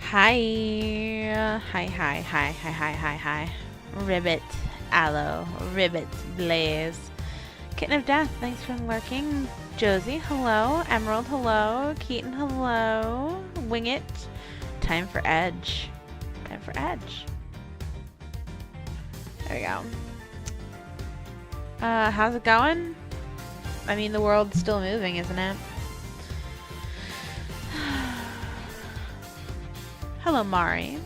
Hi. Hi. Ribbit, Aloe, Ribbit, Blaze. Kitten of Death, thanks for lurking. Josie, hello. Emerald, hello. Keaton, hello. Wing It. Time for Edge. There we go. How's it going? I mean, the world's still moving, isn't it? Hello, Mari.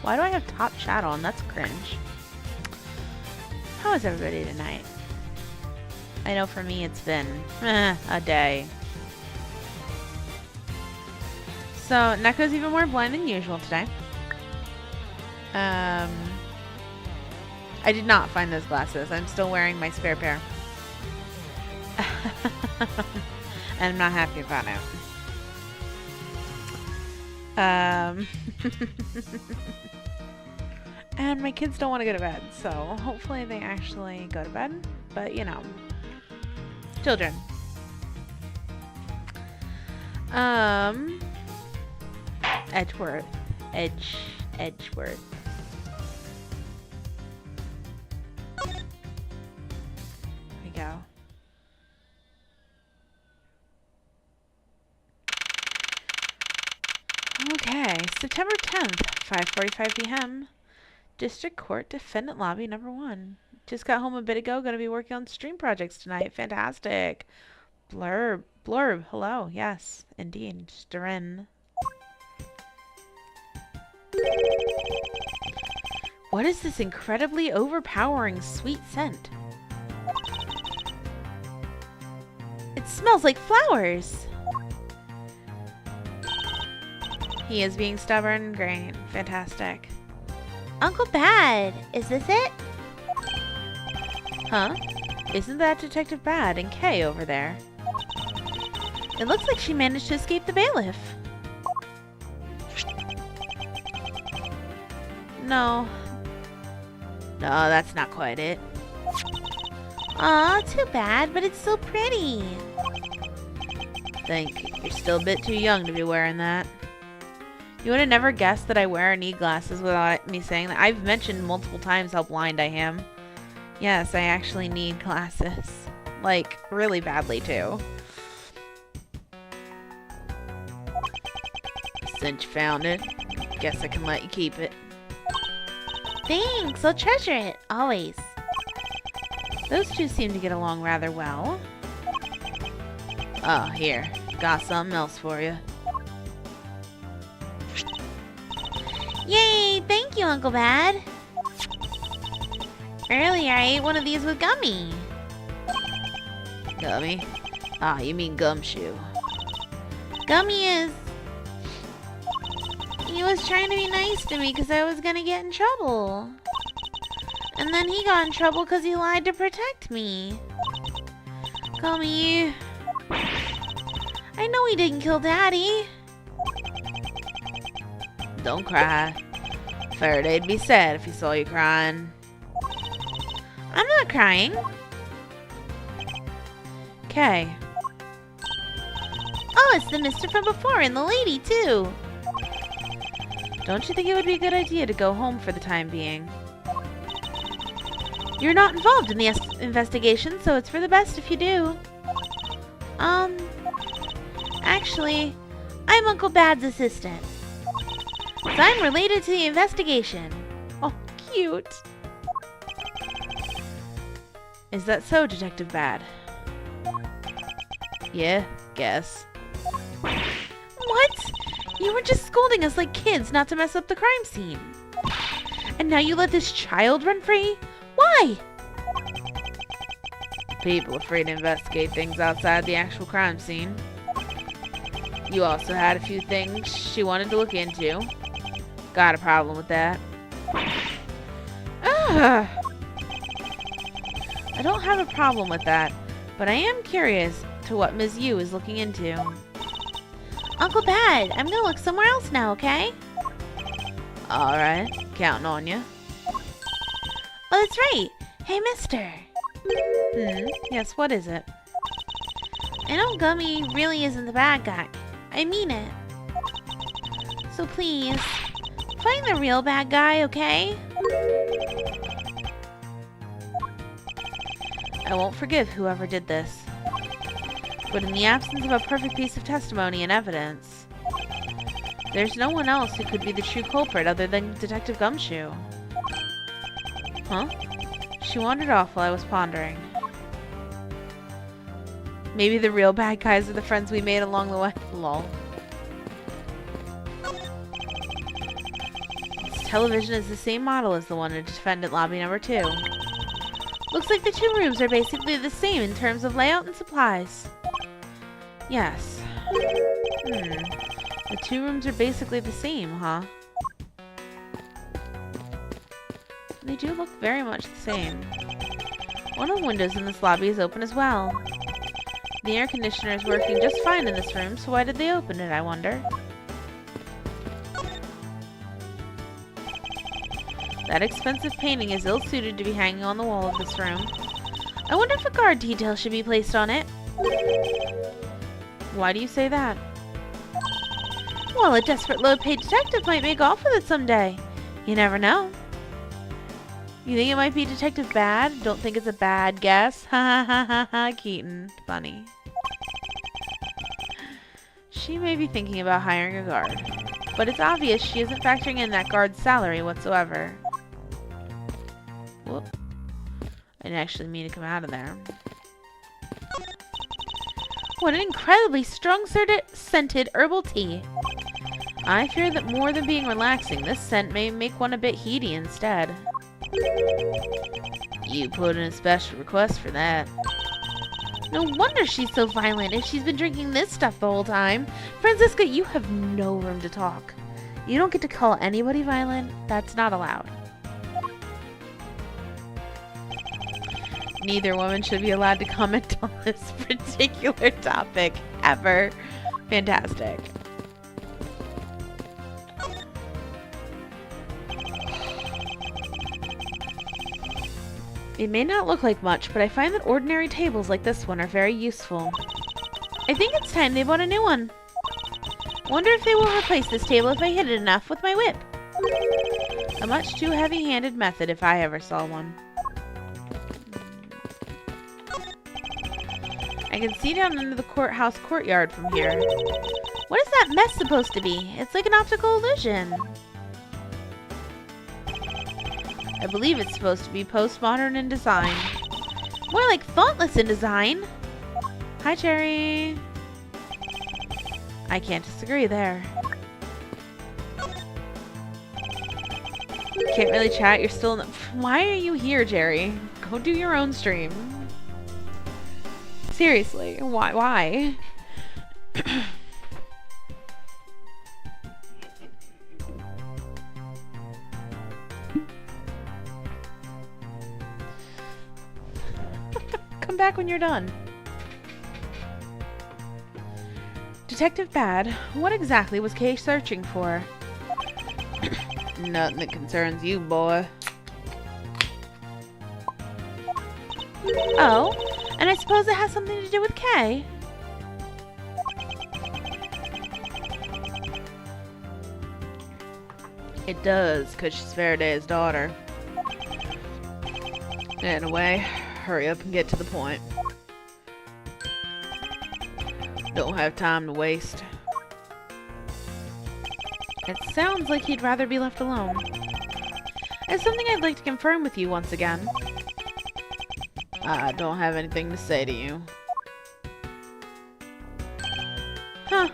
Why do I have top chat on? That's cringe. How is everybody tonight? I know for me it's been a day. So, Neko's even more blind than usual today. I did not find those glasses. I'm still wearing my spare pair. And I'm not happy about it. And my kids don't want to go to bed, so hopefully they actually go to bed. But, you know, children. Edgeworth. Edgeworth. There we go. Okay, September 10th, 5:45 p.m. District Court Defendant Lobby number 1. Just got home a bit ago. Going to be working on stream projects tonight. Fantastic. Blurb. Hello. Yes, indeed. Durin. What is this incredibly overpowering sweet scent? It smells like flowers. He is being stubborn. Great. Fantastic. Uncle Bad, is this it? Huh? Isn't that Detective Bad and Kay over there? It looks like she managed to escape the bailiff. No. No, that's not quite it. Aw, too bad, but it's so pretty. Think you're still a bit too young to be wearing that. You would have never guessed that I wear or need glasses without me saying that. I've mentioned multiple times how blind I am. Yes, I actually need glasses. Like, really badly, too. Since you found it, guess I can let you keep it. Thanks, I'll treasure it, always. Those two seem to get along rather well. Oh, here. Got something else for you. Yay! Thank you, Uncle Bad! Earlier, I ate one of these with Gummy. Gummy? Ah, you mean Gumshoe. Gummy is... He was trying to be nice to me because I was gonna get in trouble. And then he got in trouble because he lied to protect me. Gummy... I know he didn't kill Daddy. Don't cry. Faraday'd be sad if he saw you crying. I'm not crying. Okay. Oh, it's the Mr. from before and the lady, too. Don't you think it would be a good idea to go home for the time being? You're not involved in the investigation, so it's for the best if you do. Actually, I'm Uncle Bad's assistant. So I'm related to the investigation. Oh, cute. Is that so, Detective Bad? Yeah, guess. What? You were just scolding us like kids not to mess up the crime scene. And now you let this child run free? Why? People are free to investigate things outside the actual crime scene. You also had a few things she wanted to look into. Got a problem with that? Ugh. I don't have a problem with that, but I am curious to what Ms. Yu is looking into. Uncle Bad, I'm gonna look somewhere else now, okay? Alright, counting on you. Oh, that's right. Hey, mister. Yes, what is it? I know Gummy really isn't the bad guy. I mean it. So please, find the real bad guy, okay? I won't forgive whoever did this. But in the absence of a perfect piece of testimony and evidence, there's no one else who could be the true culprit other than Detective Gumshoe. Huh? She wandered off while I was pondering. Maybe the real bad guys are the friends we made along the way. Lol. This television is the same model as the one in defendant lobby number 2. Looks like the 2 rooms are basically the same in terms of layout and supplies. Yes. The 2 rooms are basically the same, huh? They do look very much the same. One of the windows in this lobby is open as well. The air conditioner is working just fine in this room, so why did they open it, I wonder? That expensive painting is ill-suited to be hanging on the wall of this room. I wonder if a guard detail should be placed on it. Why do you say that? Well, a desperate low-paid detective might make off with it someday. You never know. You think it might be Detective Bad? Don't think it's a bad guess. Ha ha ha ha ha, Keaton. Funny. She may be thinking about hiring a guard, but it's obvious she isn't factoring in that guard's salary whatsoever. Whoop. I didn't actually mean to come out of there. What an incredibly strong scented herbal tea. I fear that more than being relaxing, this scent may make one a bit heady instead. You put in a special request for that. No wonder she's so violent if she's been drinking this stuff the whole time. Franziska, you have no room to talk. You don't get to call anybody violent. That's not allowed. Neither woman should be allowed to comment on this particular topic ever. Fantastic. It may not look like much, but I find that ordinary tables like this one are very useful. I think it's time they bought a new one. Wonder if they will replace this table if I hit it enough with my whip. A much too heavy-handed method if I ever saw one. I can see down into the courthouse courtyard from here. What is that mess supposed to be? It's like an optical illusion. I believe it's supposed to be postmodern in design. More like thoughtless in design. Hi, Cherry. I can't disagree there. Can't really chat. You're still in the... Why are you here, Jerry? Go do your own stream. Seriously, why? Come back when you're done. Detective Bad, what exactly was Kay searching for? Nothing that concerns you, boy. Oh, and I suppose it has something to do with Kay? It does, because she's Faraday's daughter. Anyway, hurry up and get to the point. Don't have time to waste. It sounds like he'd rather be left alone. It's something I'd like to confirm with you once again. I don't have anything to say to you. Huh.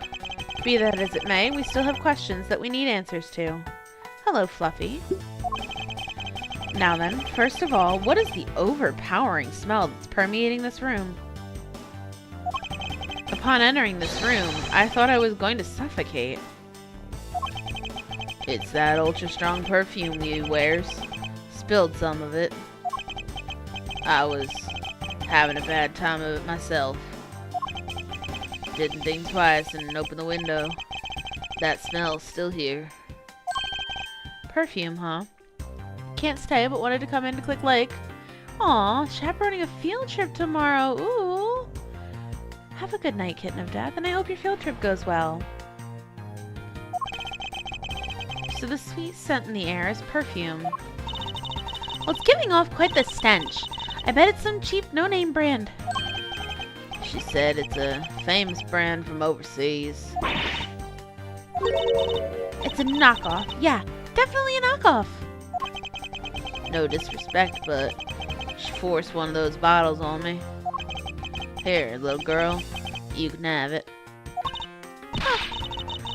Be that as it may, we still have questions that we need answers to. Hello, Fluffy. Now then, first of all, what is the overpowering smell that's permeating this room? Upon entering this room, I thought I was going to suffocate. It's that ultra-strong perfume he wears. Spilled some of it. I was having a bad time of it myself. Didn't think twice and opened the window. That smell's still here. Perfume, huh? Can't stay, but wanted to come in to Click Lake. Aw, chaperoning a field trip tomorrow. Ooh. Have a good night, Kitten of Death, and I hope your field trip goes well. so the sweet scent in the air is perfume. Well, it's giving off quite the stench. I bet it's some cheap no-name brand. She said it's a famous brand from overseas. It's a knockoff. Yeah, definitely a knockoff. No disrespect, but she forced one of those bottles on me. Here, little girl, you can have it.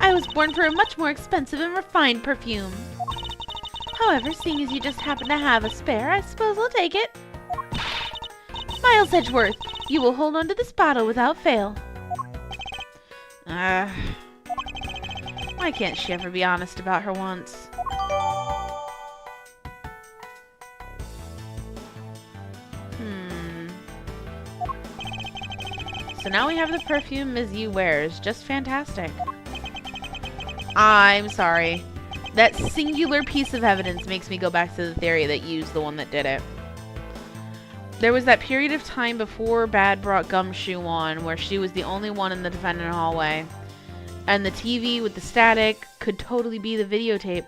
I was born for a much more expensive and refined perfume. However, seeing as you just happen to have a spare, I suppose I'll take it. Miles Edgeworth, you will hold on to this bottle without fail. Why can't she ever be honest about her wants? So now we have the perfume Ms. Yu wears. Just fantastic. I'm sorry. That singular piece of evidence makes me go back to the theory that Yu's the one that did it. There was that period of time before Bad brought Gumshoe on where she was the only one in the defendant hallway. And the TV with the static could totally be the videotape.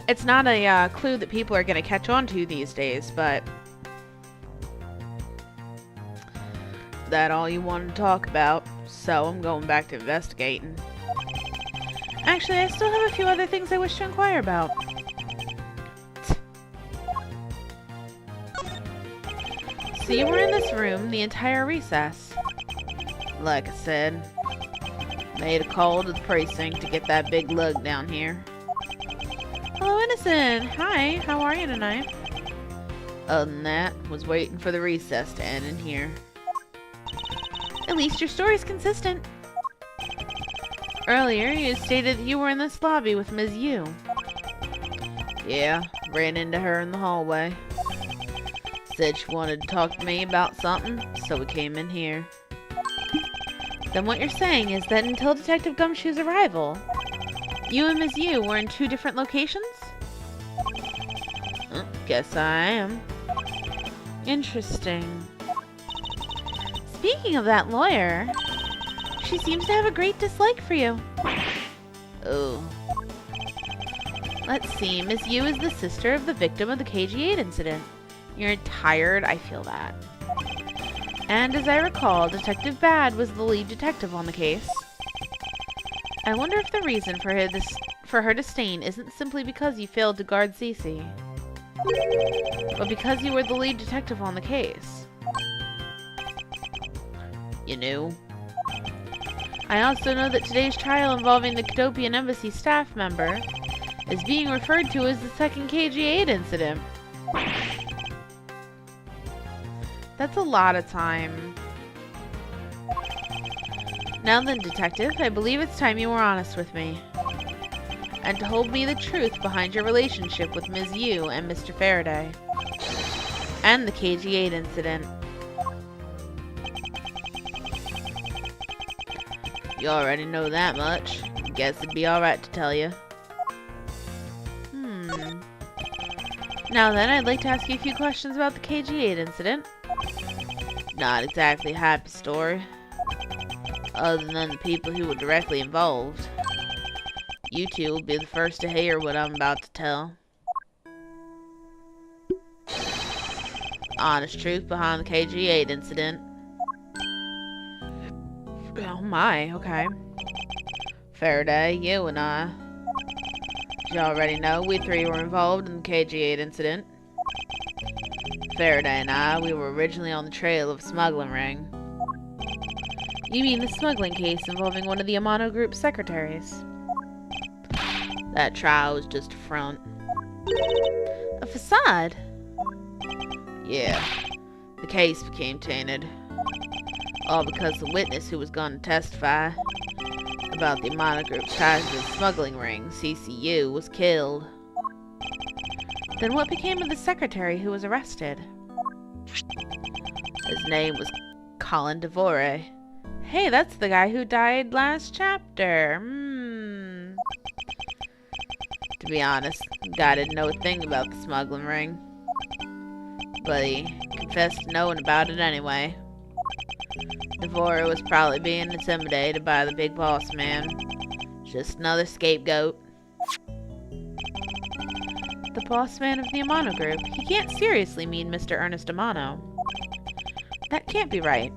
It's not a clue that people are going to catch on to these days, but... that all you wanted to talk about, so I'm going back to investigating. Actually, I still have a few other things I wish to inquire about. So you were in this room the entire recess. Like I said, made a call to the precinct to get that big lug down here. Hello, Innocent. Hi, how are you tonight? Other than that, was waiting for the recess to end in here. At least your story's consistent. Earlier, you stated that you were in this lobby with Ms. Yu. Yeah, ran into her in the hallway. Said she wanted to talk to me about something, so we came in here. Then what you're saying is that until Detective Gumshoe's arrival, you and Ms. Yu were in two different locations? Guess I am. Interesting. Speaking of that lawyer, she seems to have a great dislike for you. Oh. Let's see, Ms. Yu is the sister of the victim of the KG-8 incident. You're tired, I feel that. And as I recall, Detective Bad was the lead detective on the case. I wonder if the reason for her disdain isn't simply because you failed to guard Cece, but because you were the lead detective on the case. You knew? I also know that today's trial involving the Cadopian Embassy staff member is being referred to as the second KG-8 incident. That's a lot of time. Now then, Detective, I believe it's time you were honest with me. And to hold me the truth behind your relationship with Ms. Yu and Mr. Faraday. And the KG-8 incident. You already know that much. Guess it'd be alright to tell you. Now then, I'd like to ask you a few questions about the KG-8 incident. Not exactly a happy story. Other than the people who were directly involved. You two will be the first to hear what I'm about to tell. Honest truth behind the KG-8 incident. Oh my, okay. Faraday, you and I. As you already know, we three were involved in the KG-8 incident. Faraday and I, we were originally on the trail of a smuggling ring. You mean the smuggling case involving one of the Amano Group's secretaries? That trial was just a front. A facade? Yeah. The case became tainted. All because the witness who was going to testify about the Amano Group's ties to the smuggling ring, CCU, was killed. Then what became of the secretary who was arrested? His name was Colin Devore. Hey, that's the guy who died last chapter. To be honest, the guy didn't know a thing about the smuggling ring. But he confessed to knowing about it anyway. Devora was probably being intimidated by the big boss man. Just another scapegoat. The boss man of the Amano group. He can't seriously mean Mr. Ernest Amano. That can't be right.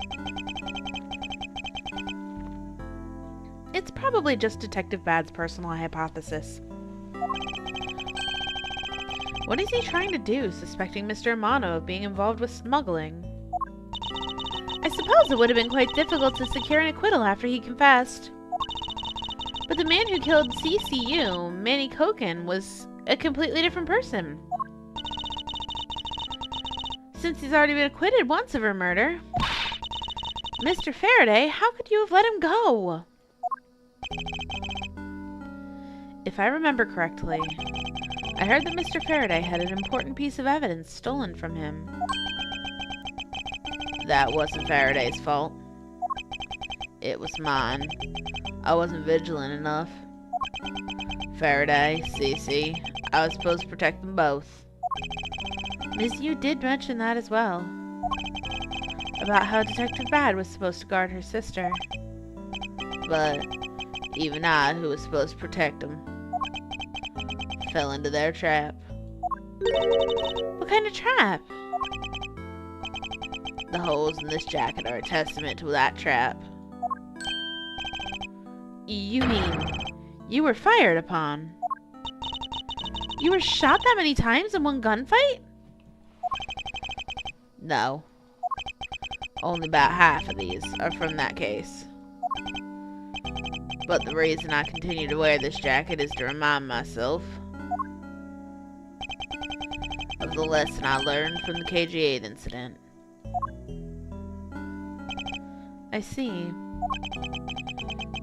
It's probably just Detective Bad's personal hypothesis. What is he trying to do, suspecting Mr. Amano of being involved with smuggling? I suppose it would have been quite difficult to secure an acquittal after he confessed. But the man who killed CCU, Manny Koken, was a completely different person. Since he's already been acquitted once of her murder. Mr. Faraday, how could you have let him go? If I remember correctly, I heard that Mr. Faraday had an important piece of evidence stolen from him. That wasn't Faraday's fault. It was mine. I wasn't vigilant enough. Faraday, Cece, I was supposed to protect them both. Ms. Yu did mention that as well. About how Detective Bad was supposed to guard her sister. But even I, who was supposed to protect them, fell into their trap. What kind of trap? The holes in this jacket are a testament to that trap. You mean you were fired upon? You were shot that many times in one gunfight? No. Only about half of these are from that case. But the reason I continue to wear this jacket is to remind myself of the lesson I learned from the KG-8 incident. I see.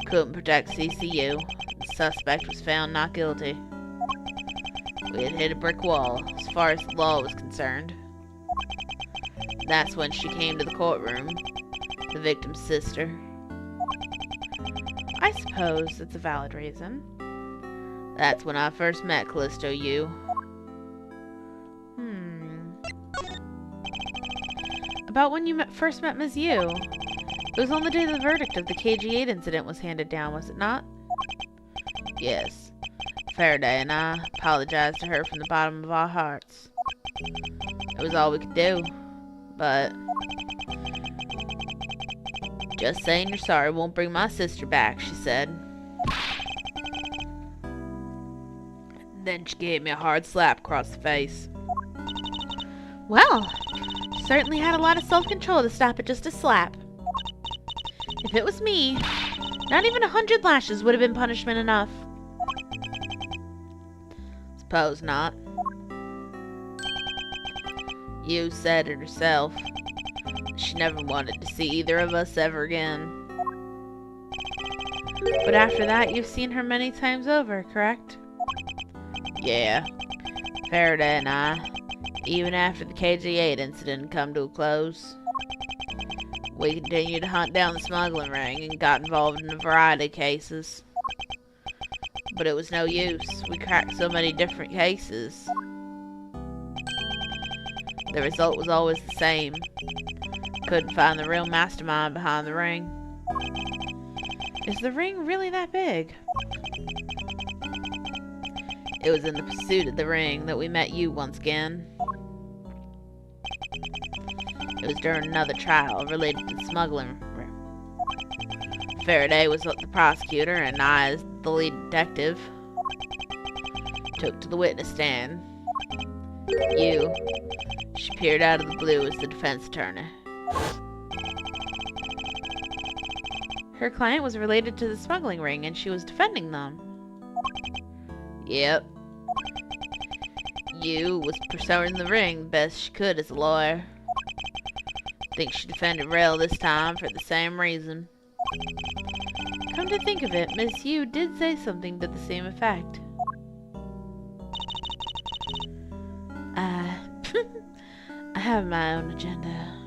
Couldn't protect CCU. The suspect was found not guilty. We had hit a brick wall, as far as the law was concerned. That's when she came to the courtroom, the victim's sister. I suppose it's a valid reason. That's when I first met Callisto Yu. About when you first met Ms. Yu. It was on the day the verdict of the KG-8 incident was handed down, was it not? Yes. Faraday and I apologized to her from the bottom of our hearts. It was all we could do. But just saying you're sorry won't bring my sister back, she said. Then she gave me a hard slap across the face. Well, you certainly had a lot of self-control to stop at just a slap. If it was me, not even 100 lashes would have been punishment enough. Suppose not. Yu said it herself. She never wanted to see either of us ever again. But after that, you've seen her many times over, correct? Yeah. Faraday and I, even after the KG-8 incident had come to a close, we continued to hunt down the smuggling ring and got involved in a variety of cases. But it was no use. We cracked so many different cases. The result was always the same. Couldn't find the real mastermind behind the ring. Is the ring really that big? It was in the pursuit of the ring that we met you once again. It was during another trial related to smuggling. Faraday was the prosecutor and I, as the lead detective, took to the witness stand. She peered out of the blue as the defense attorney. Her client was related to the smuggling ring and she was defending them. Yep. Yu was pursuing the ring the best she could as a lawyer. Think she defended Rail this time for the same reason. Come to think of it, Miss Yu did say something to the same effect. I have my own agenda.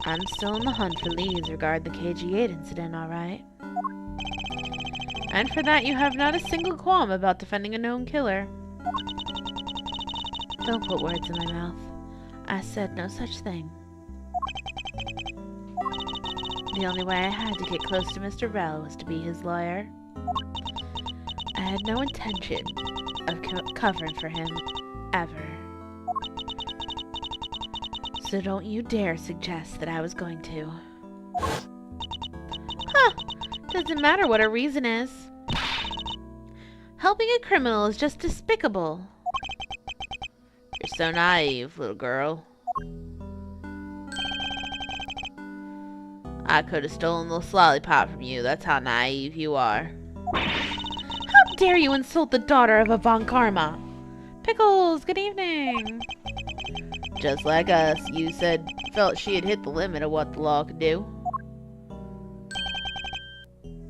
I'm still on the hunt for leads regarding the KG-8 incident, alright? And for that you have not a single qualm about defending a known killer. Don't put words in my mouth. I said no such thing. The only way I had to get close to Mr. Bell was to be his lawyer. I had no intention of covering for him, ever. So don't you dare suggest that I was going to. Huh! Doesn't matter what her reason is. Helping a criminal is just despicable. You're so naive, little girl. I could have stolen the lollipop from you. That's how naive you are. How dare you insult the daughter of a Von Karma? Pickles, good evening. Just like us, you felt she had hit the limit of what the law could do.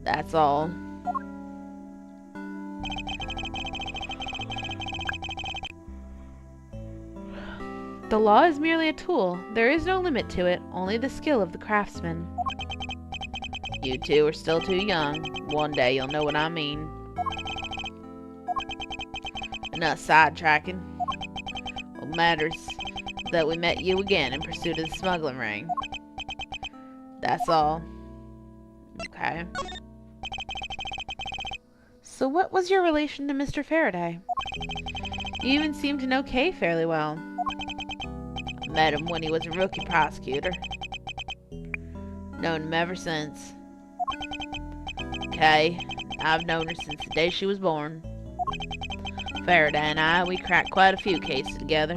That's all. The law is merely a tool. There is no limit to it, only the skill of the craftsman. You two are still too young. One day you'll know what I mean. Enough sidetracking. What matters is that we met you again in pursuit of the smuggling ring. That's all. Okay. So what was your relation to Mr. Faraday? You even seem to know Kay fairly well. Met him when he was a rookie prosecutor. Known him ever since. Okay, I've known her since the day she was born. Faraday and I, we cracked quite a few cases together.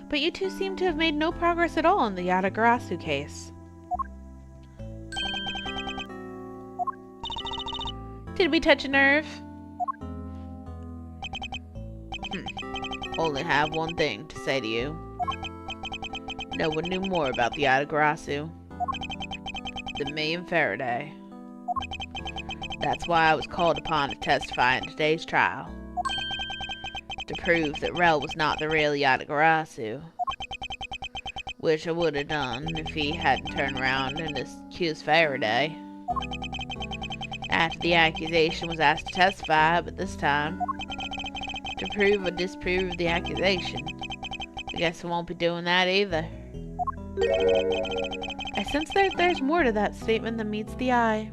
But you two seem to have made no progress at all in the Yatagarasu case. Did we touch a nerve? Only have one thing to say to you. No one knew more about the Yatagarasu than me and Faraday. That's why I was called upon to testify in today's trial. To prove that Rel was not the real Yatagarasu. Which I would have done if he hadn't turned around and accused Faraday. After the accusation was asked to testify, but this time, to prove or disprove the accusation. I guess I won't be doing that either. I sense that there's more to that statement than meets the eye.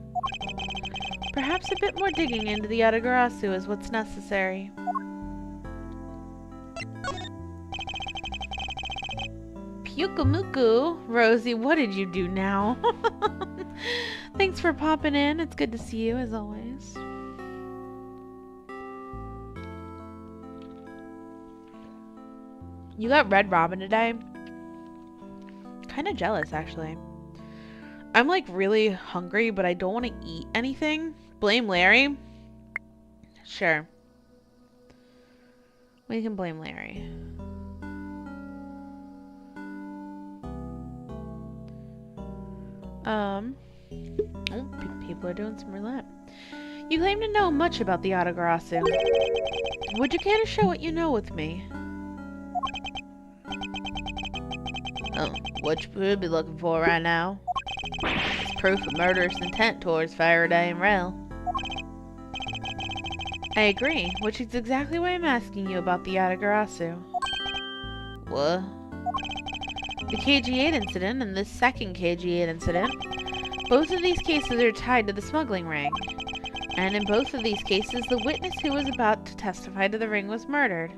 Perhaps a bit more digging into the Yatagarasu is what's necessary. Pyukumuku, Rosie, what did you do now? Thanks for popping in. It's good to see you as always. You got Red Robin today? Kind of jealous, actually. I'm like really hungry, but I don't want to eat anything. Blame Larry? Sure. We can blame Larry. People are doing some roulette. You claim to know much about the Yatagarasu. Would you care to share what you know with me? Oh, what you could be looking for right now is proof of murderous intent towards Faraday and Rel. I agree, which is exactly why I'm asking you about the Yatagarasu. What? The KG-8 incident and this second KG-8 incident, both of these cases are tied to the smuggling ring. And in both of these cases, the witness who was about to testify to the ring was murdered.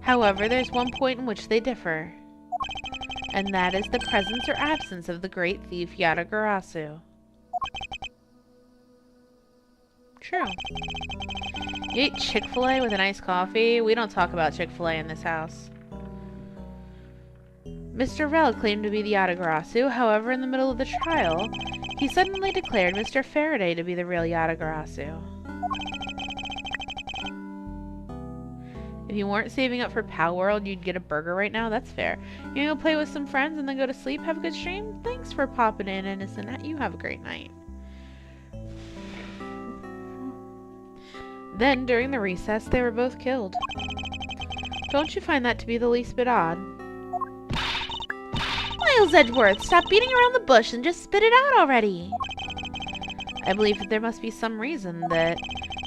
However, there's one point in which they differ. And that is the presence or absence of the great thief Yatagarasu. True. You ate Chick-fil-A with an iced coffee? We don't talk about Chick-fil-A in this house. Mr. Rel claimed to be the Yatagarasu, however, in the middle of the trial, he suddenly declared Mr. Faraday to be the real Yatagarasu. If you weren't saving up for Pal World, you'd get a burger right now. That's fair. You gonna go play with some friends and then go to sleep? Have a good stream? Thanks for popping in, Innocent. You have a great night. Then, during the recess, they were both killed. Don't you find that to be the least bit odd? Miles Edgeworth, stop beating around the bush and just spit it out already. I believe that there must be some reason that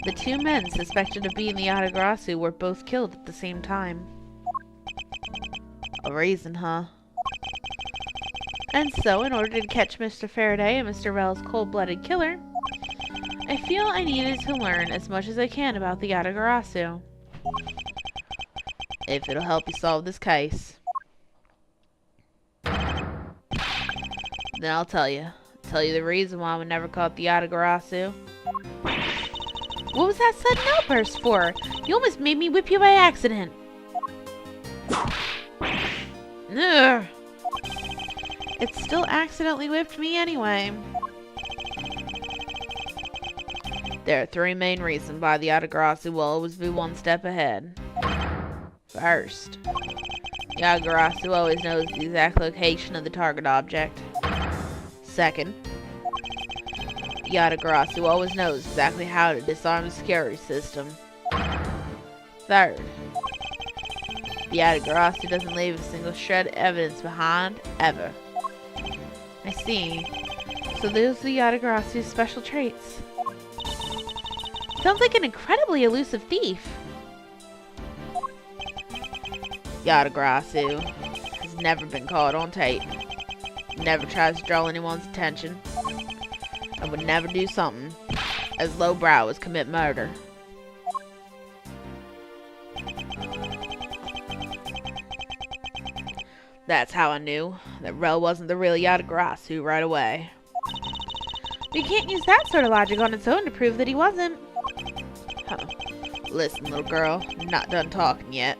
the two men suspected of being the Yatagarasu were both killed at the same time. A reason, huh? And so, in order to catch Mr. Faraday and Mr. Rell's cold-blooded killer, I feel I needed to learn as much as I can about the Yatagarasu. If it'll help you solve this case. Then I'll tell you. Tell you the reason why we never caught the Yatagarasu. What was that sudden outburst for? You almost made me whip you by accident. Ugh. It still accidentally whipped me anyway. There are three main reasons why the Yatagarasu will always be one step ahead. First, Yatagarasu always knows the exact location of the target object. Second, Yatagarasu always knows exactly how to disarm the security system. Third, the Yatagarasu doesn't leave a single shred of evidence behind, ever. I see. So those are the Yatagarasu's special traits. Sounds like an incredibly elusive thief. Yatagarasu has never been caught on tape. Never tries to draw anyone's attention. And would never do something as lowbrow as commit murder. That's how I knew that Rel wasn't the real Yatagarasu right away. We can't use that sort of logic on its own to prove that he wasn't. Huh. Listen, little girl, I'm not done talking yet.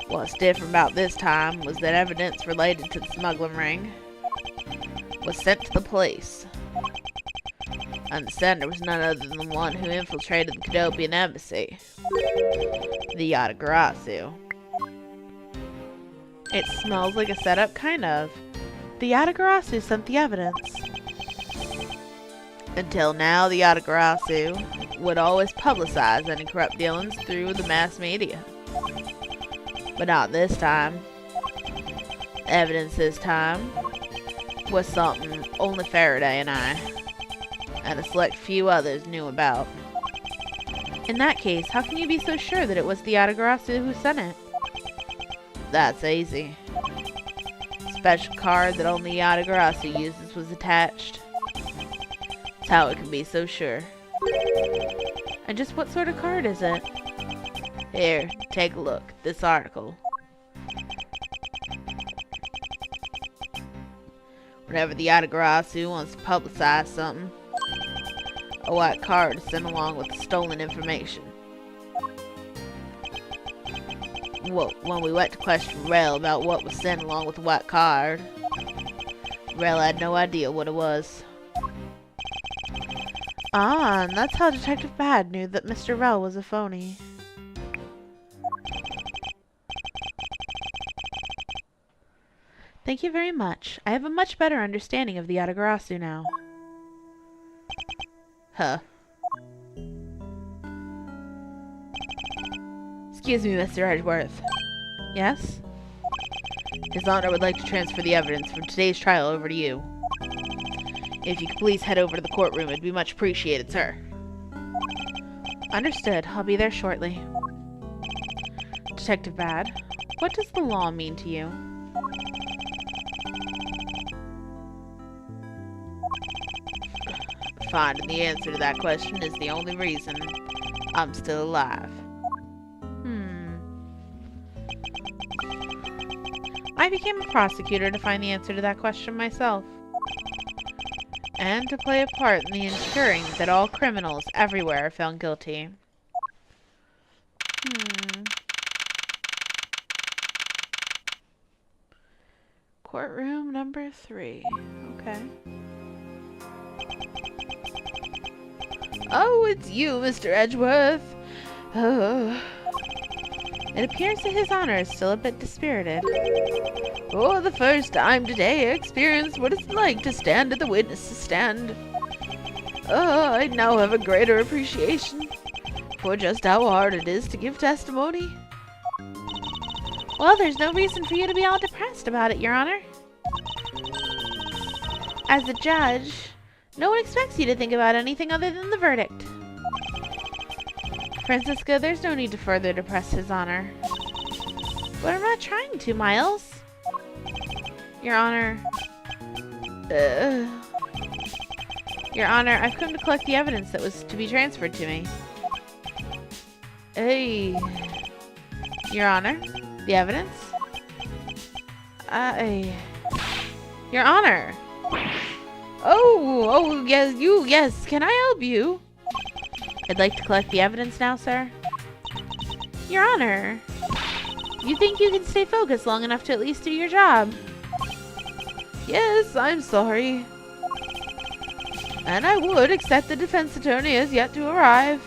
What's different about this time was that evidence related to the smuggling ring was sent to the police. And the sender was none other than the one who infiltrated the Cadopian embassy. The Yatagarasu. It smells like a setup, kind of. The Yatagarasu sent the evidence. Until now, the Yatagarasu would always publicize any corrupt dealings through the mass media. But not this time. Evidence this time was something only Faraday and I, and a select few others knew about. In that case, how can you be so sure that it was the Yatagarasu who sent it? That's easy. Special card that only Yatagarasu uses was attached. That's how it can be so sure. And just what sort of card is it? Here, take a look. This article. Whenever the Yatagarasu wants to publicize something, a white card is sent along with the stolen information. Well, when we went to question Rel about what was sent along with the white card, Rel had no idea what it was. Ah, and that's how Detective Bad knew that Mr. Rel was a phony. Thank you very much. I have a much better understanding of the Yatagarasu now. Huh. Excuse me, Mr. Edgeworth. Yes? His Honor would like to transfer the evidence from today's trial over to you. If you could please head over to the courtroom, it'd be much appreciated, sir. Understood. I'll be there shortly. Detective Bad, what does the law mean to you? Finding the answer to that question is the only reason I'm still alive. I became a prosecutor to find the answer to that question myself. And to play a part in the ensuring that all criminals everywhere are found guilty. Courtroom number 3. Okay. Oh, it's you, Mr. Edgeworth. Oh. It appears that His Honor is still a bit dispirited. For the first time today, I experienced what it's like to stand at the witness's stand. I now have a greater appreciation for just how hard it is to give testimony. Well, there's no reason for you to be all depressed about it, Your Honor. As a judge, no one expects you to think about anything other than the verdict. Francisca, there's no need to further depress his honor. But I'm not trying to, Miles. Your Honor. Your Honor, I've come to collect the evidence that was to be transferred to me. Hey. Your Honor, the evidence? Your Honor. Oh, yes, can I help you? I'd like to collect the evidence now, sir. Your Honor, you think you can stay focused long enough to at least do your job? Yes, I'm sorry. And I would, except the defense attorney has yet to arrive.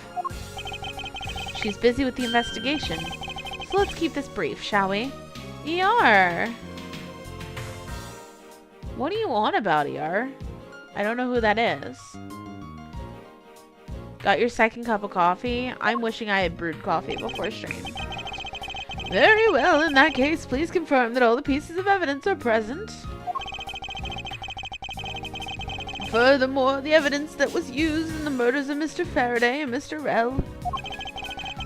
She's busy with the investigation. So let's keep this brief, shall we? ER. What do you want about ER? I don't know who that is. Got your second cup of coffee? I'm wishing I had brewed coffee before stream. Very well, in that case, please confirm that all the pieces of evidence are present. Furthermore, the evidence that was used in the murders of Mr. Faraday and Mr. Rell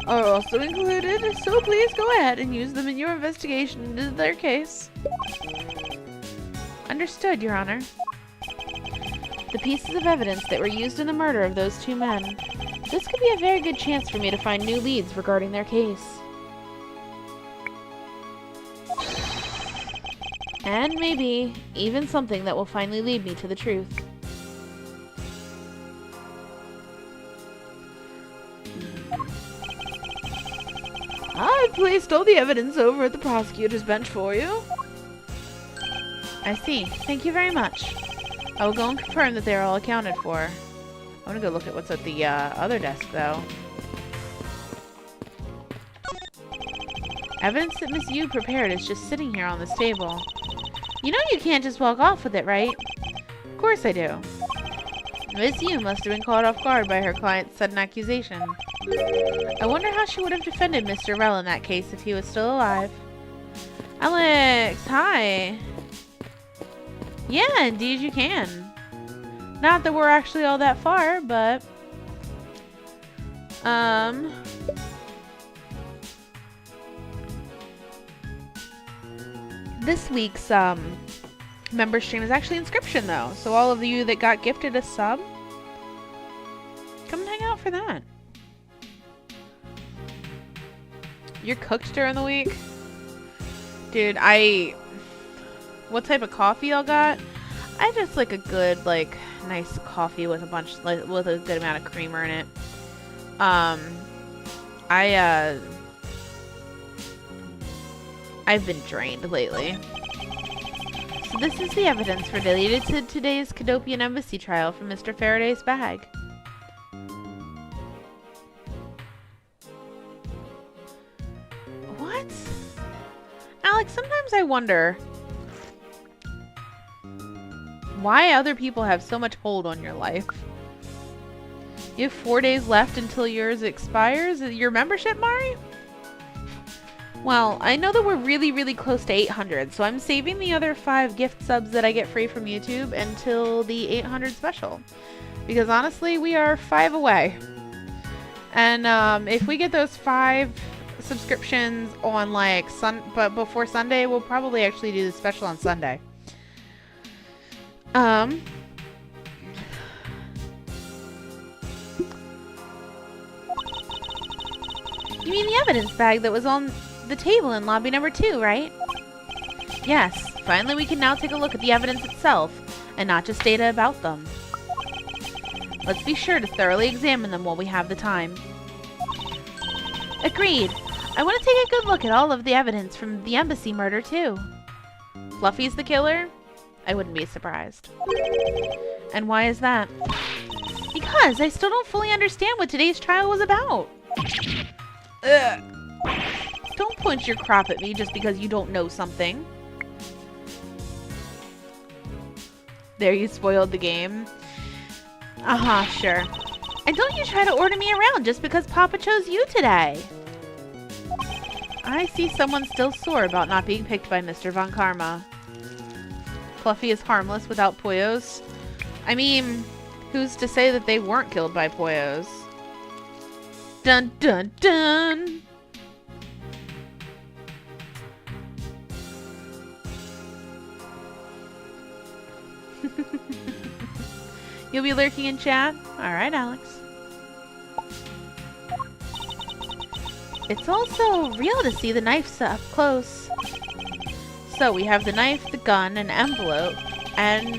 are also included, so please go ahead and use them in your investigation into their case. Understood, Your Honor. The pieces of evidence that were used in the murder of those two men. This could be a very good chance for me to find new leads regarding their case. And maybe even something that will finally lead me to the truth. I've placed all the evidence over at the prosecutor's bench for you. I see. Thank you very much. I will go and confirm that they are all accounted for. I want to go look at what's at the other desk, though. Evidence that Miss Yu prepared is just sitting here on this table. You know you can't just walk off with it, right? Of course I do. Miss Yu must have been caught off guard by her client's sudden accusation. I wonder how she would have defended Mr. Rell in that case if he was still alive. Alex, hi. Yeah, indeed you can. Not that we're actually all that far, but... This week's, member stream is actually Inscription, though. So all of you that got gifted a sub, come and hang out for that. You're cooked during the week? Dude, what type of coffee y'all got? I just like a good, like, nice coffee with a bunch, like, with a good amount of creamer in it. I've been drained lately. So this is the evidence related to today's Cadopian Embassy trial from Mr. Faraday's bag. What? Alex, sometimes I wonder why other people have so much hold on your life. You have 4 days left until yours expires? Your membership, Mari? Well, I know that we're really, really close to 800, so I'm saving the other 5 gift subs that I get free from YouTube until the 800 special. Because honestly, we are 5 away. And if we get those 5 subscriptions on like but before Sunday, we'll probably actually do the special on Sunday. You mean the evidence bag that was on the table in lobby number 2, right? Yes, finally we can now take a look at the evidence itself, and not just data about them. Let's be sure to thoroughly examine them while we have the time. Agreed. I want to take a good look at all of the evidence from the embassy murder, too. Fluffy's the killer? I wouldn't be surprised. And why is that? Because I still don't fully understand what today's trial was about. Ugh. Don't point your crop at me just because you don't know something. There, you spoiled the game. Sure. And don't you try to order me around just because Papa chose you today. I see someone still sore about not being picked by Mr. Von Karma. Fluffy is harmless without Poyos. I mean, who's to say that they weren't killed by Poyos? Dun dun dun! You'll be lurking in chat? Alright, Alex. It's also real to see the knife up close. So we have the knife, the gun, an envelope, and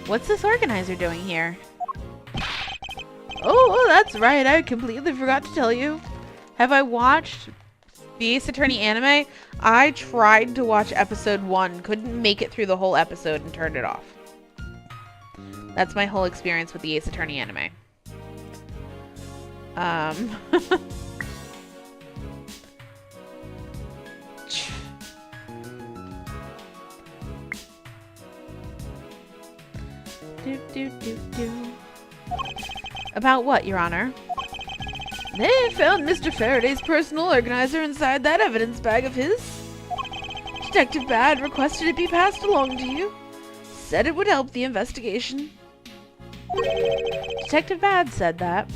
what's this organizer doing here? Oh, that's right. I completely forgot to tell you. Have I watched the Ace Attorney anime? I tried to watch episode 1, couldn't make it through the whole episode and turned it off. That's my whole experience with the Ace Attorney anime. About what, Your Honor? They found Mr. Faraday's personal organizer inside that evidence bag of his. Detective Bad requested it be passed along to you. Said it would help the investigation. Detective Bad said that.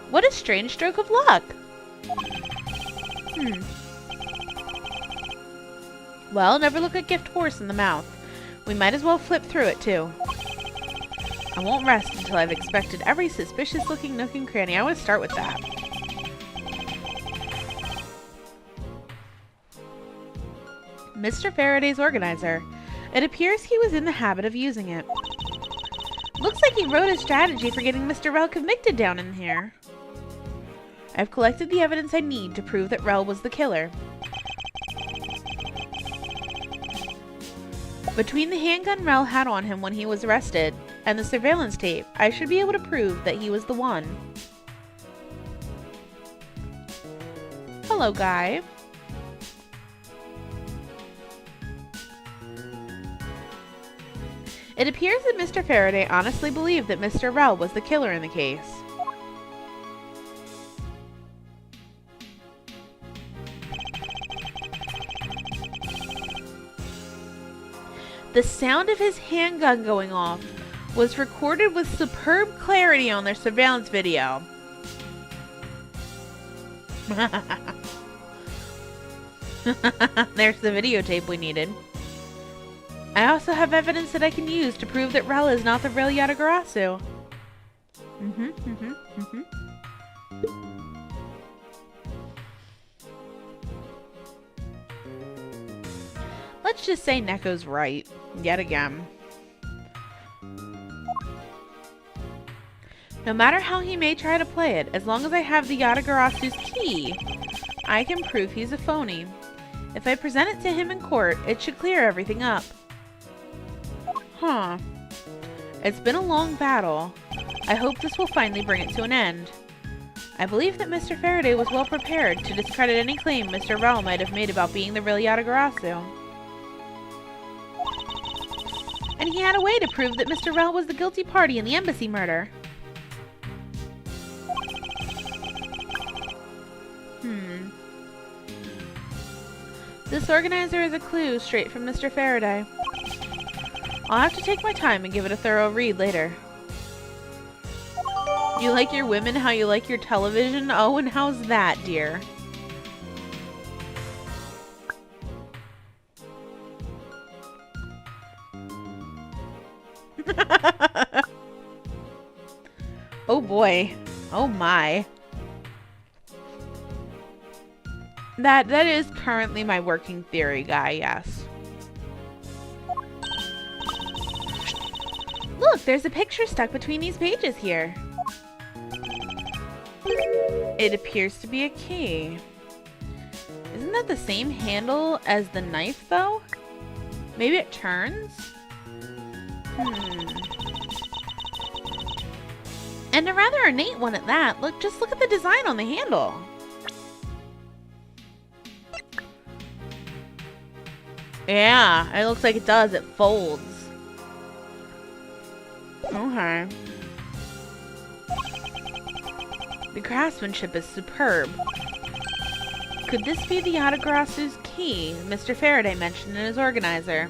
What a strange stroke of luck. Well, never look a gift horse in the mouth. We might as well flip through it, too. I won't rest until I've inspected every suspicious-looking nook and cranny. I want to start with that. Mr. Faraday's organizer. It appears he was in the habit of using it. Looks like he wrote a strategy for getting Mr. Rel convicted down in here. I've collected the evidence I need to prove that Rel was the killer. Between the handgun Rel had on him when he was arrested and the surveillance tape, I should be able to prove that he was the one. Hello, guy. It appears that Mr. Faraday honestly believed that Mr. Rel was the killer in the case. The sound of his handgun going off was recorded with superb clarity on their surveillance video. There's the videotape we needed. I also have evidence that I can use to prove that Rel is not the real Yatagarasu. Let's just say Neko's right, yet again. No matter how he may try to play it, as long as I have the Yatagarasu's key, I can prove he's a phony. If I present it to him in court, it should clear everything up. Huh. It's been a long battle. I hope this will finally bring it to an end. I believe that Mr. Faraday was well prepared to discredit any claim Mr. Rel might have made about being the real Yatagarasu. And he had a way to prove that Mr. Rel was the guilty party in the embassy murder. This organizer is a clue straight from Mr. Faraday. I'll have to take my time and give it a thorough read later. You like your women how you like your television? Oh, and how's that, dear? Oh boy. Oh my. That is currently my working theory, guy, yes. Look, there's a picture stuck between these pages here. It appears to be a key. Isn't that the same handle as the knife, though? Maybe it turns? And a rather ornate one at that. Just look at the design on the handle. Yeah, it looks like it does. It folds. Okay. The craftsmanship is superb. Could this be the Yatagarasu's key Mr. Faraday mentioned in his organizer?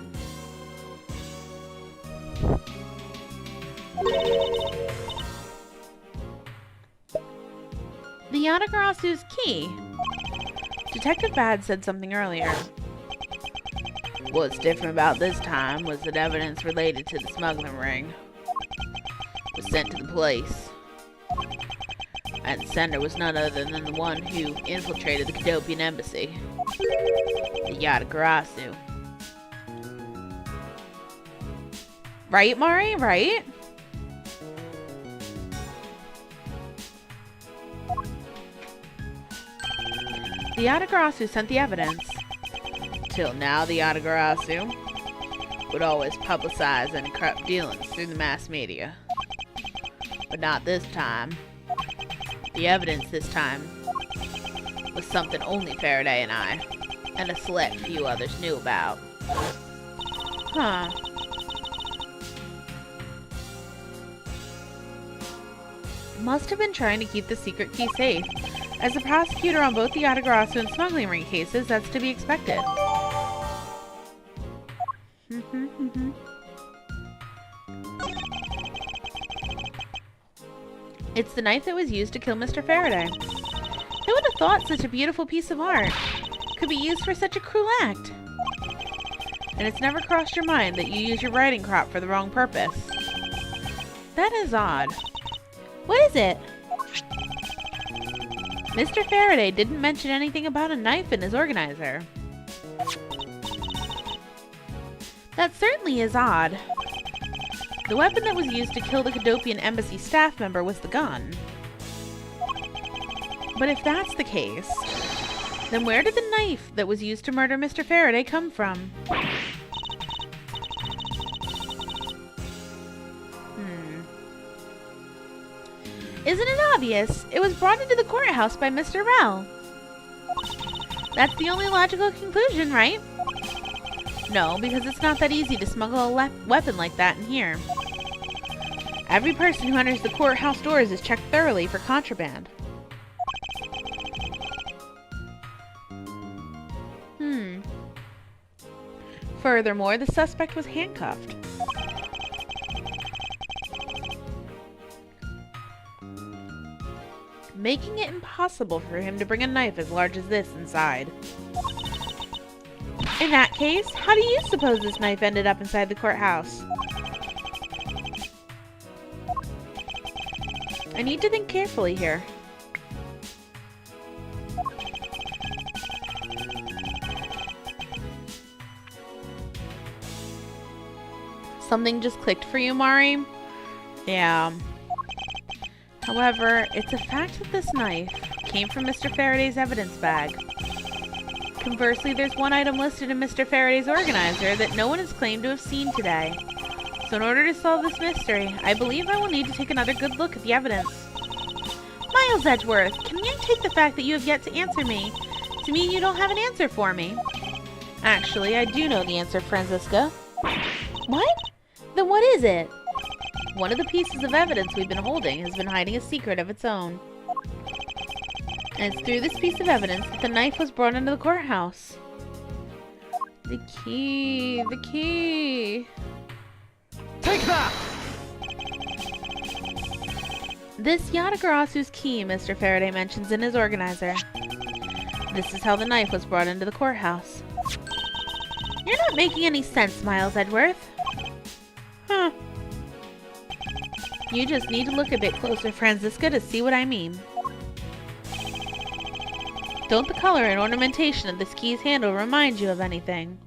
The Yatagarasu's key. Detective Bad said something earlier. What's different about this time was that evidence related to the smuggling ring was sent to the place. And the sender was none other than the one who infiltrated the Cadopian embassy. The Yatagarasu. Right, Mari? Right? The Yatagarasu sent the evidence. Till now, the Yatagarasu would always publicize any corrupt dealings through the mass media. But not this time. The evidence this time was something only Faraday and I, and a select few others knew about. Huh. Must have been trying to keep the secret key safe. As a prosecutor on both the Yatagarasu and smuggling ring cases, that's to be expected. It's the knife that was used to kill Mr. Faraday. Who would have thought such a beautiful piece of art could be used for such a cruel act? And it's never crossed your mind that you use your riding crop for the wrong purpose. That is odd. What is it? Mr. Faraday didn't mention anything about a knife in his organizer. That certainly is odd. The weapon that was used to kill the Cadopian embassy staff member was the gun. But if that's the case, then where did the knife that was used to murder Mr. Faraday come from? Isn't it obvious? It was brought into the courthouse by Mr. Rell. That's the only logical conclusion, right? No, because it's not that easy to smuggle a weapon like that in here. Every person who enters the courthouse doors is checked thoroughly for contraband. Furthermore, the suspect was handcuffed. Making it impossible for him to bring a knife as large as this inside. In that case, how do you suppose this knife ended up inside the courthouse? I need to think carefully here. Something just clicked for you, Mari? Yeah. However, it's a fact that this knife came from Mr. Faraday's evidence bag. Conversely, there's one item listed in Mr. Faraday's organizer that no one has claimed to have seen today. So in order to solve this mystery, I believe I will need to take another good look at the evidence. Miles Edgeworth, can I take the fact that you have yet to answer me to mean you don't have an answer for me? Actually, I do know the answer, Franziska. What? Then what is it? One of the pieces of evidence we've been holding has been hiding a secret of its own. And it's through this piece of evidence that the knife was brought into the courthouse. The key. The key. Take that! This Yatagarasu's key Mr. Faraday mentions in his organizer. This is how the knife was brought into the courthouse. You're not making any sense, Miles Edgeworth. Huh. You just need to look a bit closer, Franziska, to see what I mean. Don't the color and ornamentation of this key's handle remind you of anything?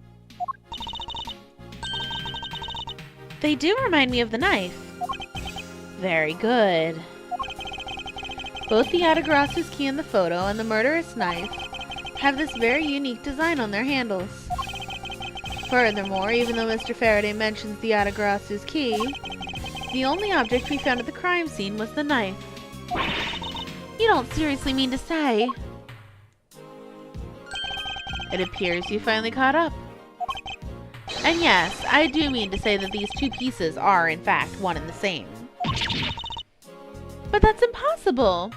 They do remind me of the knife. Very good. Both the Yatagarasu's key in the photo and the murderous knife have this very unique design on their handles. Furthermore, even though Mr. Faraday mentions the Yatagarasu's key, the only object we found at the crime scene was the knife. You don't seriously mean to say? It appears you finally caught up. And yes, I do mean to say that these two pieces are, in fact, one and the same. But that's impossible!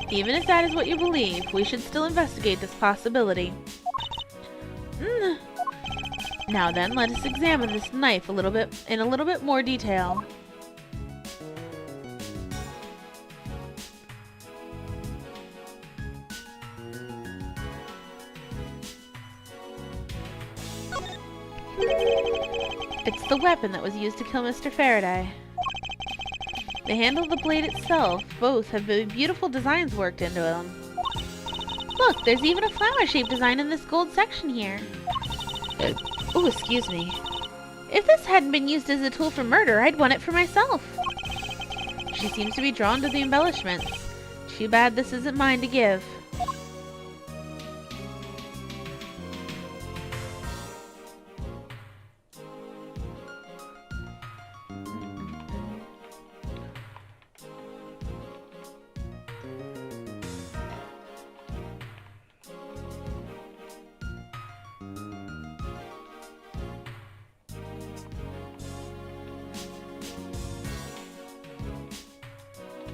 Even if that is what you believe, we should still investigate this possibility. Now then, let us examine this knife in a little bit more detail. It's the weapon that was used to kill Mr. Faraday. The handle of the blade itself, both have beautiful designs worked into them. Look, there's even a flower-shaped design in this gold section here. Oh, excuse me. If this hadn't been used as a tool for murder, I'd want it for myself. She seems to be drawn to the embellishments. Too bad this isn't mine to give.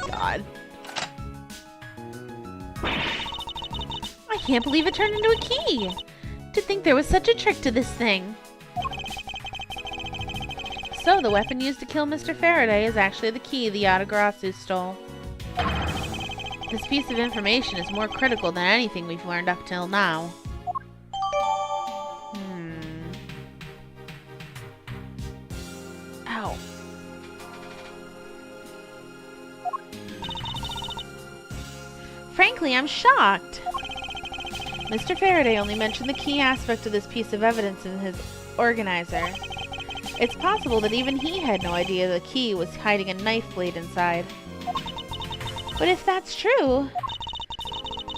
God. I can't believe it turned into a key! To think there was such a trick to this thing! So, the weapon used to kill Mr. Faraday is actually the key the Yatagarasu stole. This piece of information is more critical than anything we've learned up till now. Ow. Frankly, I'm shocked. Mr. Faraday only mentioned the key aspect of this piece of evidence in his organizer. It's possible that even he had no idea the key was hiding a knife blade inside. But if that's true,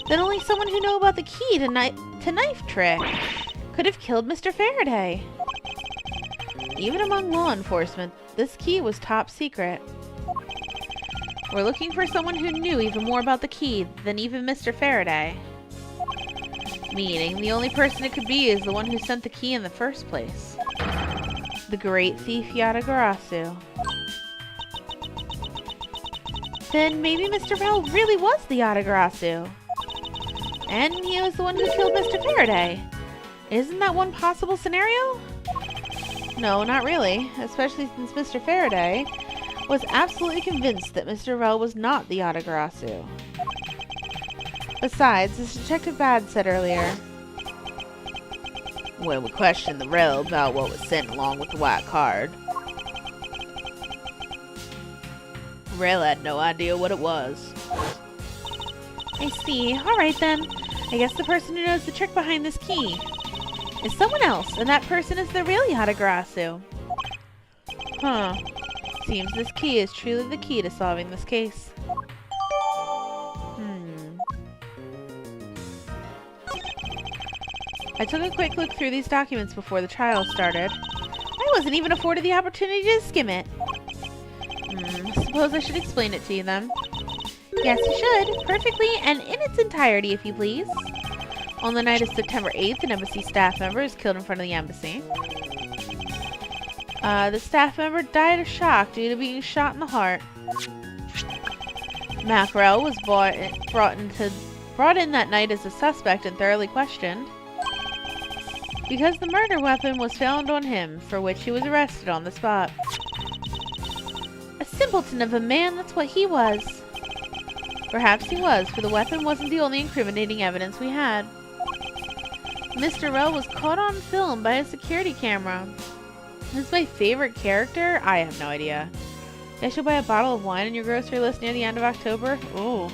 then only someone who knew about the key to knife trick could have killed Mr. Faraday. Even among law enforcement, this key was top secret. We're looking for someone who knew even more about the key than even Mr. Faraday. Meaning, the only person it could be is the one who sent the key in the first place. The great thief Yatagarasu. Then maybe Mr. Bell really was the Yatagarasu. And he was the one who killed Mr. Faraday. Isn't that one possible scenario? No, not really. Especially since Mr. Faraday was absolutely convinced that Mr. Rel was not the Yatagarasu. Besides, as Detective Bad said earlier, When we questioned the Rel about what was sent along with the white card, Rel had no idea what it was. I see. Alright then. I guess the person who knows the trick behind this key is someone else, and that person is the real Yatagarasu. Huh. Seems this key is truly the key to solving this case. I took a quick look through these documents before the trial started. I wasn't even afforded the opportunity to skim it. Suppose I should explain it to you then. Yes, you should. Perfectly and in its entirety, if you please. On the night of September 8th, an embassy staff member was killed in front of the embassy. The staff member died of shock due to being shot in the heart. Mackerel was brought in that night as a suspect and thoroughly questioned. Because the murder weapon was found on him, for which he was arrested on the spot. A simpleton of a man, that's what he was. Perhaps he was, for the weapon wasn't the only incriminating evidence we had. Mr. Rel was caught on film by a security camera. Who's my favorite character? I have no idea. I should buy a bottle of wine on your grocery list near the end of October? Ooh.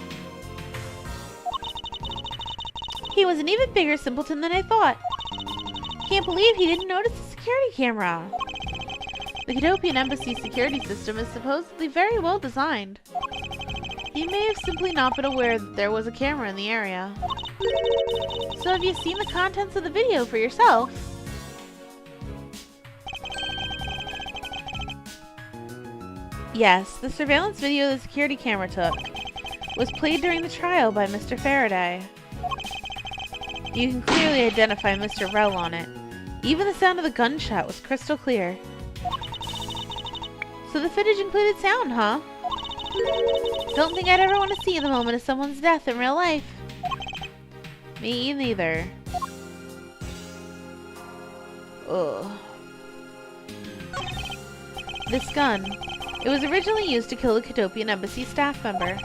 He was an even bigger simpleton than I thought. Can't believe he didn't notice the security camera. The Cadopian Embassy's security system is supposedly very well designed. He may have simply not been aware that there was a camera in the area. So have you seen the contents of the video for yourself? Yes, the surveillance video the security camera took was played during the trial by Mr. Faraday. You can clearly identify Mr. Rel on it. Even the sound of the gunshot was crystal clear. So the footage included sound, huh? Don't think I'd ever want to see the moment of someone's death in real life. Me neither. Ugh. This gun. It was originally used to kill the Cadopian Embassy staff member.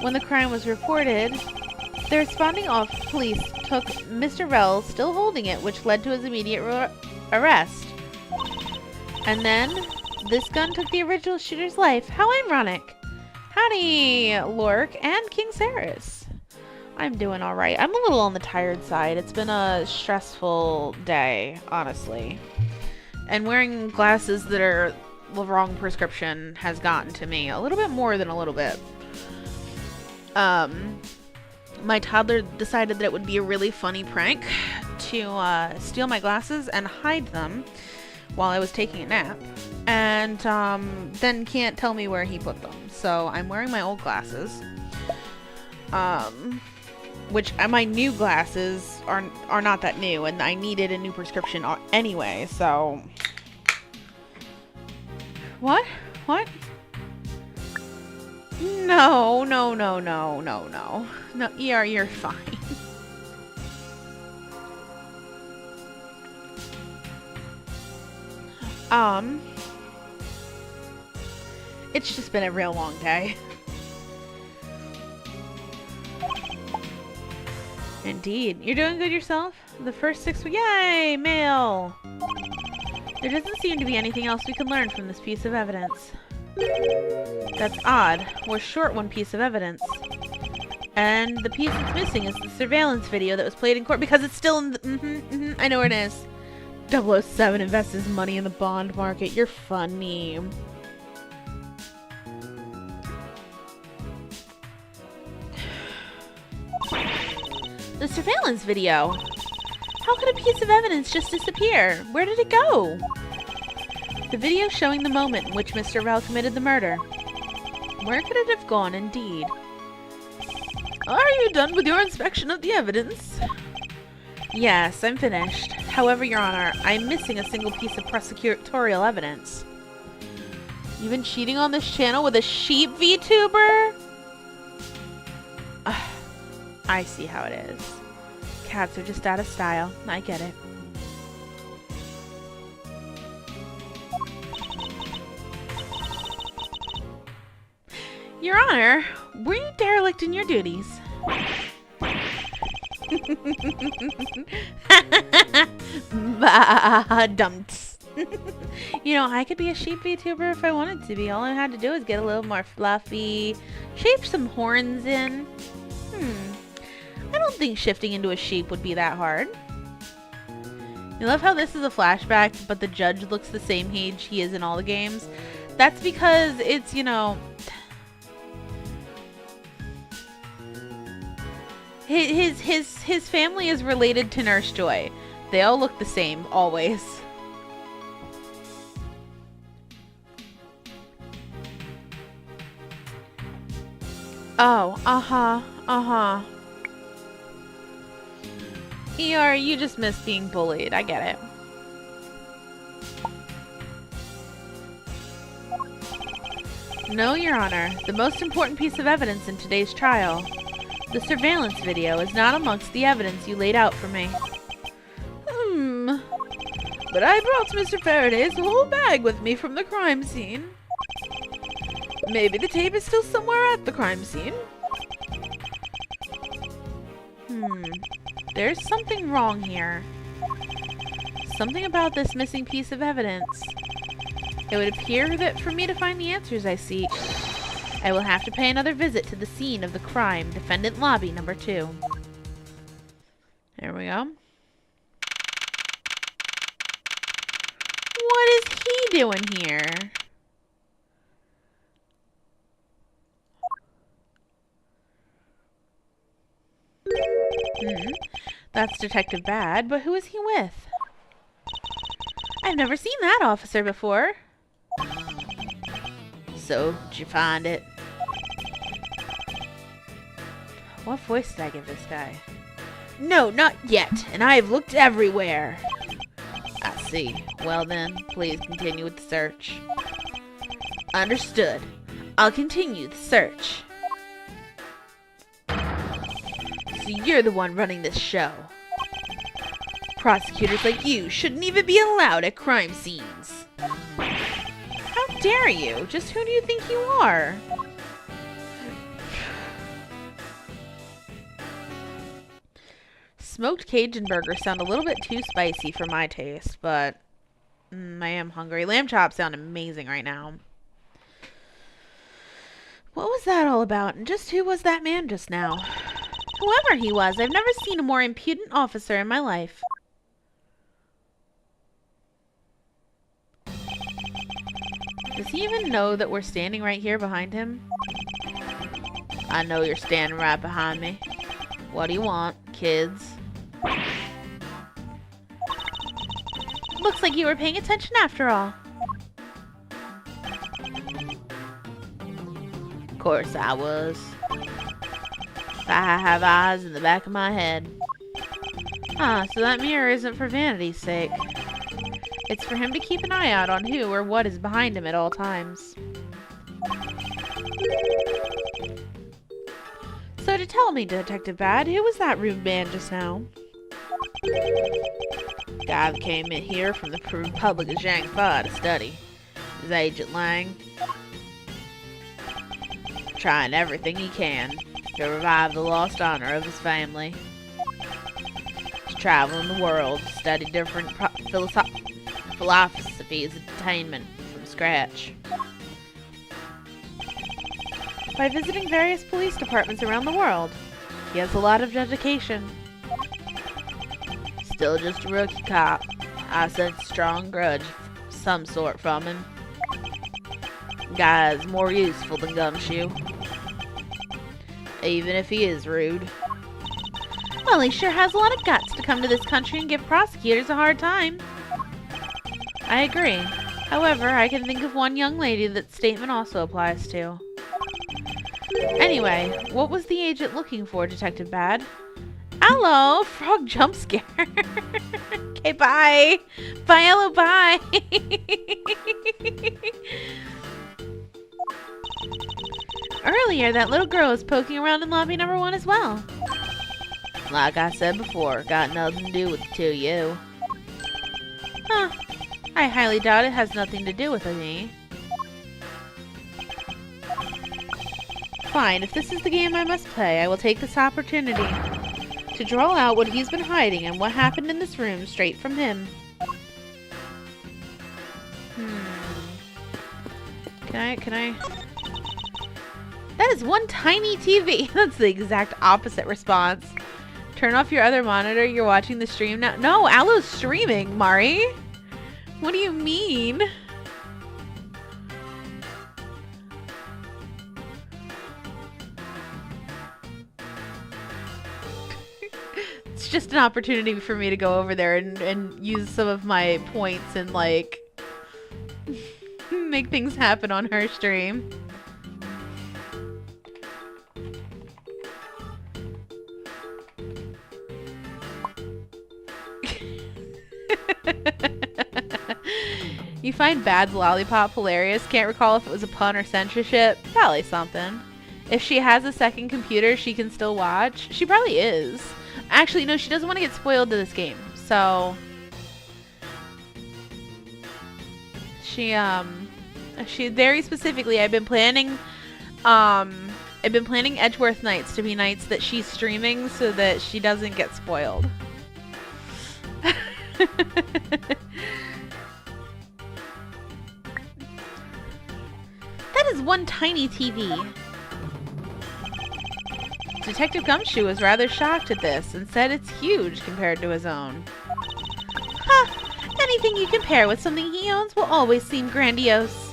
When the crime was reported, the responding police took Mr. Rel, still holding it, which led to his immediate arrest. And then this gun took the original shooter's life. How ironic. Howdy, Lork and King Saris. I'm doing alright. I'm a little on the tired side. It's been a stressful day, honestly. And wearing glasses that are the wrong prescription has gotten to me a little bit more than a little bit. My toddler decided that it would be a really funny prank to steal my glasses and hide them while I was taking a nap. And then can't tell me where he put them. So I'm wearing my old glasses. Which my new glasses are not that new, and I needed a new prescription anyway, so... What? What? No. No, ER, you're fine. It's just been a real long day. Indeed. You're doing good yourself? The first 6 weeks. Yay! Mail! There doesn't seem to be anything else we can learn from this piece of evidence. That's odd. We're short one piece of evidence. And the piece that's missing is the surveillance video that was played in court because it's still in the... I know where it is. 007 invests his money in the bond market. You're funny. The surveillance video. How could a piece of evidence just disappear? Where did it go? The video showing the moment in which Mr. Rell committed the murder. Where could it have gone, indeed? Are you done with your inspection of the evidence? Yes, I'm finished. However, Your Honor, I'm missing a single piece of prosecutorial evidence. You've been cheating on this channel with a sheep VTuber? I see how it is. Cats are just out of style. I get it. Your Honor, were you derelict in your duties? Dumps. You know, I could be a sheep VTuber if I wanted to be. All I had to do is get a little more fluffy, shape some horns in. I don't think shifting into a sheep would be that hard. You love how this is a flashback, but the judge looks the same age he is in all the games? That's because it's, you know... His family is related to Nurse Joy. They all look the same, always. Oh, uh-huh. ER, you just miss being bullied. I get it. No, Your Honor. The most important piece of evidence in today's trial, the surveillance video, is not amongst the evidence you laid out for me. But I brought Mr. Faraday's whole bag with me from the crime scene. Maybe the tape is still somewhere at the crime scene. There's something wrong here. Something about this missing piece of evidence. It would appear that for me to find the answers I seek, I will have to pay another visit to the scene of the crime, defendant lobby number 2. There we go. What is he doing here? That's Detective Bad, but who is he with? I've never seen that officer before. So, did you find it? What voice did I give this guy? No, not yet, and I have looked everywhere. I see. Well then, please continue with the search. Understood. I'll continue the search. So you're the one running this show. Prosecutors like you shouldn't even be allowed at crime scenes. How dare you? Just who do you think you are? Smoked Cajun burgers sound a little bit too spicy for my taste, but I am hungry. Lamb chops sound amazing right now. What was that all about? And just who was that man just now? Whoever he was, I've never seen a more impudent officer in my life. Does he even know that we're standing right here behind him? I know you're standing right behind me. What do you want, kids? Looks like you were paying attention after all. Of course I was. I have eyes in the back of my head. Ah, so that mirror isn't for vanity's sake. It's for him to keep an eye out on who or what is behind him at all times. So to tell me, Detective Bad, who was that rude man just now? Guy that came in here from the Republic of Zhangfa to study. His Agent Lang. Trying everything he can to revive the lost honor of his family. He's traveling the world to study different philosophies of detainment from scratch. By visiting various police departments around the world. He has a lot of dedication. Still just a rookie cop. I sense a strong grudge of some sort from him. Guy is more useful than Gumshoe. Even if he is rude. Well, he sure has a lot of guts to come to this country and give prosecutors a hard time. I agree. However, I can think of one young lady that statement also applies to. Anyway, what was the agent looking for, Detective Bad? Hello, frog jump scare. Okay, bye. Bye, hello, bye. Earlier, that little girl was poking around in lobby number 1 as well. Like I said before, got nothing to do with the two of you. Huh. I highly doubt it has nothing to do with me. Fine, if this is the game I must play, I will take this opportunity to draw out what he's been hiding and what happened in this room straight from him. Can I? That is one tiny TV. That's the exact opposite response. Turn off your other monitor. You're watching the stream now. No, Aloe's streaming, Mari. What do you mean? It's just an opportunity for me to go over there and use some of my points and like make things happen on her stream. You find Bad's lollipop hilarious. Can't recall if it was a pun or censorship. Probably something. If she has a second computer, she can still watch. She probably is. Actually, no, she doesn't want to get spoiled to this game. So she very specifically, I've been planning Edgeworth nights to be nights that she's streaming so that she doesn't get spoiled. That is one tiny TV. Detective Gumshoe was rather shocked at this and said it's huge compared to his own. Ha! Anything you compare with something he owns will always seem grandiose.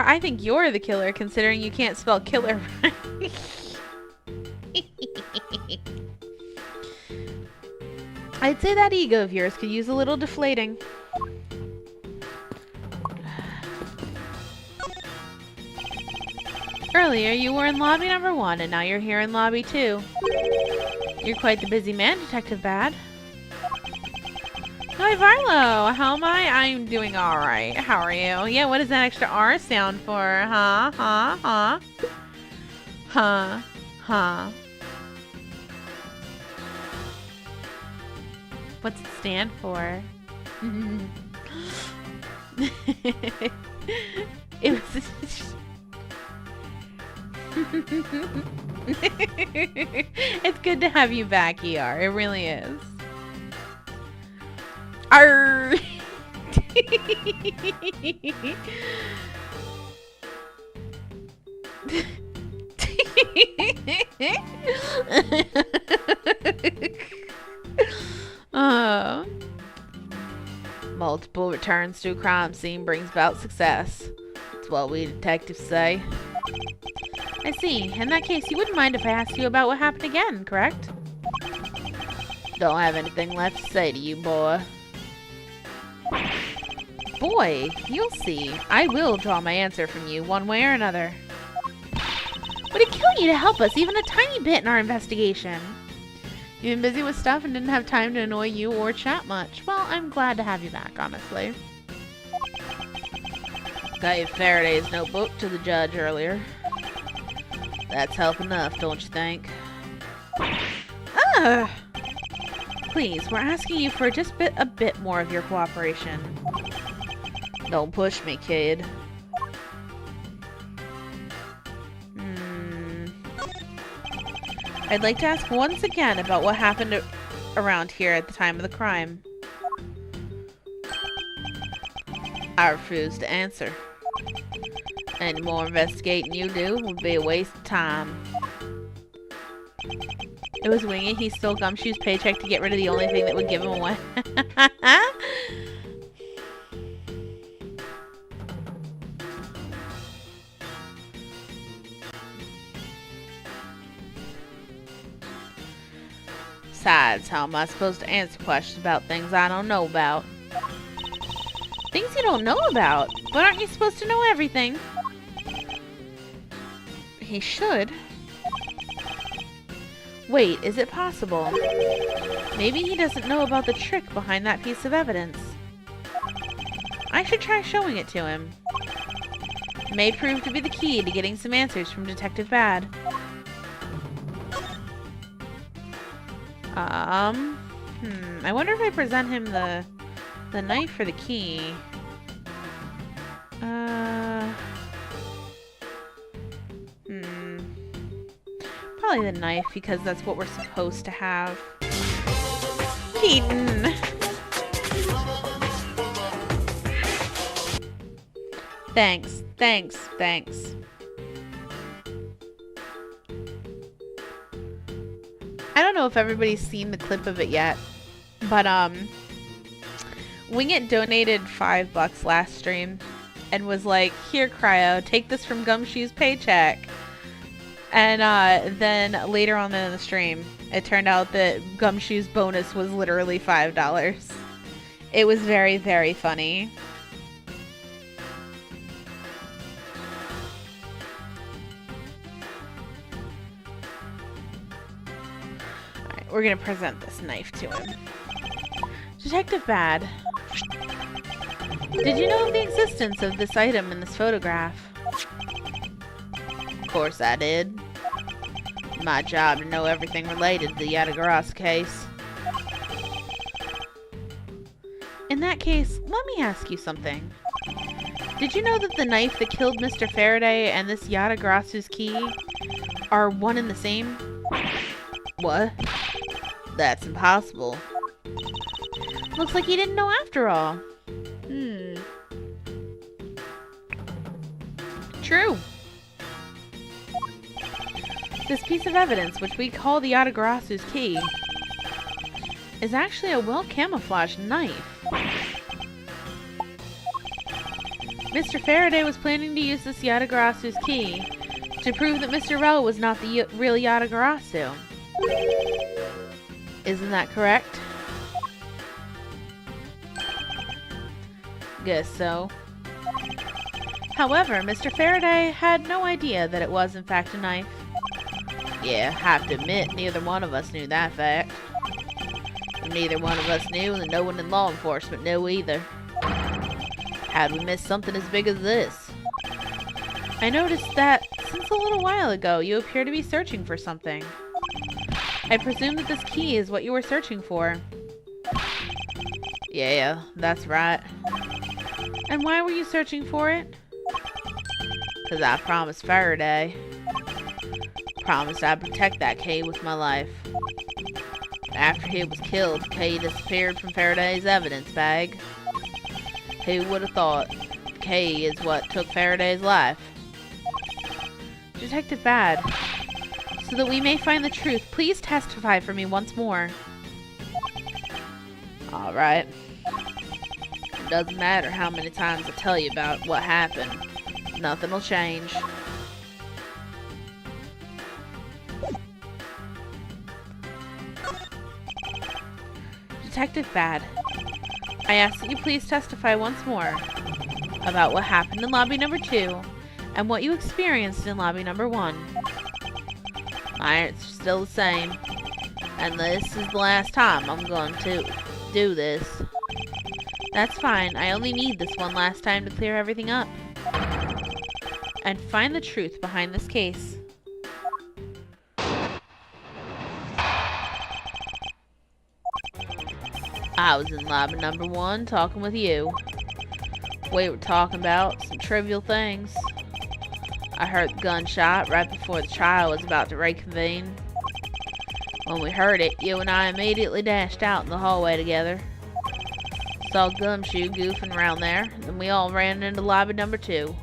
I think you're the killer considering you can't spell killer right. I'd say that ego of yours could use a little deflating. Earlier, you were in lobby number 1, and now you're here in lobby 2. You're quite the busy man, Detective Bad. Hi, Varlo. How am I? I'm doing alright. How are you? Yeah, what does that extra R sound for? Huh? Huh? Huh? Huh? Huh? What's it stand for? It was... It's good to have you back, ER. It really is. Arr! Multiple returns to a crime scene brings about success. That's what we detectives say. I see. In that case, you wouldn't mind if I asked you about what happened again, correct? Don't have anything left to say to you, boy. Boy, you'll see. I will draw my answer from you, one way or another. Would it kill you to help us even a tiny bit in our investigation? You've been busy with stuff and didn't have time to annoy you or chat much. Well, I'm glad to have you back, honestly. Gave Faraday's notebook to the judge earlier. That's help enough, don't you think? Ugh! Please, we're asking you for just a bit more of your cooperation. Don't push me, kid. I'd like to ask once again about what happened around here at the time of the crime. I refuse to answer. Any more investigating you do would be a waste of time. It was Wingy. He stole Gumshoe's paycheck to get rid of the only thing that would give him away. Besides, how am I supposed to answer questions about things I don't know about? Things you don't know about? But aren't you supposed to know everything? He should. Wait, is it possible? Maybe he doesn't know about the trick behind that piece of evidence. I should try showing it to him. It may prove to be the key to getting some answers from Detective Bad. I wonder if I present him the knife or the key. Probably the knife, because that's what we're supposed to have. Keaton! Thanks. I don't know if everybody's seen the clip of it yet, but Wingit donated $5 last stream and was like, "Here, Cryo, take this from Gumshoe's paycheck." And then later on in the stream, it turned out that Gumshoe's bonus was literally $5. It was very, very funny. Alright, we're gonna present this knife to him. Detective Bad, did you know of the existence of this item in this photograph? Of course I did. My job to know everything related to the Yatagarasu case. In that case, let me ask you something. Did you know that the knife that killed Mr. Faraday and this Yatagarasu's key are one and the same? What? That's impossible. Looks like you didn't know after all. True. This piece of evidence, which we call the Yatagarasu's key, is actually a well-camouflaged knife. Mr. Faraday was planning to use this Yatagarasu's key to prove that Mr. Rell was not the real Yatagarasu. Isn't that correct? Guess so. However, Mr. Faraday had no idea that it was in fact a knife. Yeah, have to admit, neither one of us knew that fact. And neither one of us knew, and no one in law enforcement knew either. How'd we miss something as big as this? I noticed that since a little while ago, you appear to be searching for something. I presume that this key is what you were searching for. Yeah, that's right. And why were you searching for it? 'Cause I promised Faraday. promised I'd protect that K with my life. After he was killed, K disappeared from Faraday's evidence bag. Who would have thought K is what took Faraday's life? Detective Bad, so that we may find the truth, please testify for me once more. Alright. It doesn't matter how many times I tell you about what happened. Nothing will change. Detective Bad, I ask that you please testify once more about what happened in lobby number 2 and what you experienced in lobby number 1. My answer's still the same. And this is the last time I'm going to do this. That's fine. I only need this one last time to clear everything up and find the truth behind this case. I was in lobby number 1 talking with you. We were talking about some trivial things. I heard the gunshot right before the trial was about to reconvene. When we heard it, you and I immediately dashed out in the hallway together. Saw Gumshoe goofing around there, then we all ran into lobby number 2.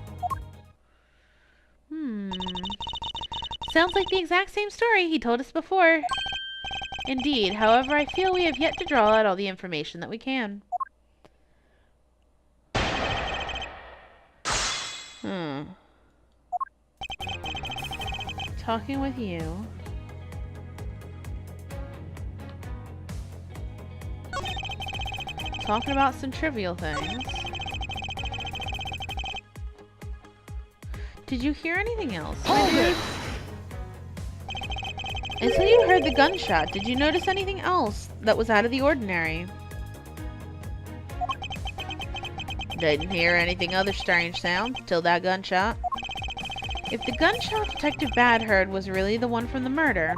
Sounds like the exact same story he told us before. Indeed, however, I feel we have yet to draw out all the information that we can. Talking with you. Talking about some trivial things. Did you hear anything else? Until you heard the gunshot, did you notice anything else that was out of the ordinary? Didn't hear anything other strange sounds till that gunshot. If the gunshot Detective Bad heard was really the one from the murder,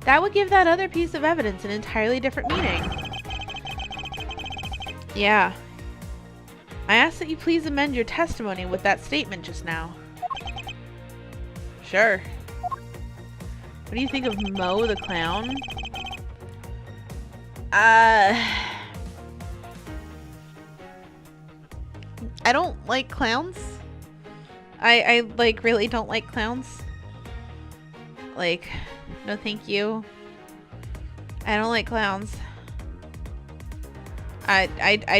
that would give that other piece of evidence an entirely different meaning. Yeah. I ask that you please amend your testimony with that statement just now. Sure. What do you think of Mo the clown? I don't like clowns. I like really don't like clowns. Like, no thank you. I don't like clowns. I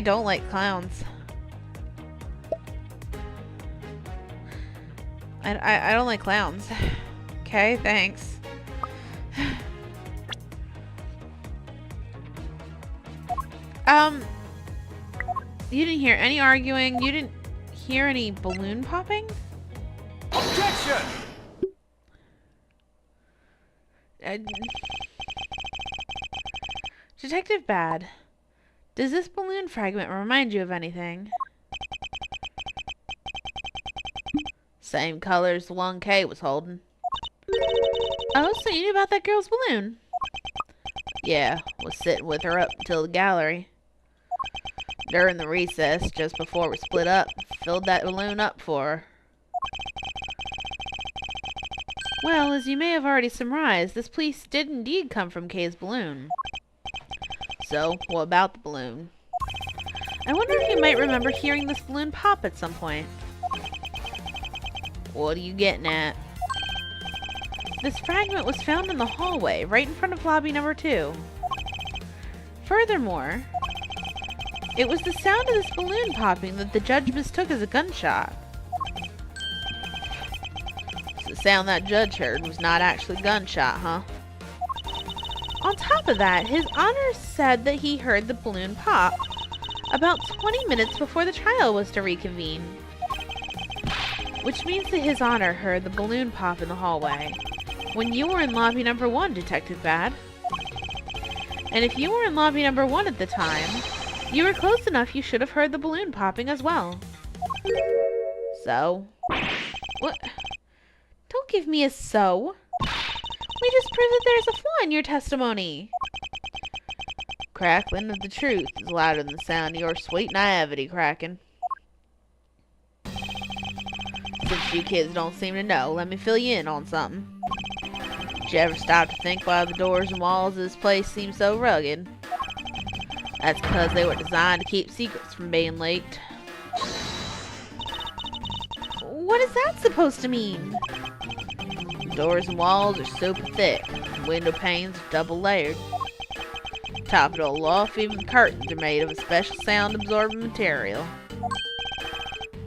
don't like clowns. I don't like clowns. Okay, thanks. You didn't hear any arguing. You didn't hear any balloon popping? Objection! Detective Bad, does this balloon fragment remind you of anything? Same color as the one K was holding. Oh, so you knew about that girl's balloon? Yeah, was sitting with her up until the gallery. During the recess, just before we split up, filled that balloon up for her. Well, as you may have already surmised, this piece did indeed come from Kay's balloon. So, what about the balloon? I wonder if you might remember hearing this balloon pop at some point. What are you getting at? This fragment was found in the hallway, right in front of lobby number 2. Furthermore, it was the sound of this balloon popping that the judge mistook as a gunshot. So the sound that judge heard was not actually a gunshot, huh? On top of that, His Honor said that he heard the balloon pop about 20 minutes before the trial was to reconvene. Which means that His Honor heard the balloon pop in the hallway when you were in lobby number 1, Detective Bad. And if you were in lobby number 1 at the time, you were close enough you should have heard the balloon popping as well. So? What? Don't give me a so. We just proved that there's a flaw in your testimony. Crackling of the truth is louder than the sound of your sweet naivety cracking. Since you kids don't seem to know, let me fill you in on something. Did you ever stop to think why the doors and walls of this place seem so rugged? That's because they were designed to keep secrets from being leaked. What is that supposed to mean? Doors and walls are super thick, and window panes are double layered. Top it all off, even the curtains are made of a special sound-absorbing material.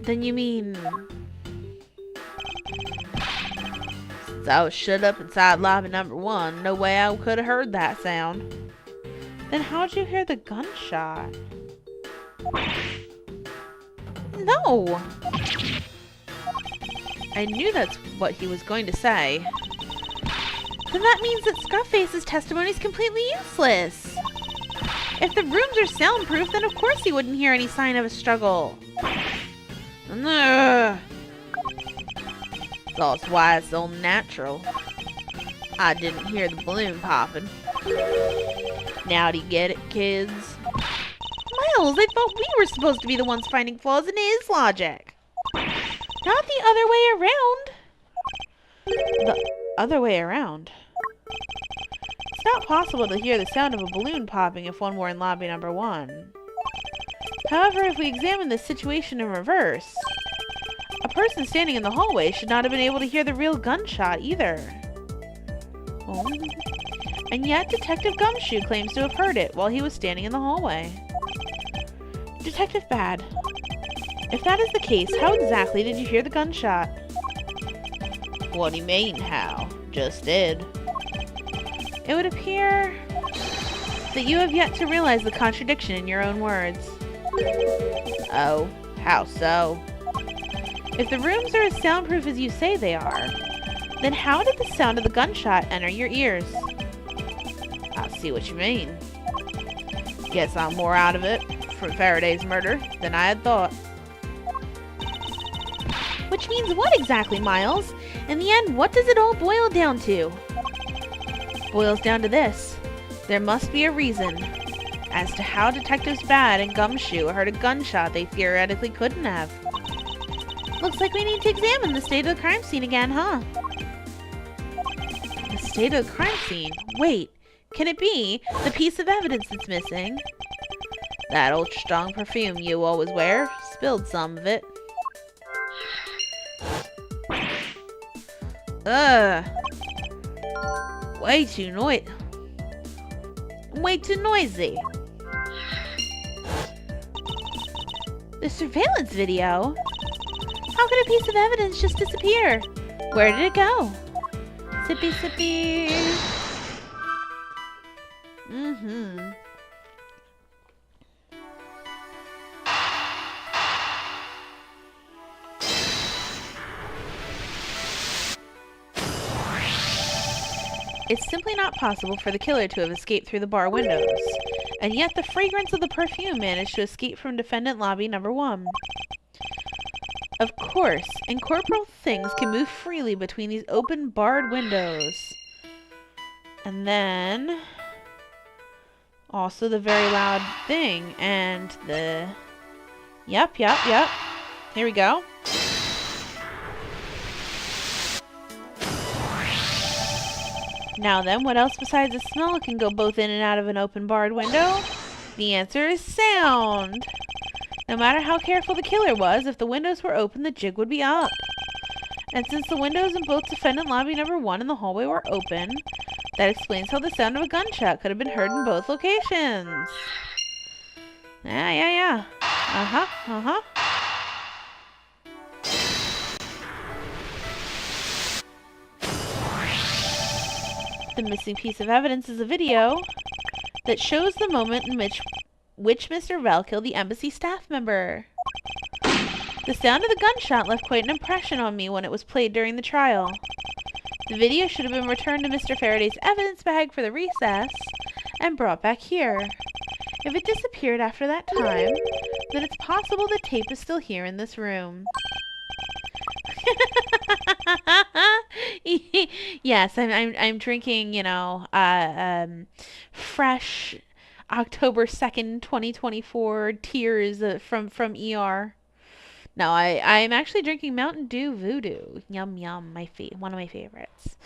Then you mean... Since I was shut up inside lobby number 1, no way I could have heard that sound. Then how'd you hear the gunshot? No! I knew that's what he was going to say. Then that means that Scruffface's testimony is completely useless. If the rooms are soundproof, then of course he wouldn't hear any sign of a struggle. Ugh. That's why it's so natural. I didn't hear the balloon popping. Now do you get it, kids? Miles, I thought we were supposed to be the ones finding flaws in his logic. Not the other way around. The other way around? It's not possible to hear the sound of a balloon popping if one were in lobby number 1. However, if we examine this situation in reverse, a person standing in the hallway should not have been able to hear the real gunshot either. Oh. And yet, Detective Gumshoe claims to have heard it while he was standing in the hallway. Detective Bad, if that is the case, how exactly did you hear the gunshot? What do you mean, how? Just did. It would appear that you have yet to realize the contradiction in your own words. Oh, how so? If the rooms are as soundproof as you say they are, then how did the sound of the gunshot enter your ears? I see what you mean. Guess I'm more out of it from Faraday's murder than I had thought. Which means what exactly, Miles? In the end, what does it all boil down to? Boils down to this. There must be a reason as to how Detectives Bad and Gumshoe heard a gunshot they theoretically couldn't have. Looks like we need to examine the state of the crime scene again, huh? The state of the crime scene? Wait, can it be the piece of evidence that's missing? That ultra-strong perfume you always wear. Spilled some of it. Ugh. Way too noisy. The surveillance video? How could a piece of evidence just disappear? Where did it go? Sippy sippy. It's simply not possible for the killer to have escaped through the bar windows, and yet the fragrance of the perfume managed to escape from defendant lobby number 1. Of course, incorporeal things can move freely between these open barred windows. And then also the very loud thing and the... Yep. Here we go. Now then, what else besides the smell can go both in and out of an open barred window? The answer is sound. No matter how careful the killer was, if the windows were open, the jig would be up. And since the windows in both defendant lobby number 1 and the hallway were open, that explains how the sound of a gunshot could have been heard in both locations. Yeah. Uh-huh. The missing piece of evidence is a video that shows the moment in which Mr. Rell killed the embassy staff member. The sound of the gunshot left quite an impression on me when it was played during the trial. The video should have been returned to Mr. Faraday's evidence bag for the recess and brought back here. If it disappeared after that time, then it's possible the tape is still here in this room. Yes, I'm drinking, fresh October 2nd, 2024 tears from ER. No, I'm actually drinking Mountain Dew Voodoo. Yum yum, one of my favorites.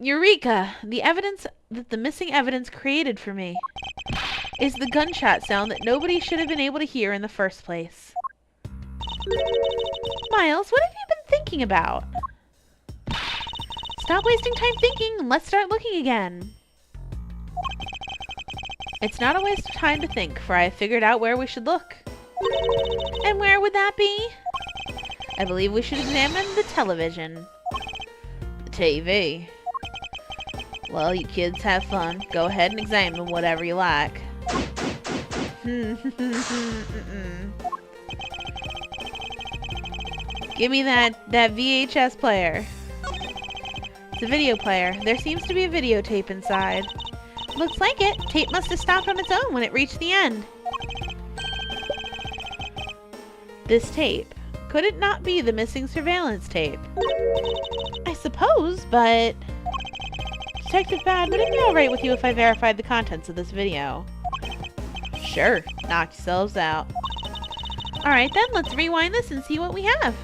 Eureka! The evidence that the missing evidence created for me is the gunshot sound that nobody should have been able to hear in the first place. Miles, what have you been thinking about? Stop wasting time thinking and let's start looking again. It's not a waste of time to think, for I have figured out where we should look. And where would that be? I believe we should examine the television. The TV. Well, you kids have fun. Go ahead and examine whatever you like. Give me that VHS player. It's a video player. There seems to be a videotape inside. Looks like it. Tape must have stopped on its own when it reached the end. This tape. Could it not be the missing surveillance tape? I suppose, but... Detective Bad, would it be alright with you if I verified the contents of this video? Sure. Knock yourselves out. Alright then, let's rewind this and see what we have.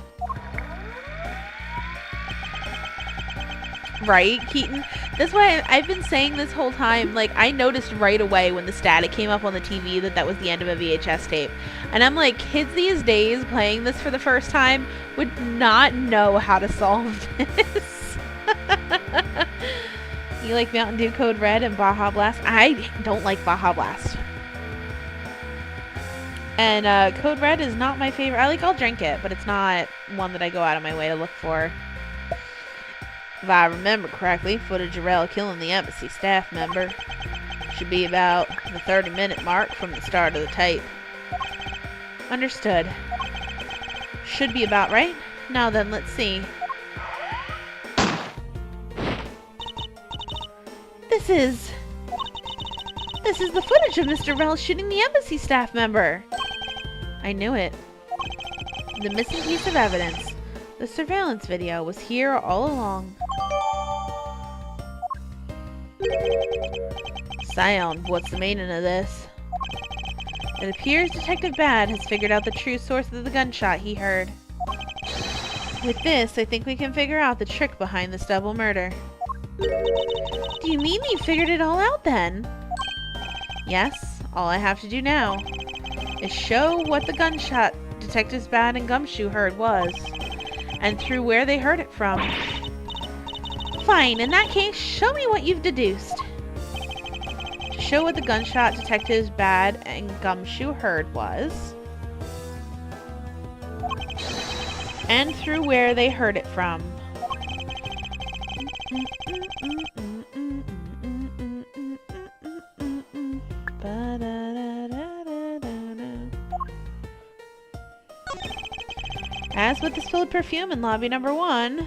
Right, Keaton? That's why I've been saying this whole time, like, I noticed right away when the static came up on the TV that was the end of a VHS tape. And I'm like, kids these days playing this for the first time would not know how to solve this. You like Mountain Dew Code Red and Baja Blast? I don't like Baja Blast. And Code Red is not my favorite. I'll drink it, but it's not one that I go out of my way to look for. If I remember correctly, footage of Rel killing the embassy staff member should be about the 30-minute mark from the start of the tape. Understood. Should be about right. Now then, let's see. This is the footage of Mr. Rel shooting the embassy staff member. I knew it. The missing piece of evidence. The surveillance video was here all along. Sound, what's the meaning of this? It appears Detective Bad has figured out the true source of the gunshot he heard. With this, I think we can figure out the trick behind this double murder. Do you mean you figured it all out then? Yes, all I have to do now is show what the gunshot Detectives Bad and Gumshoe heard was, and through where they heard it from. Fine, in that case, show me what you've deduced. To show what the gunshot Detectives Bad and Gumshoe heard was, and through where they heard it from. As with the spilled perfume in lobby number 1,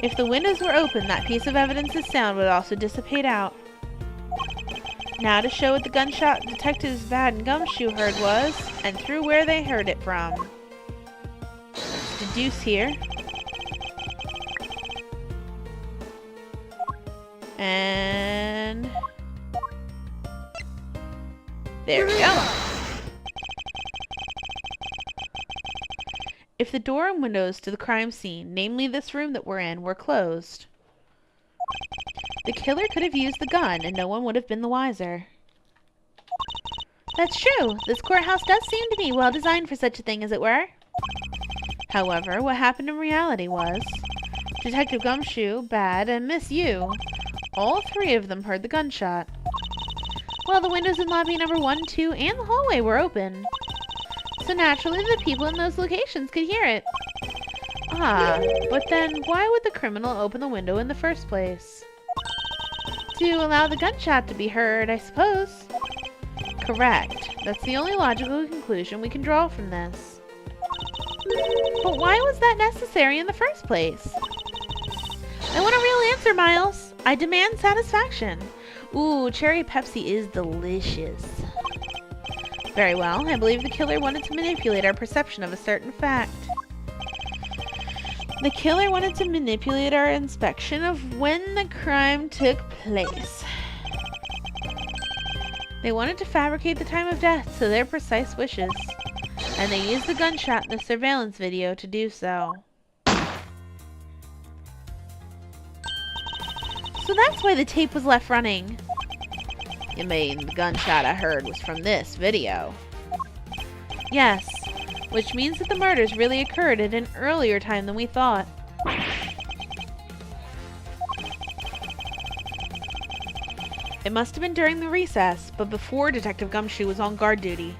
if the windows were open, that piece of evidence's sound would also dissipate out. Now to show what the gunshot Detectives Bad and Gumshoe heard was, and through where they heard it from. Deduce here. And... there we go. If the door and windows to the crime scene, namely this room that we're in, were closed, the killer could have used the gun and no one would have been the wiser. That's true. This courthouse does seem to be well designed for such a thing, as it were. However, what happened in reality was, Detective Gumshoe, Bad, and Miss Yu, all three of them heard the gunshot. While the windows in lobby number 1, 2, and the hallway were open. So naturally, the people in those locations could hear it. Ah, but then why would the criminal open the window in the first place? To allow the gunshot to be heard, I suppose. Correct. That's the only logical conclusion we can draw from this. But why was that necessary in the first place? I want a real answer, Miles. I demand satisfaction. Ooh, cherry Pepsi is delicious. Very well, I believe the killer wanted to manipulate our perception of a certain fact. The killer wanted to manipulate our inspection of when the crime took place. They wanted to fabricate the time of death to their precise wishes. And they used the gunshot in the surveillance video to do so. So that's why the tape was left running. You mean the gunshot I heard was from this video? Yes, which means that the murders really occurred at an earlier time than we thought. It must have been during the recess, but before Detective Gumshoe was on guard duty.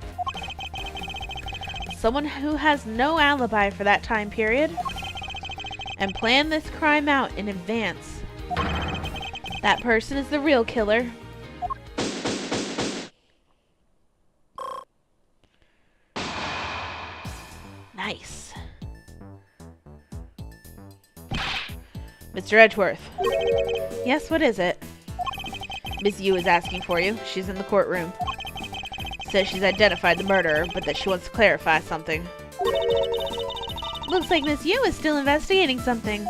Someone who has no alibi for that time period and planned this crime out in advance. That person is the real killer. Nice. Mr. Edgeworth, Yes, what is it? Miss Yu is asking for you. She's in the courtroom. Says she's identified the murderer, but that she wants to clarify something. Looks like Miss Yu is still investigating something.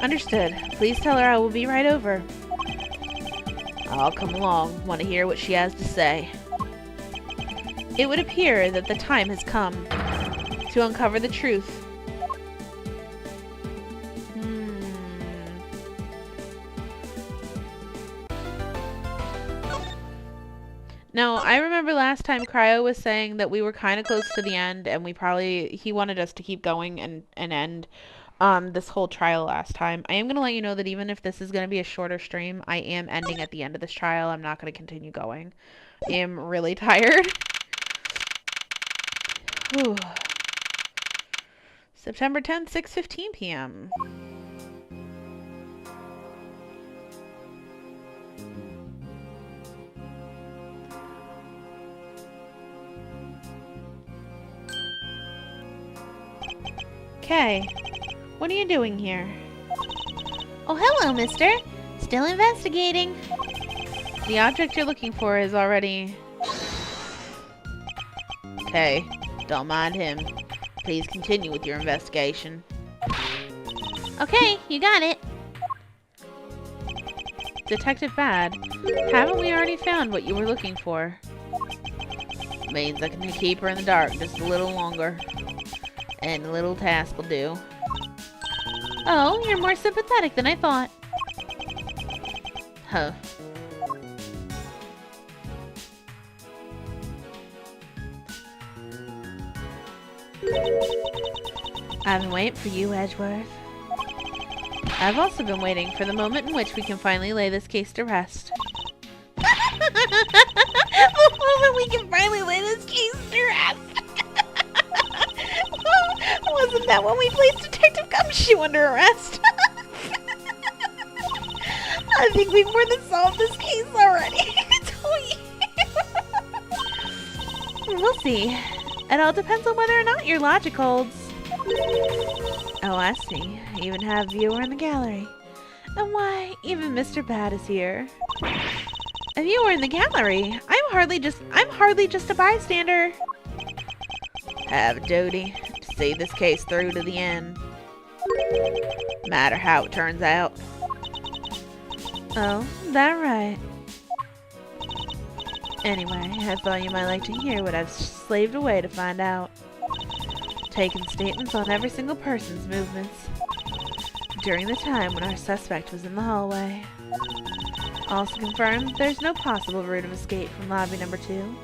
Understood. Please tell her I will be right over. I'll come along. Want to hear what she has to say. It would appear that the time has come to uncover the truth. Now, I remember last time Cryo was saying that we were kind of close to the end, and he wanted us to keep going and end this whole trial last time. I am going to let you know that even if this is going to be a shorter stream, I am ending at the end of this trial. I'm not going to continue going. I am really tired. Whew. September 10th, 6:15 p.m. Okay, what are you doing here? Oh, hello, mister. Still investigating. The object you're looking for is already... Okay, don't mind him. Please continue with your investigation. Okay, you got it. Detective Bad, haven't we already found what you were looking for? Means I can keep her in the dark just a little longer. And a little task will do. Oh, you're more sympathetic than I thought. Huh. I've been waiting for you, Edgeworth. I've also been waiting for the moment in which we can finally lay this case to rest. The moment we can finally lay this case to rest. Wasn't that when we placed Detective Gumshoe under arrest? I think we've more than solved this case already. We'll see. It all depends on whether or not your logic holds. Oh, I see. You even have viewer in the gallery. And why, even Mr. Bad is here. A viewer in the gallery? I'm hardly just a bystander. Have a duty to see this case through to the end. Matter how it turns out. Oh, that right. Anyway, I thought you might like to hear what I've slaved away to find out. Taken statements on every single person's movements during the time when our suspect was in the hallway. Also confirmed there's no possible route of escape from lobby number 2.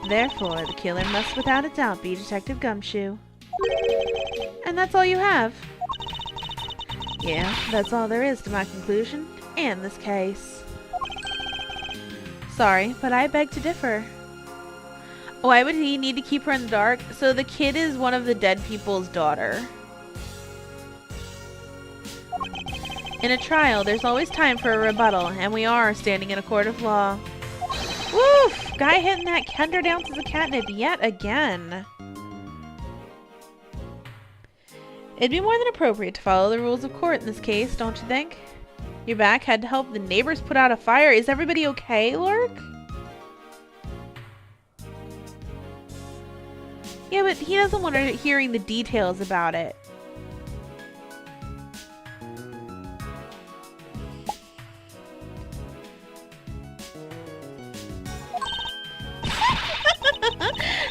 Therefore, the killer must without a doubt be Detective Gumshoe. And that's all you have? Yeah, that's all there is to my conclusion and this case. Sorry, but I beg to differ. Why would he need to keep her in the dark? So the kid is one of the dead people's daughter. In a trial, there's always time for a rebuttal, and we are standing in a court of law. Woof! Guy hitting that 100 ounces of catnip yet again. It'd be more than appropriate to follow the rules of court in this case, don't you think? You're back, had to help the neighbors put out a fire. Is everybody okay, Lurk? Yeah, but he doesn't want her hearing the details about it.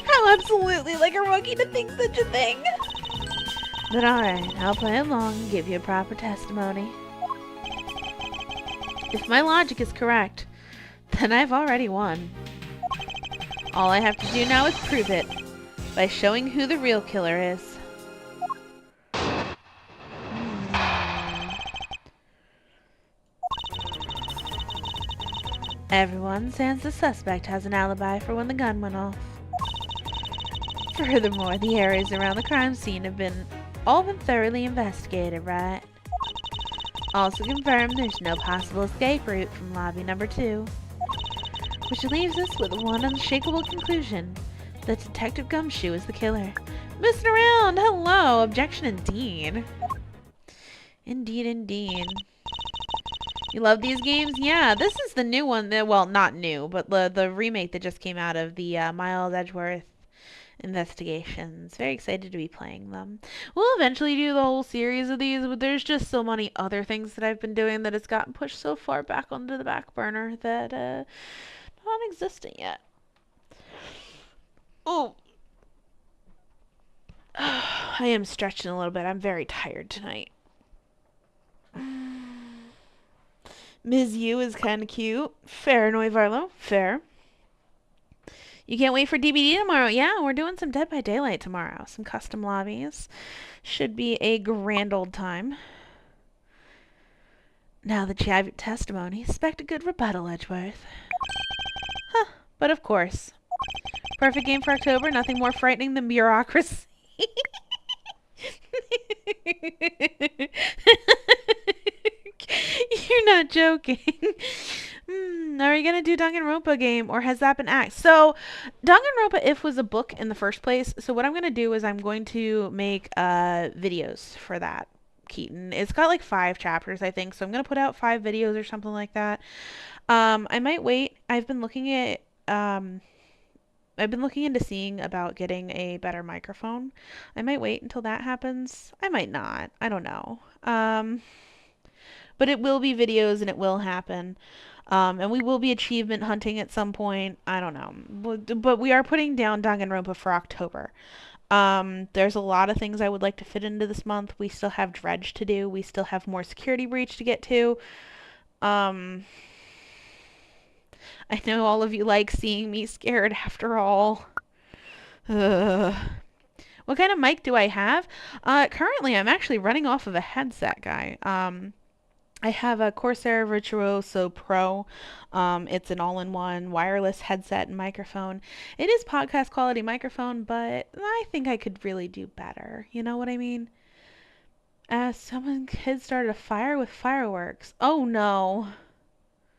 How absolutely like a rookie to think such a thing. But alright, I'll play along and give you a proper testimony. If my logic is correct, then I've already won. All I have to do now is prove it by showing who the real killer is. Everyone says the suspect has an alibi for when the gun went off. Furthermore, the areas around the crime scene have all been thoroughly investigated, right? Also confirmed there's no possible escape route from lobby number 2. Which leaves us with one unshakable conclusion, that Detective Gumshoe is the killer. Messing around! Hello! Objection indeed. Indeed. You love these games? Yeah, this is the new one. Well, not new, but the remake that just came out of the Miles Edgeworth investigations. Very excited to be playing them. We'll eventually do the whole series of these, but there's just so many other things that I've been doing that it's gotten pushed so far back onto the back burner that non-existent yet. Oh. I am stretching a little bit. I'm very tired tonight. Ms. U is kind of cute. Fair, Noy Varlo. Fair. You can't wait for DBD tomorrow. Yeah, we're doing some Dead by Daylight tomorrow. Some custom lobbies. Should be a grand old time. Now that you have your testimony, expect a good rebuttal, Edgeworth. Huh, but of course. Perfect game for October. Nothing more frightening than bureaucracy. You're not joking. Are you going to do Danganronpa game, or has that been axed? So, Danganronpa If was a book in the first place. So what I'm going to do is I'm going to make videos for that, Keaton. It's got like 5 chapters, I think. So I'm going to put out 5 videos or something like that. I might wait. I've been looking into seeing about getting a better microphone. I might wait until that happens. I might not. I don't know. But it will be videos and it will happen. And we will be achievement hunting at some point. I don't know. But we are putting down Danganronpa for October. There's a lot of things I would like to fit into this month. We still have Dredge to do. We still have more Security Breach to get to. I know all of you like seeing me scared after all. What kind of mic do I have? Currently, I'm actually running off of a headset, guy. I have a Corsair Virtuoso Pro. It's an all-in-one wireless headset and microphone. It is podcast quality microphone, but I think I could really do better. You know what I mean? Kids started a fire with fireworks. Oh no.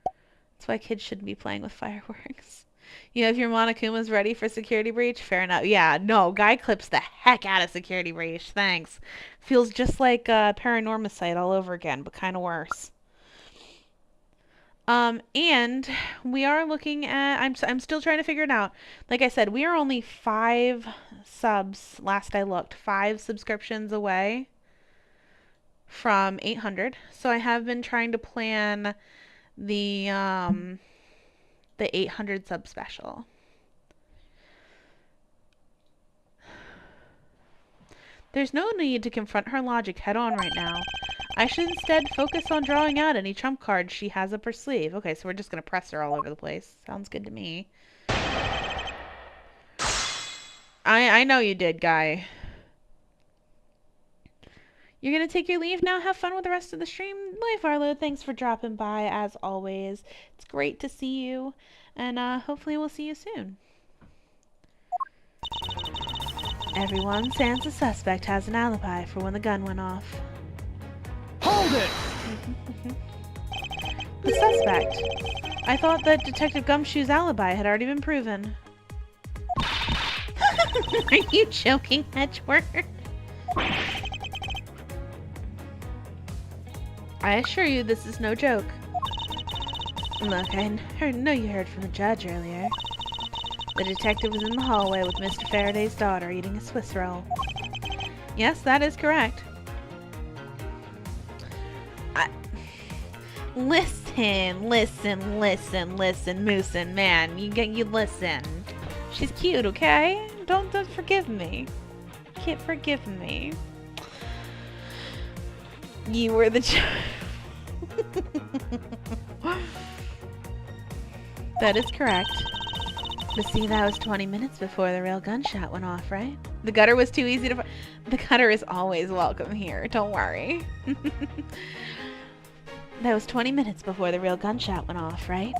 That's why kids shouldn't be playing with fireworks. You know, if your Monokuma's ready for Security Breach, fair enough. Yeah, no, guy clips the heck out of Security Breach. Thanks. Feels just like Paranormicide all over again, but kind of worse. And we are looking at, I'm still trying to figure it out. Like I said, we are only 5 subs, last I looked, 5 subscriptions away from 800. So I have been trying to plan the 800 sub special. There's no need to confront her logic head on right now. I should instead focus on drawing out any trump cards she has up her sleeve. Okay, so we're just going to press her all over the place. Sounds good to me. I know you did, guy. You're going to take your leave now? Have fun with the rest of the stream. Life Arlo, thanks for dropping by, as always. It's great to see you, and hopefully we'll see you soon. Everyone, sans the suspect has an alibi for when the gun went off. Hold it! The suspect. I thought that Detective Gumshoe's alibi had already been proven. Are you joking, Edgeworth? I assure you this is no joke. Look, I know you heard from the judge earlier. The detective was in the hallway with Mr. Faraday's daughter eating a Swiss roll. Yes, that is correct. Listen, Moosin, man. You listen. She's cute, okay? Don't forgive me. Can't forgive me. You were the That is correct. But see, that was 20 minutes before the real gunshot went off, right? The gutter was too easy to... The gutter is always welcome here. Don't worry. That was 20 minutes before the real gunshot went off, right?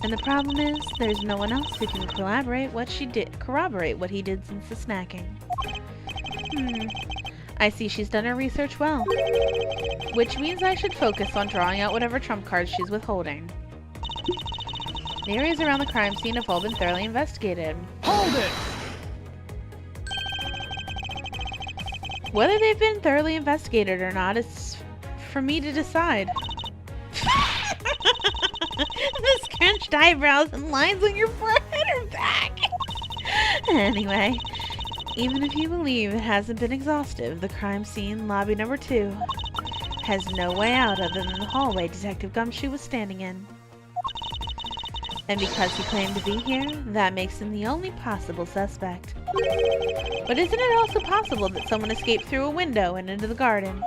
And the problem is, there's no one else who can corroborate what he did since the snacking. I see she's done her research well. Which means I should focus on drawing out whatever trump cards she's withholding. The areas around the crime scene have all been thoroughly investigated. Hold it! Whether they've been thoroughly investigated or not is for me to decide. The scrunched eyebrows and lines on your forehead are back. Anyway, even if you believe it hasn't been exhaustive, the crime scene, lobby number 2, has no way out other than the hallway Detective Gumshoe was standing in. And because he claimed to be here, that makes him the only possible suspect. But isn't it also possible that someone escaped through a window and into the garden?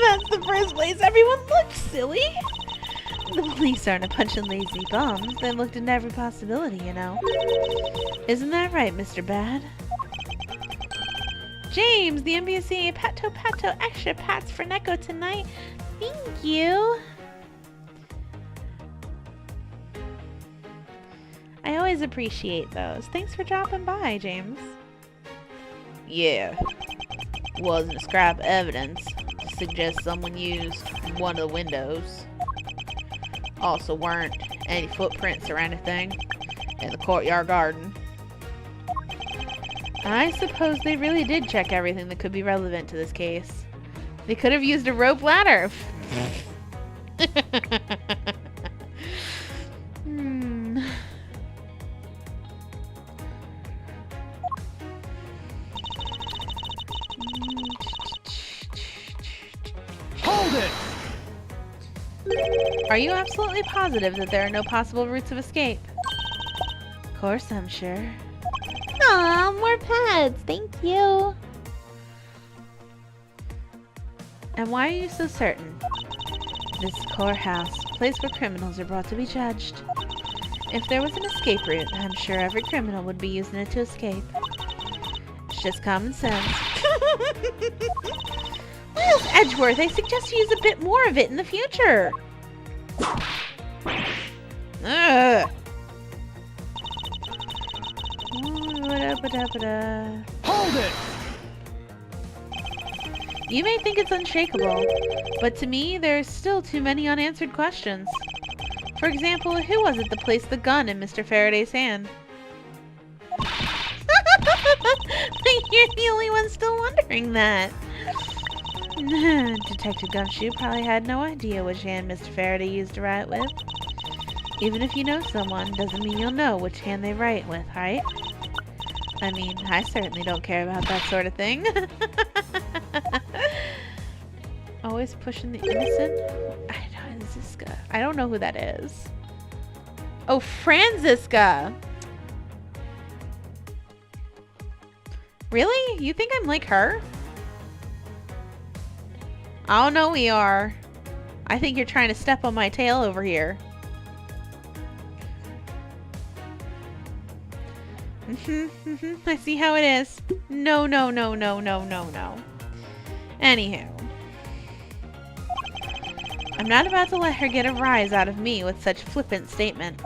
That's the first place everyone looked, silly! The police aren't a bunch of lazy bums. They looked into every possibility, you know. Isn't that right, Mr. Bad? James, the MBSC Pato extra pats for Neko tonight. Thank you. I always appreciate those. Thanks for dropping by, James. Yeah. Wasn't a scrap of evidence to suggest someone used one of the windows. Also weren't any footprints or anything in the courtyard garden. I suppose they really did check everything that could be relevant to this case. They could have used a rope ladder. Hold it! Are you absolutely positive that there are no possible routes of escape? Of course I'm sure. Aw, more pets! Thank you! And why are you so certain? This courthouse, place where criminals are brought to be judged. If there was an escape route, I'm sure every criminal would be using it to escape. It's just common sense. Where's Edgeworth? I suggest you use a bit more of it in the future. Ugh. Hold it! You may think it's unshakable, but to me, there's still too many unanswered questions. For example, who was it that placed the gun in Mr. Faraday's hand? You're the only one still wondering that. Detective Gumshoe probably had no idea which hand Mr. Faraday used to write with. Even if you know someone, doesn't mean you'll know which hand they write with, right? I mean, I certainly don't care about that sort of thing. Always pushing the innocent? I don't know who that is. Oh, Franziska! Really? You think I'm like her? Oh, no, we are. I think you're trying to step on my tail over here. I see how it is. No. Anywho. I'm not about to let her get a rise out of me with such flippant statement.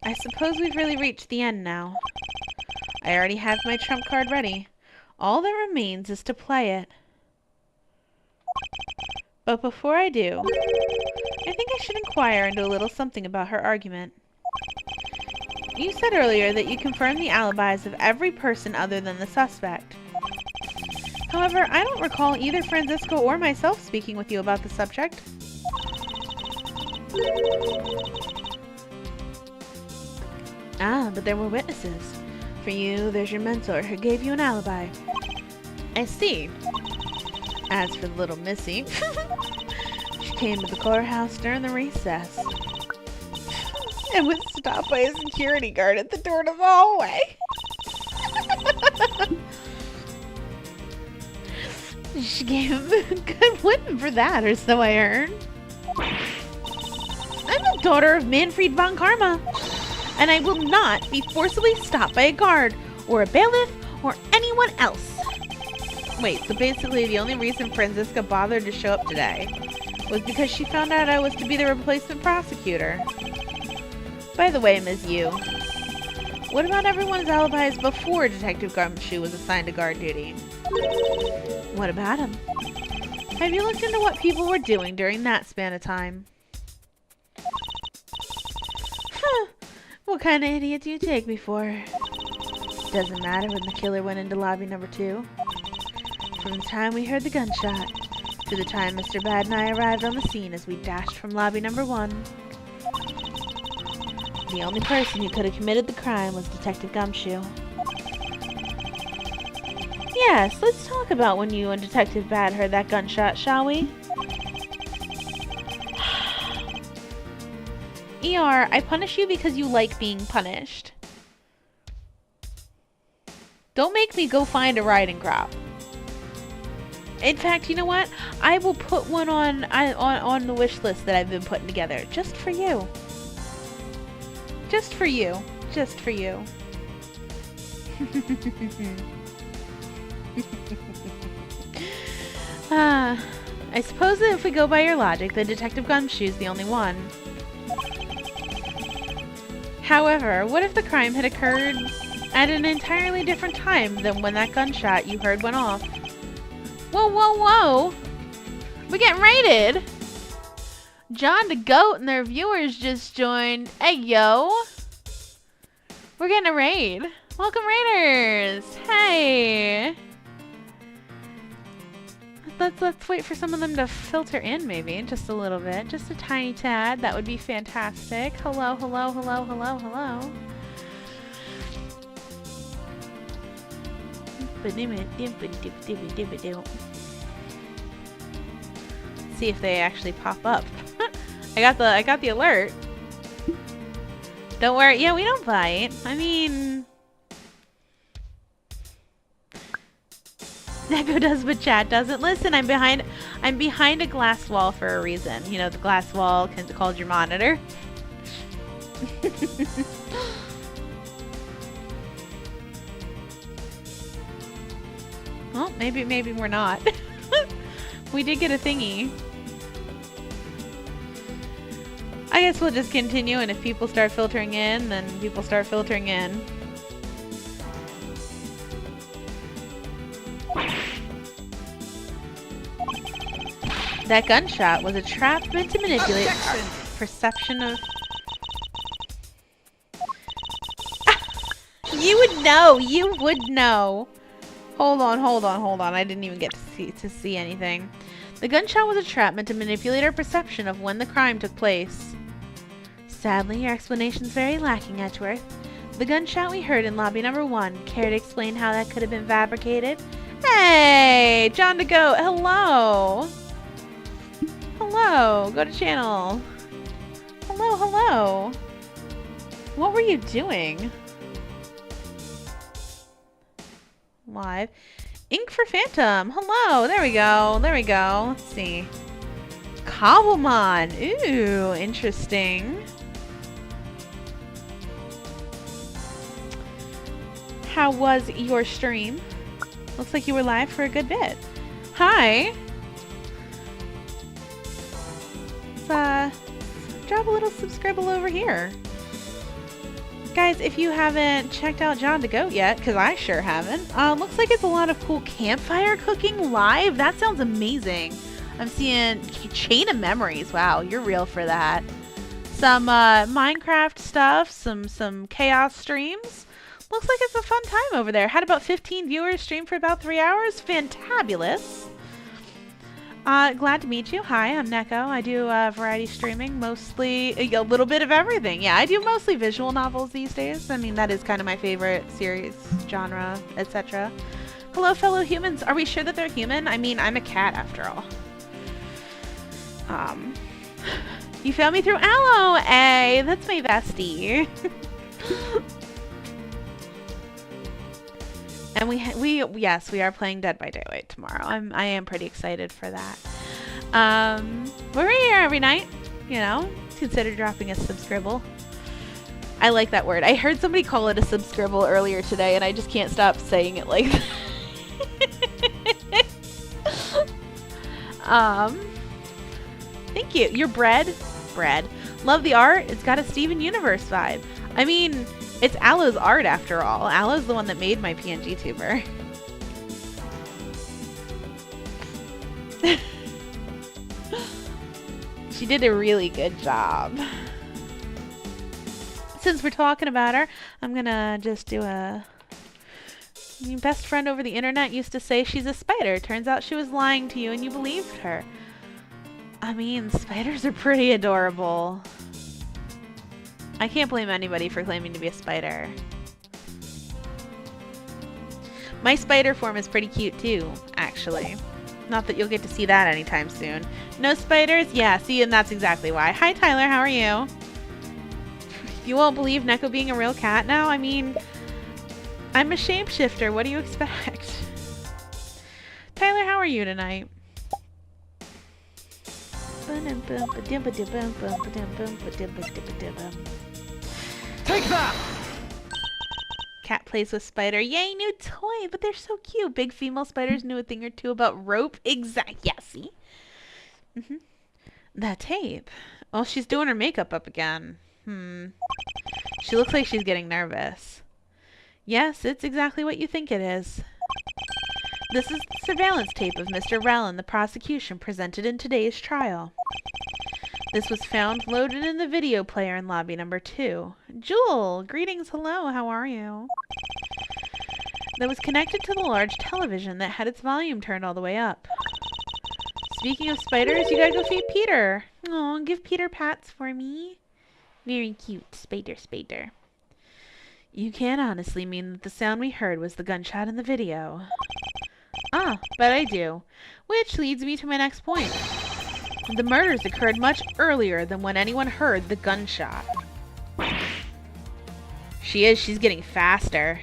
I suppose we've really reached the end now. I already have my trump card ready. All that remains is to play it. But before I do, I think I should inquire into a little something about her argument. You said earlier that you confirmed the alibis of every person other than the suspect. However, I don't recall either Francisco or myself speaking with you about the subject. Ah, but there were witnesses. For you, there's your mentor who gave you an alibi. I see. As for the little Missy, she came to the courthouse during the recess. and was stopped by a security guard at the door to the hallway. She gave him a good whipping for that, or so I heard. I'm the daughter of Manfred von Karma, and I will not be forcibly stopped by a guard, or a bailiff, or anyone else. Wait, so basically the only reason Franziska bothered to show up today was because she found out I was to be the replacement prosecutor. By the way, Ms. Yu, what about everyone's alibis before Detective Gumshoe was assigned to guard duty? What about him? Have you looked into what people were doing during that span of time? Huh. What kind of idiot do you take me for? Doesn't matter when the killer went into lobby number 2. From the time we heard the gunshot, to the time Mr. Bad and I arrived on the scene as we dashed from lobby number 1. The only person who could have committed the crime was Detective Gumshoe. Yes, let's talk about when you and Detective Bad heard that gunshot, shall we? ER, I punish you because you like being punished. Don't make me go find a riding crop. In fact, you know what? I will put one on the wish list that I've been putting together. Just for you. Just for you. Just for you. I suppose that if we go by your logic, then Detective Gumshoe's the only one. However, what if the crime had occurred at an entirely different time than when that gunshot you heard went off? Whoa, whoa, whoa! We're getting raided! John the Goat and their viewers just joined. Hey, yo! We're getting a raid. Welcome, raiders! Hey! Let's wait for some of them to filter in, maybe. Just a little bit. Just a tiny tad. That would be fantastic. Hello, hello, hello, hello, hello. See if they actually pop up. I got the alert. Don't worry. Yeah, we don't bite. I mean, Neko does, but chat doesn't. Listen, I'm behind a glass wall for a reason. You know, the glass wall called your monitor. Well, maybe we're not. We did get a thingy. I guess we'll just continue, and if people start filtering in, then people start filtering in. That gunshot was a trap meant to manipulate our perception of... You would know! You would know! Hold on. I didn't even get to see anything. The gunshot was a trap meant to manipulate our perception of when the crime took place. Sadly, your explanation's very lacking, Edgeworth. The gunshot we heard in lobby number 1. Care to explain how that could have been fabricated? Hey! John the Goat, hello! Hello! Go to channel. Hello, hello! What were you doing? Live. Ink for Phantom. Hello. There we go. There we go. Let's see. Cobblemon. Ooh, interesting. How was your stream? Looks like you were live for a good bit. Hi. Let's drop a little subscribe over here. Guys, if you haven't checked out John the Goat yet, because I sure haven't, looks like it's a lot of cool campfire cooking live. That sounds amazing. I'm seeing Chain of Memories. Wow, you're real for that. Some Minecraft stuff, some chaos streams. Looks like it's a fun time over there. Had about 15 viewers, streamed for about 3 hours. Fantabulous. Glad to meet you. Hi, I'm Neko. I do variety streaming, mostly a little bit of everything. Yeah, I do mostly visual novels these days. I mean, that is kind of my favorite series, genre, etc. Hello, fellow humans. Are we sure that they're human? I mean, I'm a cat after all. You found me through Aloe! Hey, that's my bestie. And yes, we are playing Dead by Daylight tomorrow. I am pretty excited for that. We're here every night, you know. Consider dropping a subscribble. I like that word. I heard somebody call it a subscribble earlier today, and I just can't stop saying it like that. Thank you. Your bread. Love the art. It's got a Steven Universe vibe. I mean, it's Aloe's art after all. Aloe's the one that made my PNG tuber. She did a really good job. Since we're talking about her, I'm gonna just do a... Your best friend over the internet used to say she's a spider. Turns out she was lying to you and you believed her. I mean, spiders are pretty adorable. I can't blame anybody for claiming to be a spider. My spider form is pretty cute too, actually. Not that you'll get to see that anytime soon. No spiders? Yeah, see, and that's exactly why. Hi, Tyler, how are you? You won't believe Neko being a real cat now? I mean, I'm a shapeshifter. What do you expect? Tyler, how are you tonight? Take that! Cat plays with spider. Yay, new toy, but they're so cute. Big female spiders knew a thing or two about rope. Yeah, see? That tape. Oh, she's doing her makeup up again. She looks like she's getting nervous. Yes, it's exactly what you think it is. This is the surveillance tape of Mr. Rallin, the prosecution, presented in today's trial. This was found loaded in the video player in lobby number 2. Jewel, greetings, hello, how are you? That was connected to the large television that had its volume turned all the way up. Speaking of spiders, you gotta go feed Peter. Aw, give Peter pats for me. Very cute, spider. You can't honestly mean that the sound we heard was the gunshot in the video. Ah, but I do. Which leads me to my next point. The murders occurred much earlier than when anyone heard the gunshot. She's getting faster.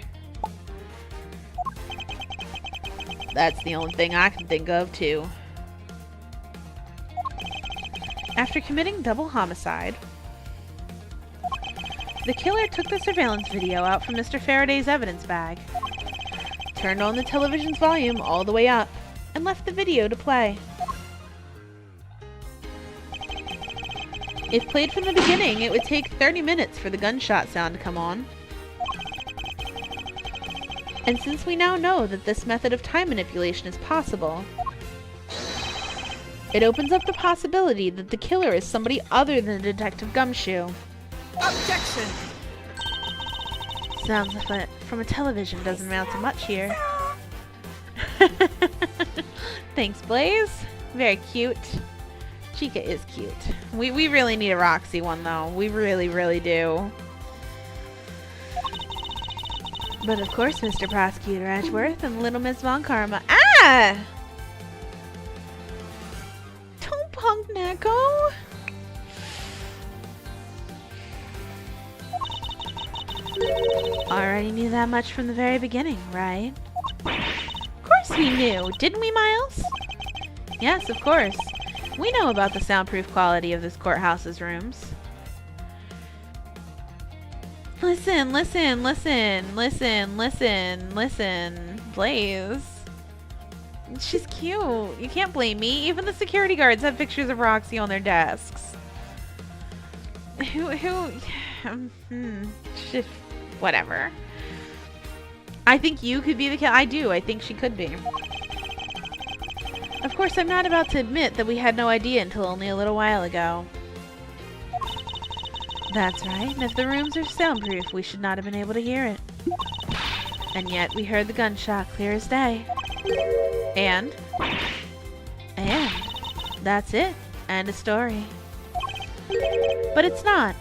That's the only thing I can think of, too. After committing double homicide, the killer took the surveillance video out from Mr. Faraday's evidence bag, turned on the television's volume all the way up, and left the video to play. If played from the beginning, it would take 30 minutes for the gunshot sound to come on. And since we now know that this method of time manipulation is possible, it opens up the possibility that the killer is somebody other than Detective Gumshoe. Objection! Sounds from a television doesn't amount to much here. Thanks, Blaze. Very cute. Chica is cute. We really need a Roxy one, though. We really, really do. But of course, Mr. Prosecutor Edgeworth and Little Miss Von Karma. Ah! Don't punk Neko! Already knew that much from the very beginning, right? Of course we knew, didn't we, Miles? Yes, of course. We know about the soundproof quality of this courthouse's rooms. Listen. Blaze. She's cute. You can't blame me. Even the security guards have pictures of Roxy on their desks. Whatever. I think you could be the killer. I do. I think she could be. Of course, I'm not about to admit that we had no idea until only a little while ago. That's right, and if the rooms are soundproof, we should not have been able to hear it. And yet, we heard the gunshot clear as day. And that's it. End of story. But it's not.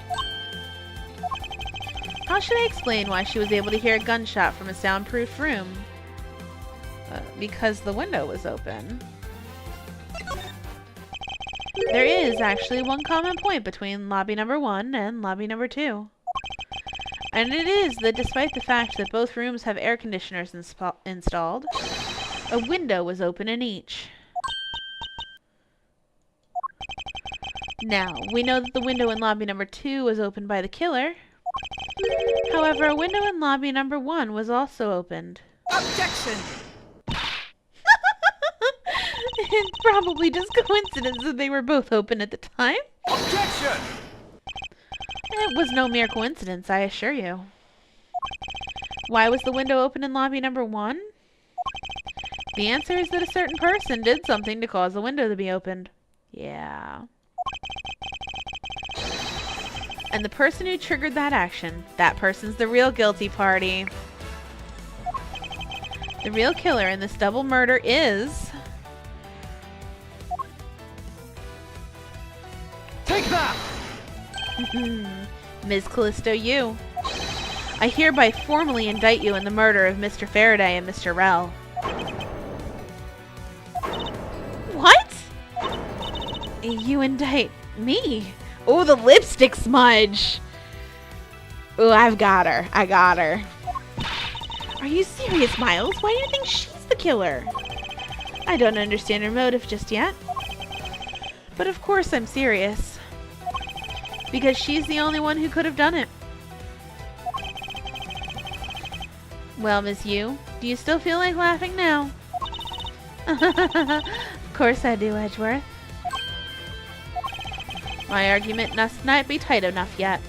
How should I explain why she was able to hear a gunshot from a soundproof room? Because the window was open. There is actually one common point between lobby number 1 and lobby number 2. And it is that despite the fact that both rooms have air conditioners installed, a window was open in each. Now, we know that the window in lobby number 2 was opened by the killer. However, a window in lobby number 1 was also opened. Objection! It's probably just coincidence that they were both open at the time. Objection! It was no mere coincidence, I assure you. Why was the window open in lobby number 1? The answer is that a certain person did something to cause the window to be opened. Yeah. And the person who triggered that action, that person's the real guilty party. The real killer in this double murder is... Take that! Ms. Callisto Yu. I hereby formally indict you in the murder of Mr. Faraday and Mr. Rell. What? You indict me? Oh, the lipstick smudge! Oh, I've got her. I got her. Are you serious, Miles? Why do you think she's the killer? I don't understand her motive just yet. But of course I'm serious. Because she's the only one who could have done it. Well, Miss Yu, do you still feel like laughing now? Of course I do, Edgeworth. My argument must not be tight enough yet.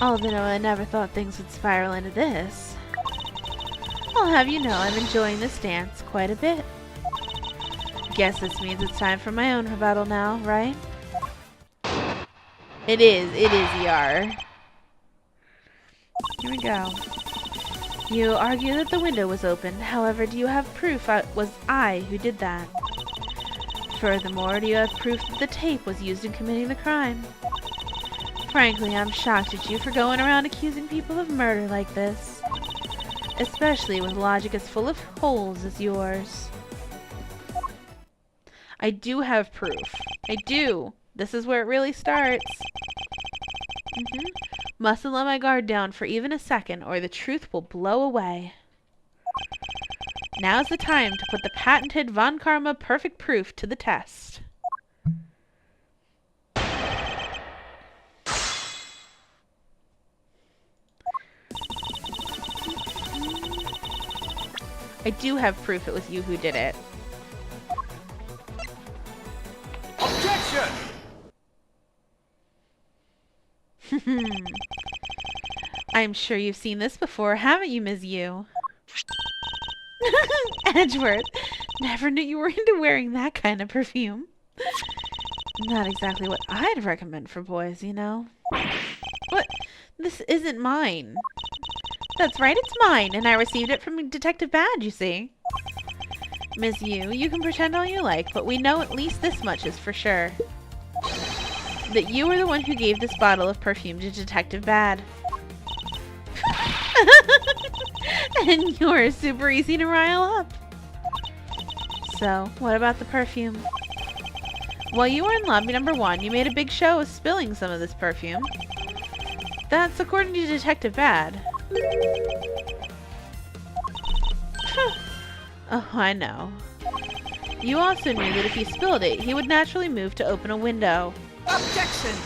Although I never thought things would spiral into this. I'll have you know I'm enjoying this dance quite a bit. Guess this means it's time for my own rebuttal now, right? It is ER. Here we go. You argue that the window was opened. However, do you have proof it was I who did that? Furthermore, do you have proof that the tape was used in committing the crime? Frankly, I'm shocked at you for going around accusing people of murder like this. Especially with logic as full of holes as yours. I do have proof. I do. This is where it really starts. Mustn't let my guard down for even a second, or the truth will blow away. Now's the time to put the patented Von Karma perfect proof to the test. I do have proof it was you who did it. Objection! I'm sure you've seen this before, haven't you, Ms. Yu? Edgeworth, never knew you were into wearing that kind of perfume. Not exactly what I'd recommend for boys, you know. What? This isn't mine. That's right, it's mine, and I received it from Detective Badge, you see. Ms. Yu, you can pretend all you like, but we know at least this much is for sure. That you were the one who gave this bottle of perfume to Detective Bad. And you're super easy to rile up. So, what about the perfume? While you were in lobby number 1, you made a big show of spilling some of this perfume. That's according to Detective Bad. Oh, I know. You also knew that if you spilled it, he would naturally move to open a window. Objection!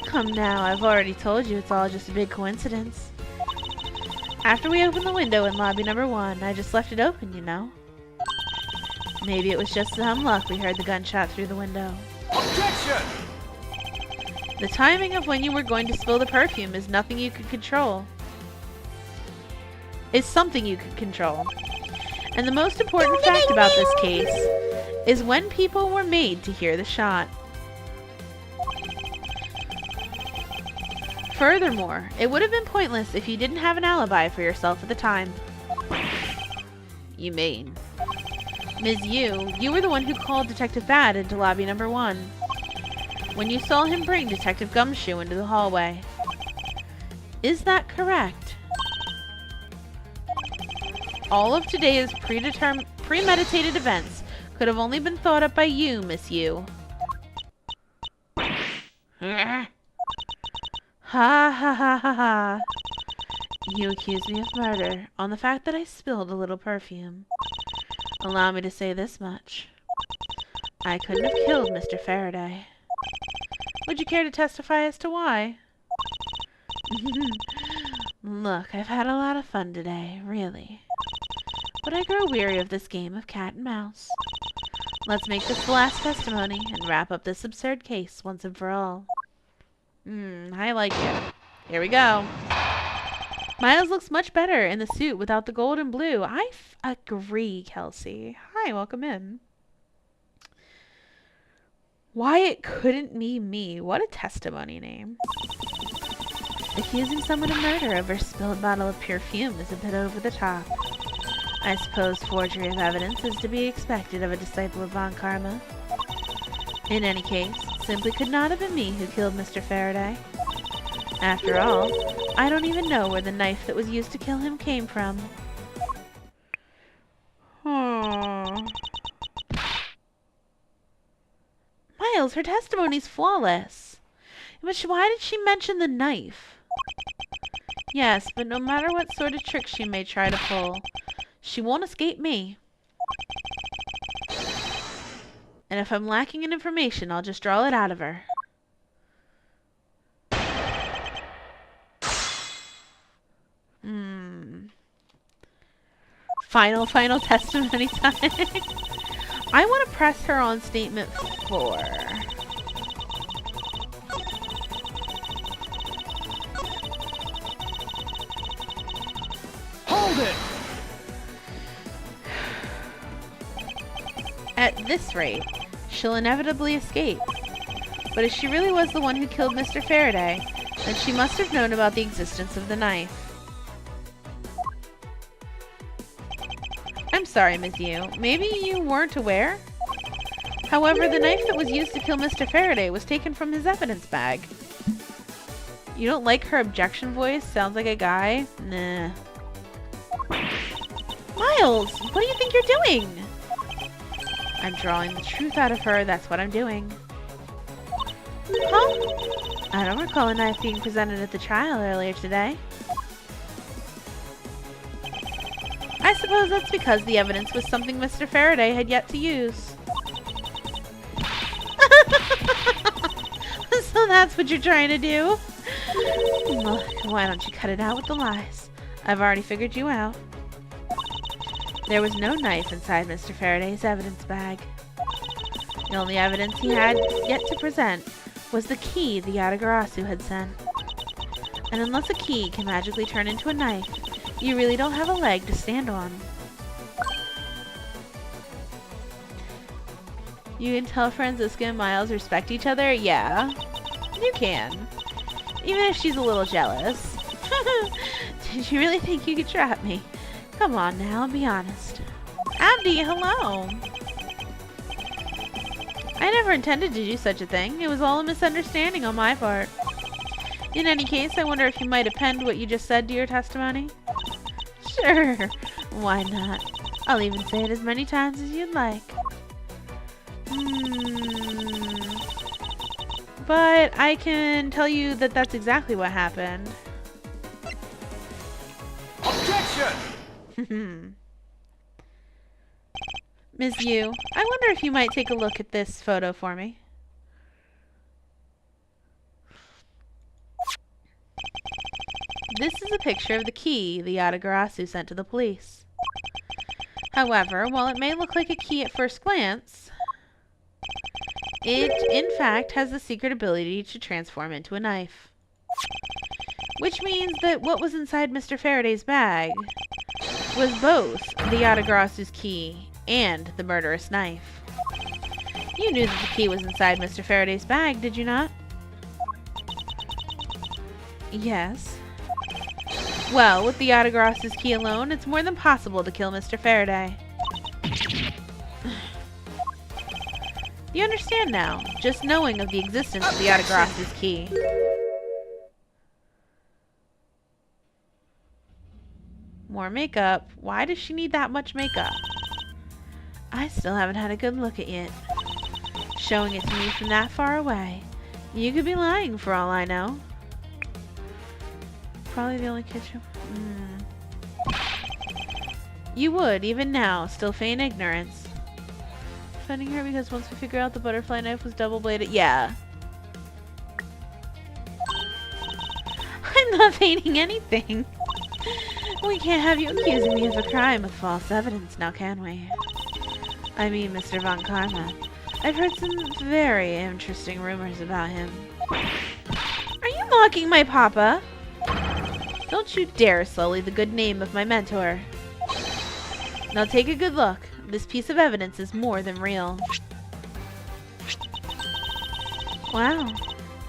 Come now, I've already told you it's all just a big coincidence. After we opened the window in lobby number 1, I just left it open, you know. Maybe it was just some luck we heard the gunshot through the window. Objection! The timing of when you were going to spill the perfume is nothing you could control. It's something you could control. And the most important fact about this case is when people were made to hear the shot. Furthermore, it would have been pointless if you didn't have an alibi for yourself at the time. You mean? Ms. Yu, you were the one who called Detective Bad into lobby number 1. When you saw him bring Detective Gumshoe into the hallway. Is that correct? All of today's premeditated events could have only been thought up by you, Miss Yu. Ha ha ha ha ha. You accuse me of murder on the fact that I spilled a little perfume. Allow me to say this much. I couldn't have killed Mr. Faraday. Would you care to testify as to why? Look, I've had a lot of fun today, really. But I grow weary of this game of cat and mouse. Let's make this the last testimony and wrap up this absurd case once and for all. I like it. Here we go. Miles looks much better in the suit without the gold and blue. I agree, Kelsey. Hi, welcome in. Why it couldn't be me. What a testimony name. Accusing someone of murder over a spilled bottle of perfume is a bit over the top. I suppose forgery of evidence is to be expected of a disciple of Von Karma. In any case, it simply could not have been me who killed Mr. Faraday. After all, I don't even know where the knife that was used to kill him came from. Miles, her testimony's flawless. But why did she mention the knife? Yes, but no matter what sort of trick she may try to pull, she won't escape me. And if I'm lacking in information, I'll just draw it out of her. Final testimony time. I want to press her on statement 4. Hold it! At this rate, she'll inevitably escape. But if she really was the one who killed Mr. Faraday, then she must have known about the existence of the knife. I'm sorry, Ms. Yu. Maybe you weren't aware? However, the knife that was used to kill Mr. Faraday was taken from his evidence bag. You don't like her objection voice? Sounds like a guy? Nah. Miles, what do you think you're doing? I'm drawing the truth out of her, that's what I'm doing. Huh? I don't recall a knife being presented at the trial earlier today. I suppose that's because the evidence was something Mr. Faraday had yet to use. So that's what you're trying to do? Look, why don't you cut it out with the lies? I've already figured you out. There was no knife inside Mr. Faraday's evidence bag. The only evidence he had yet to present was the key the Yatagarasu had sent. And unless a key can magically turn into a knife, you really don't have a leg to stand on. You can tell Franziska and Miles respect each other? Yeah, you can. Even if she's a little jealous. Did you really think you could trap me? Come on now, be honest. Abdi, hello! I never intended to do such a thing. It was all a misunderstanding on my part. In any case, I wonder if you might append what you just said to your testimony? Sure, why not? I'll even say it as many times as you'd like. But I can tell you that that's exactly what happened. Objection! Ms. Yu, I wonder if you might take a look at this photo for me. This is a picture of the key the Yatagarasu sent to the police. However, while it may look like a key at first glance, it, in fact, has the secret ability to transform into a knife. Which means that what was inside Mr. Faraday's bag was both the Yatagarasu's key and the murderous knife. You knew that the key was inside Mr. Faraday's bag, did you not? Yes. Well, with the Yatagarasu's key alone, it's more than possible to kill Mr. Faraday. You understand now, just knowing of the existence of the Yatagarasu's key. More makeup. Why does she need that much makeup? I still haven't had a good look at it. Showing it to me from that far away. You could be lying for all I know. Probably the only kitchen. You would, even now, still feign ignorance. Defending her because once we figure out the butterfly knife was double-bladed. Yeah. I'm not feigning anything. We can't have you accusing me of a crime with false evidence now, can we? I mean, Mr. Von Karma. I've heard some very interesting rumors about him. Are you mocking my papa? Don't you dare sully the good name of my mentor. Now take a good look. This piece of evidence is more than real. Wow.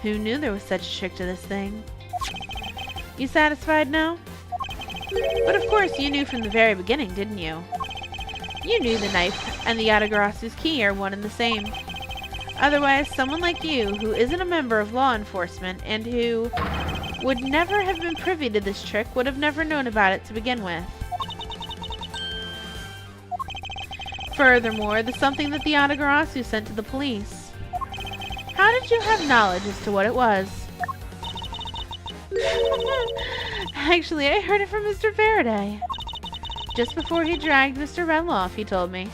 Who knew there was such a trick to this thing? You satisfied now? But of course you knew from the very beginning, didn't you? You knew the knife and the Yatagarasu's key are one and the same. Otherwise, someone like you, who isn't a member of law enforcement and who would never have been privy to this trick, would have never known about it to begin with. Furthermore, the something that the Yatagarasu sent to the police. How did you have knowledge as to what it was? Actually, I heard it from Mr. Faraday. Just before he dragged Mr. Redlaw off, he told me.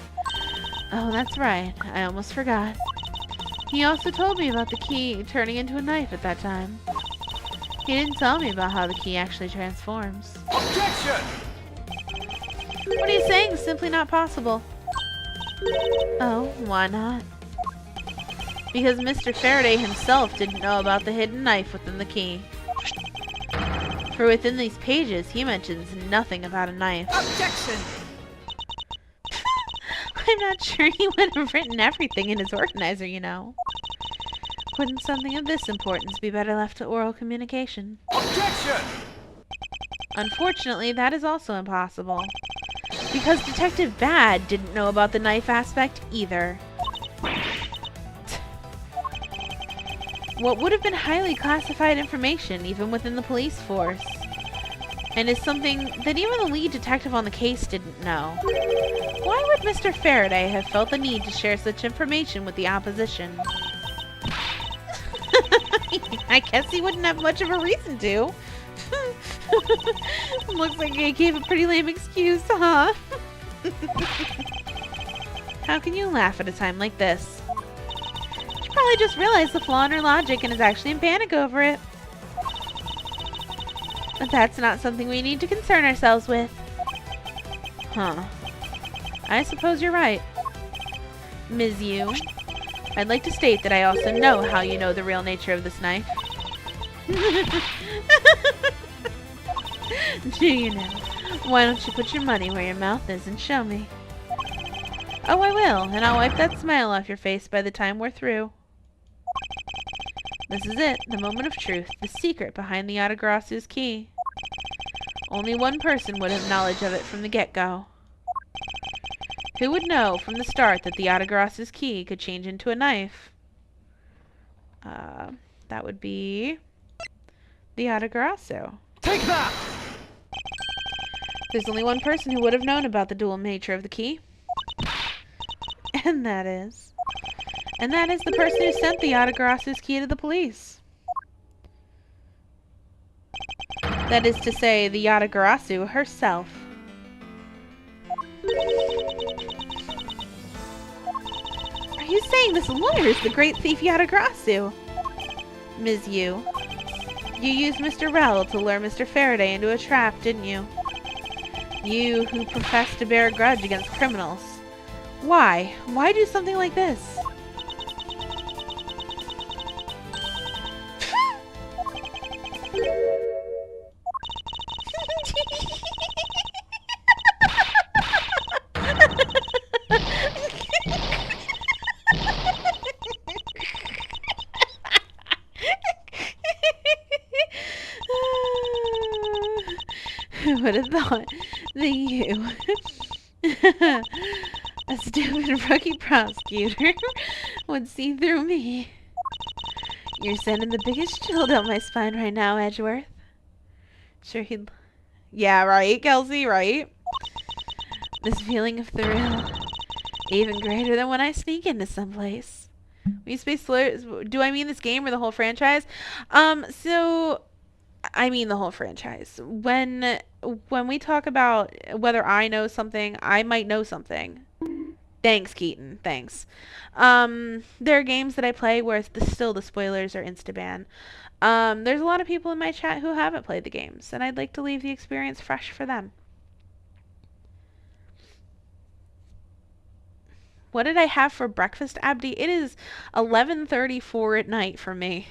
Oh, that's right. I almost forgot. He also told me about the key turning into a knife at that time. He didn't tell me about how the key actually transforms. Objection! What he's saying is simply not possible. Oh, why not? Because Mr. Faraday himself didn't know about the hidden knife within the key. For within these pages, he mentions nothing about a knife. Objection! I'm not sure he would have written everything in his organizer, you know. Wouldn't something of this importance be better left to oral communication? Objection! Unfortunately, that is also impossible. Because Detective Bad didn't know about the knife aspect either. What would have been highly classified information even within the police force. And is something that even the lead detective on the case didn't know. Why would Mr. Faraday have felt the need to share such information with the opposition? I guess he wouldn't have much of a reason to. Looks like he gave a pretty lame excuse, huh? How can you laugh at a time like this? She probably just realized the flaw in her logic and is actually in panic over it. But that's not something we need to concern ourselves with. Huh. I suppose you're right. Ms. Yu, I'd like to state that I also know how you know the real nature of this knife. Do you know? Why don't you put your money where your mouth is and show me? Oh, I will, and I'll wipe that smile off your face by the time we're through. This is it, the moment of truth, the secret behind the Yatagarasu's key. Only one person would have knowledge of it from the get-go. Who would know from the start that the Yatagarasu's key could change into a knife? That would be the Yatagarasu. Take that! There's only one person who would have known about the dual nature of the key. And that is the person who sent the Yatagarasu's key to the police. That is to say, the Yatagarasu herself. Are you saying this lawyer is the great thief Yatagarasu? Ms. Yu, you used Mr. Rell to lure Mr. Faraday into a trap, didn't you? You who profess to bear a grudge against criminals. Why? Why do something like this? Who would have thought that you, a stupid rookie prosecutor, would see through me? You're sending the biggest chill down my spine right now, Edgeworth. Sure he'd... Yeah, right, Kelsey, right? This feeling of thrill. Even greater than when I sneak into someplace. When you say slurs, do I mean this game or the whole franchise? So I mean the whole franchise. When we talk about whether I know something, I might know something. Thanks, Keaton. Thanks. There are games that I play where still the spoilers are insta-ban. There's a lot of people in my chat who haven't played the games, and I'd like to leave the experience fresh for them. What did I have for breakfast, Abdi? It is 11:34 at night for me.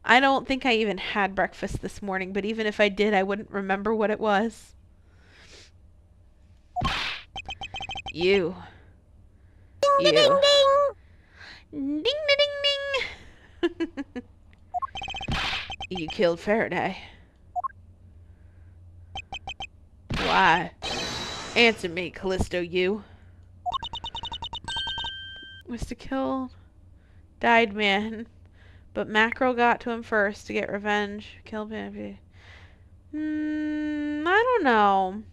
I don't think I even had breakfast this morning, but even if I did, I wouldn't remember what it was. You. Ding, ding, ding. Ding, ding, ding, ding. You killed Faraday. Why? Answer me, Callisto, you. Was to kill died man, but Macro got to him first to get revenge. Kill baby. I don't know.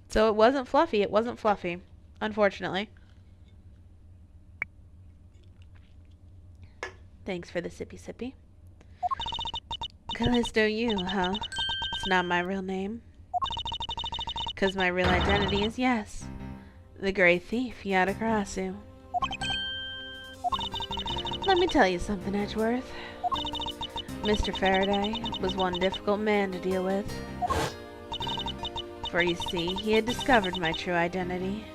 So it wasn't Fluffy. It wasn't Fluffy, unfortunately. Thanks for the sippy sippy. Callisto, you, huh? It's not my real name. 'Cause my real identity is yes. The Grey Thief, Yadagarasu. Let me tell you something, Edgeworth. Mr. Faraday was one difficult man to deal with. For you see, he had discovered my true identity.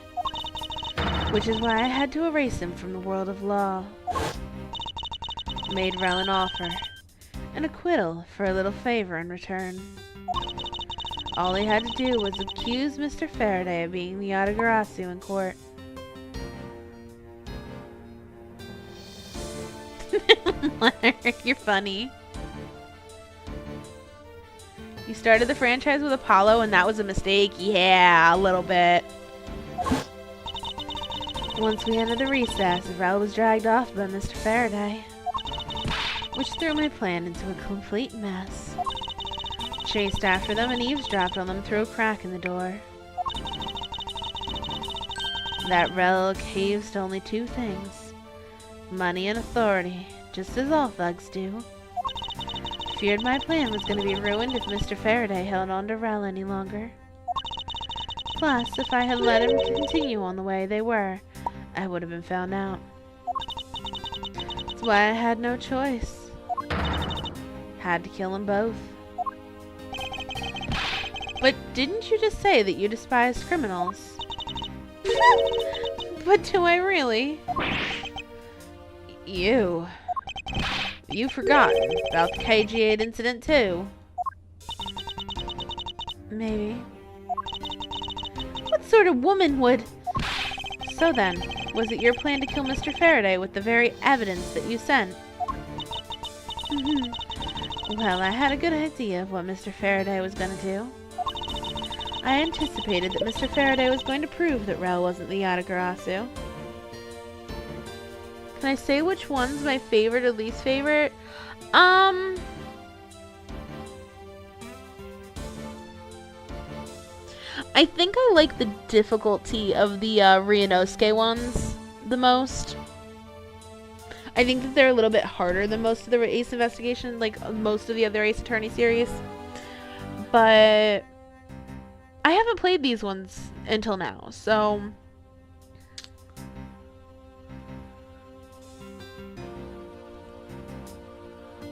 Which is why I had to erase him from the world of law. Made Rel an offer. An acquittal for a little favor in return. All he had to do was accuse Mr. Faraday of being the Yadagarasu in court. You're funny. You started the franchise with Apollo and that was a mistake? Yeah, a little bit. Once we entered the recess, Rel was dragged off by Mr. Faraday, which threw my plan into a complete mess. Chased after them and eavesdropped on them through a crack in the door. That Rel caves to only two things. Money and authority, just as all thugs do. Feared my plan was going to be ruined if Mr. Faraday held on to Rel any longer. Plus, if I had let him continue on the way they were, I would have been found out. That's why I had no choice. Had to kill them both. But didn't you just say that you despised criminals? But do I really? You've forgotten about the KG8 incident too. Maybe. What sort of woman would... So then, was it your plan to kill Mr. Faraday with the very evidence that you sent? Well, I had a good idea of what Mr. Faraday was going to do. I anticipated that Mr. Faraday was going to prove that Rel wasn't the Yadagarasu. Can I say which one's my favorite or least favorite? I think I like the difficulty of the Ryunosuke ones the most. I think that they're a little bit harder than most of the Ace Investigation, like most of the other Ace Attorney series. But I haven't played these ones until now, so...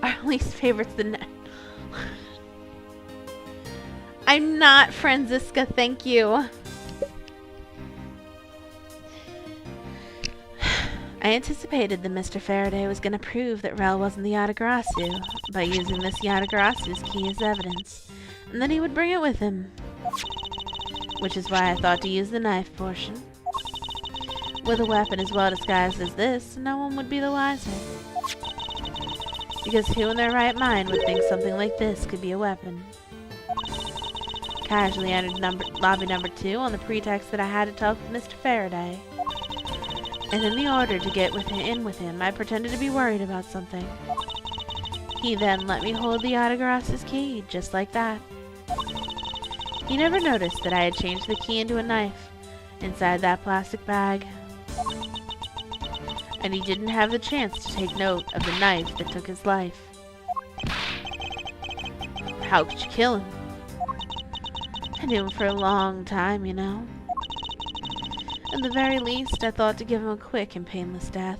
Our least favorite's the net. I'm not Franziska, thank you. I anticipated that Mr. Faraday was going to prove that Rel wasn't the Yadagarasu by using this Yadagarasu's key as evidence, and then he would bring it with him. Which is why I thought to use the knife portion. With a weapon as well disguised as this, no one would be the wiser. Because who in their right mind would think something like this could be a weapon? Casually entered lobby number 2 on the pretext that I had to talk with Mr. Faraday. And in the order to get in with him, I pretended to be worried about something. He then let me hold the Yadagarasu's key, just like that. He never noticed that I had changed the key into a knife, inside that plastic bag. And he didn't have the chance to take note of the knife that took his life. How could you kill him? I knew him for a long time, you know. At the very least, I thought to give him a quick and painless death.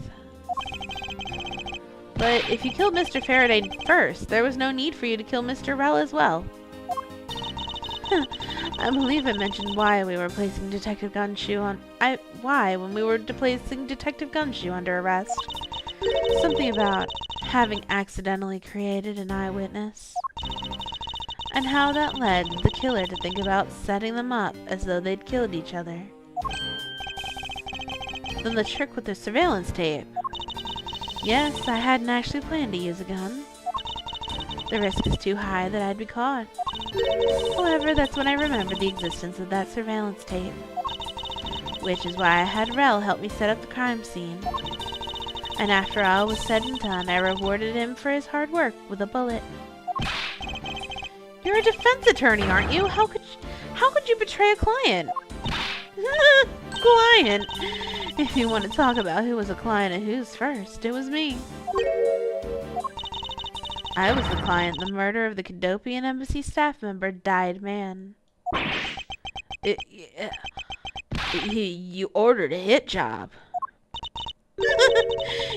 But if you killed Mr. Faraday first, there was no need for you to kill Mr. Rell as well. I believe I mentioned why we were placing Detective Gumshoe when we were placing Detective Gumshoe under arrest. Something about having accidentally created an eyewitness. And how that led the killer to think about setting them up as though they'd killed each other. Then the trick with the surveillance tape. Yes, I hadn't actually planned to use a gun. The risk is too high that I'd be caught. However, that's when I remembered the existence of that surveillance tape. Which is why I had Rell help me set up the crime scene. And after all was said and done, I rewarded him for his hard work with a bullet. You're a defense attorney, aren't you? How could you betray a client? Client? If you want to talk about who was a client and who's first, it was me. I was the client in the murder of the Cadopian Embassy staff member, Dyed Man. You ordered a hit job.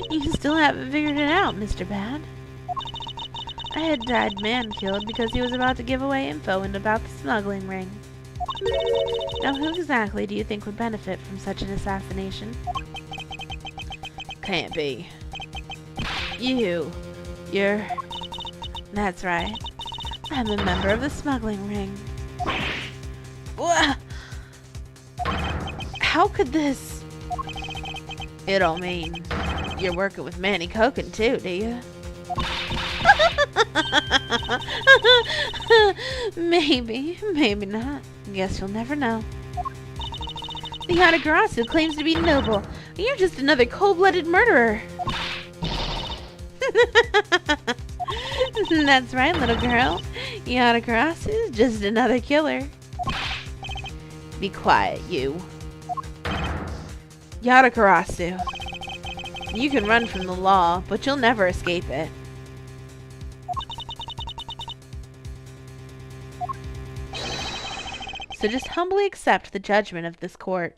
You still haven't figured it out, Mr. Bad. I had Dyed Man killed because he was about to give away info about the smuggling ring. Now who exactly do you think would benefit from such an assassination? Can't be. You're... That's right. I'm a member of the smuggling ring. What? How could this... It don't mean you're working with Manny Coken too, do you? Maybe not. Guess you'll never know. The Yatagarasu claims to be noble, and you're just another cold-blooded murderer. That's right, little girl. Yatagarasu is just another killer. Be quiet, you. Yatagarasu. You can run from the law, but you'll never escape it. So just humbly accept the judgment of this court.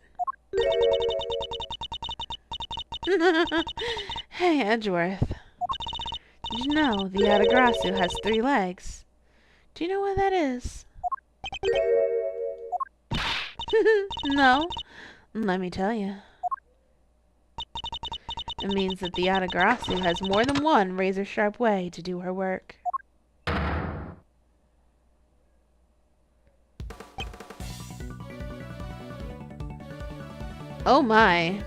Hey, Edgeworth. Did you know the Yatagarasu has 3 legs? Do you know what that is? No? Let me tell you. It means that the Yatagarasu has more than one razor-sharp way to do her work. Oh my.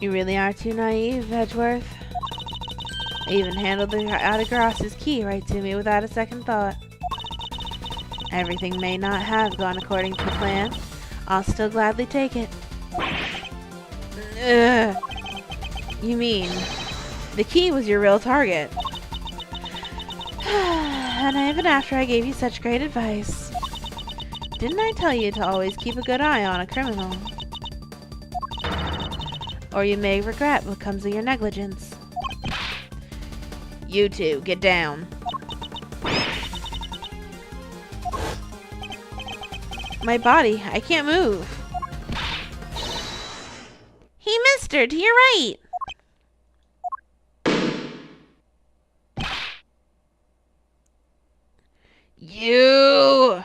You really are too naive, Edgeworth. I even handled the Yatagarasu's key right to me without a second thought. Everything may not have gone according to plan. I'll still gladly take it. Ugh. You mean, the key was your real target? And even after I gave you such great advice. Didn't I tell you to always keep a good eye on a criminal? Or you may regret what comes of your negligence. You two, get down. My body, I can't move. He missed her, to your right. You!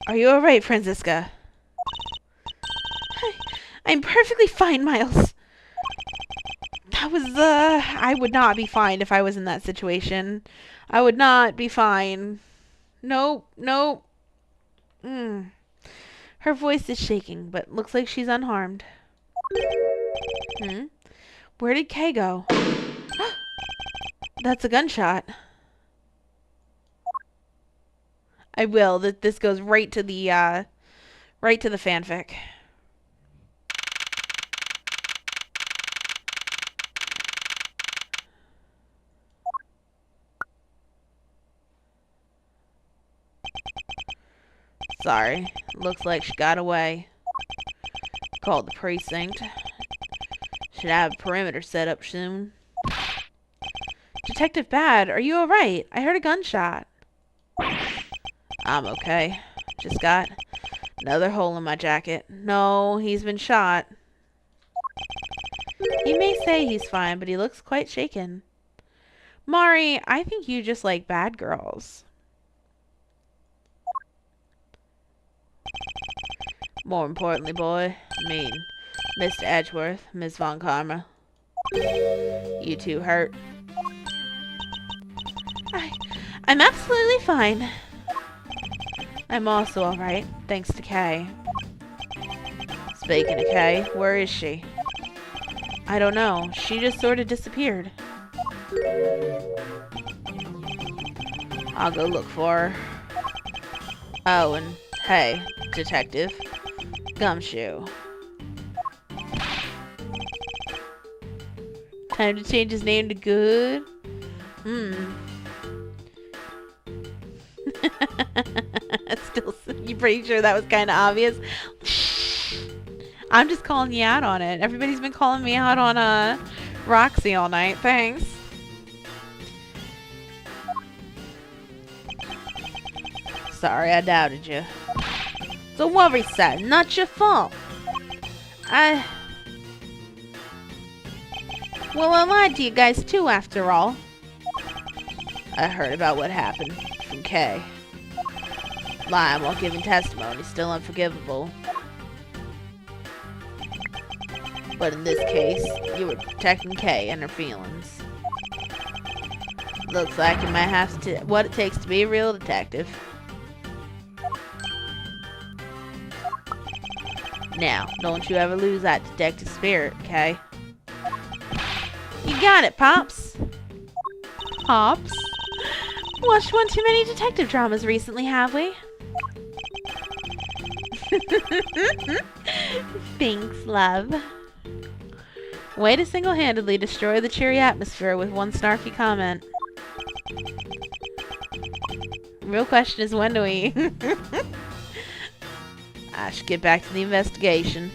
Are you alright, Franziska? I'm perfectly fine, Miles. That was, I would not be fine if I was in that situation. I would not be fine. Nope, nope. Her voice is shaking, but looks like she's unharmed. Where did Kay go? That's a gunshot. I will. This goes right to the fanfic. Sorry. Looks like she got away. Called the precinct. Should have a perimeter set up soon. Detective Bad, are you alright? I heard a gunshot. I'm okay. Just got another hole in my jacket. No, he's been shot. He may say he's fine, but he looks quite shaken. Mari, I think you just like bad girls. More importantly, boy, Mr. Edgeworth, Miss Von Karma. You two hurt? I'm absolutely fine. I'm also alright, thanks to Kay. Speaking of Kay, where is she? I don't know. She just sort of disappeared. I'll go look for her. Oh, and hey, Detective Gumshoe. Time to change his name to Good. Still, you pretty sure that was kind of obvious? I'm just calling you out on it. Everybody's been calling me out on Roxy all night. Thanks. Sorry, I doubted you. Don't worry, sir. Not your fault. Well, I lied to you guys too, after all. I heard about what happened from Kay. Lying while giving testimony is still unforgivable. But in this case, you were protecting Kay and her feelings. Looks like you might have to what it takes to be a real detective. Now, don't you ever lose that detective spirit, Kay? You got it, Pops. Pops? Watched one too many detective dramas recently, have we? Thanks, love. Way to single-handedly destroy the cheery atmosphere with one snarky comment. Real question is, when do we... I should get back to the investigation.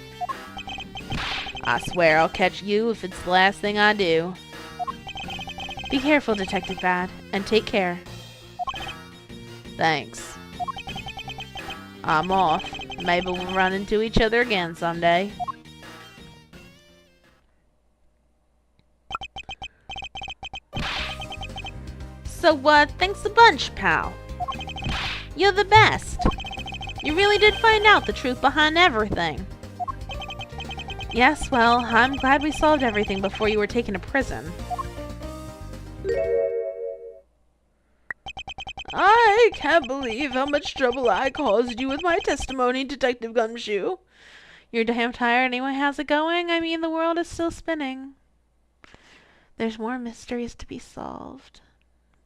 I swear I'll catch you if it's the last thing I do. Be careful, Detective Bad, and take care. Thanks. I'm off. Maybe we'll run into each other again someday. So, thanks a bunch, pal. You're the best. You really did find out the truth behind everything. Yes, well, I'm glad we solved everything before you were taken to prison. I can't believe how much trouble I caused you with my testimony, Detective Gumshoe. You're damn tired anyway. How's it going? I mean, the world is still spinning. There's more mysteries to be solved.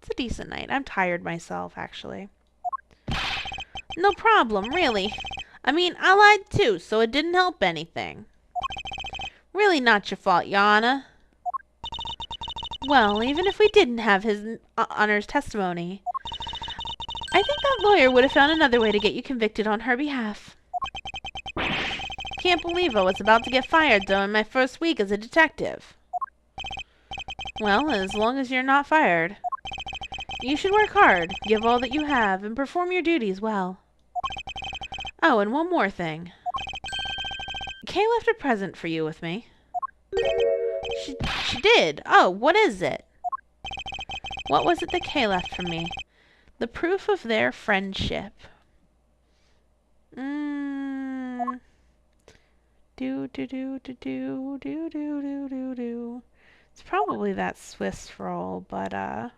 It's a decent night. I'm tired myself, actually. No problem, really. I mean, I lied too, so it didn't help anything. Really not your fault, Your Honor. Well, even if we didn't have his Honor's testimony, I think that lawyer would have found another way to get you convicted on her behalf. Can't believe I was about to get fired during my first week as a detective. Well, as long as you're not fired. You should work hard, give all that you have, and perform your duties well. Oh, and one more thing. Kay left a present for you with me. She did? Oh, what is it? What was it that Kay left for me? The proof of their friendship. It's probably that Swiss roll, but,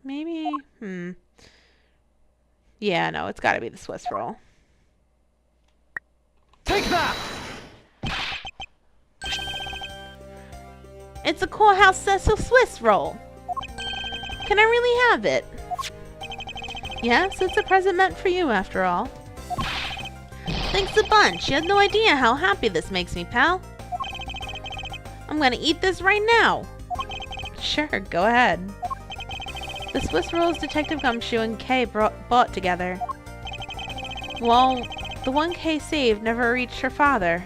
maybe, yeah, no, it's gotta be the Swiss roll. Take that! It's a courthouse Cecil Swiss roll. Can I really have it? Yes, it's a present meant for you, after all. Thanks a bunch. You have no idea how happy this makes me, pal. I'm gonna eat this right now. Sure, go ahead. the Swiss rolls Detective Gumshoe and Kay bought together. Well, the one Kay saved never reached her father.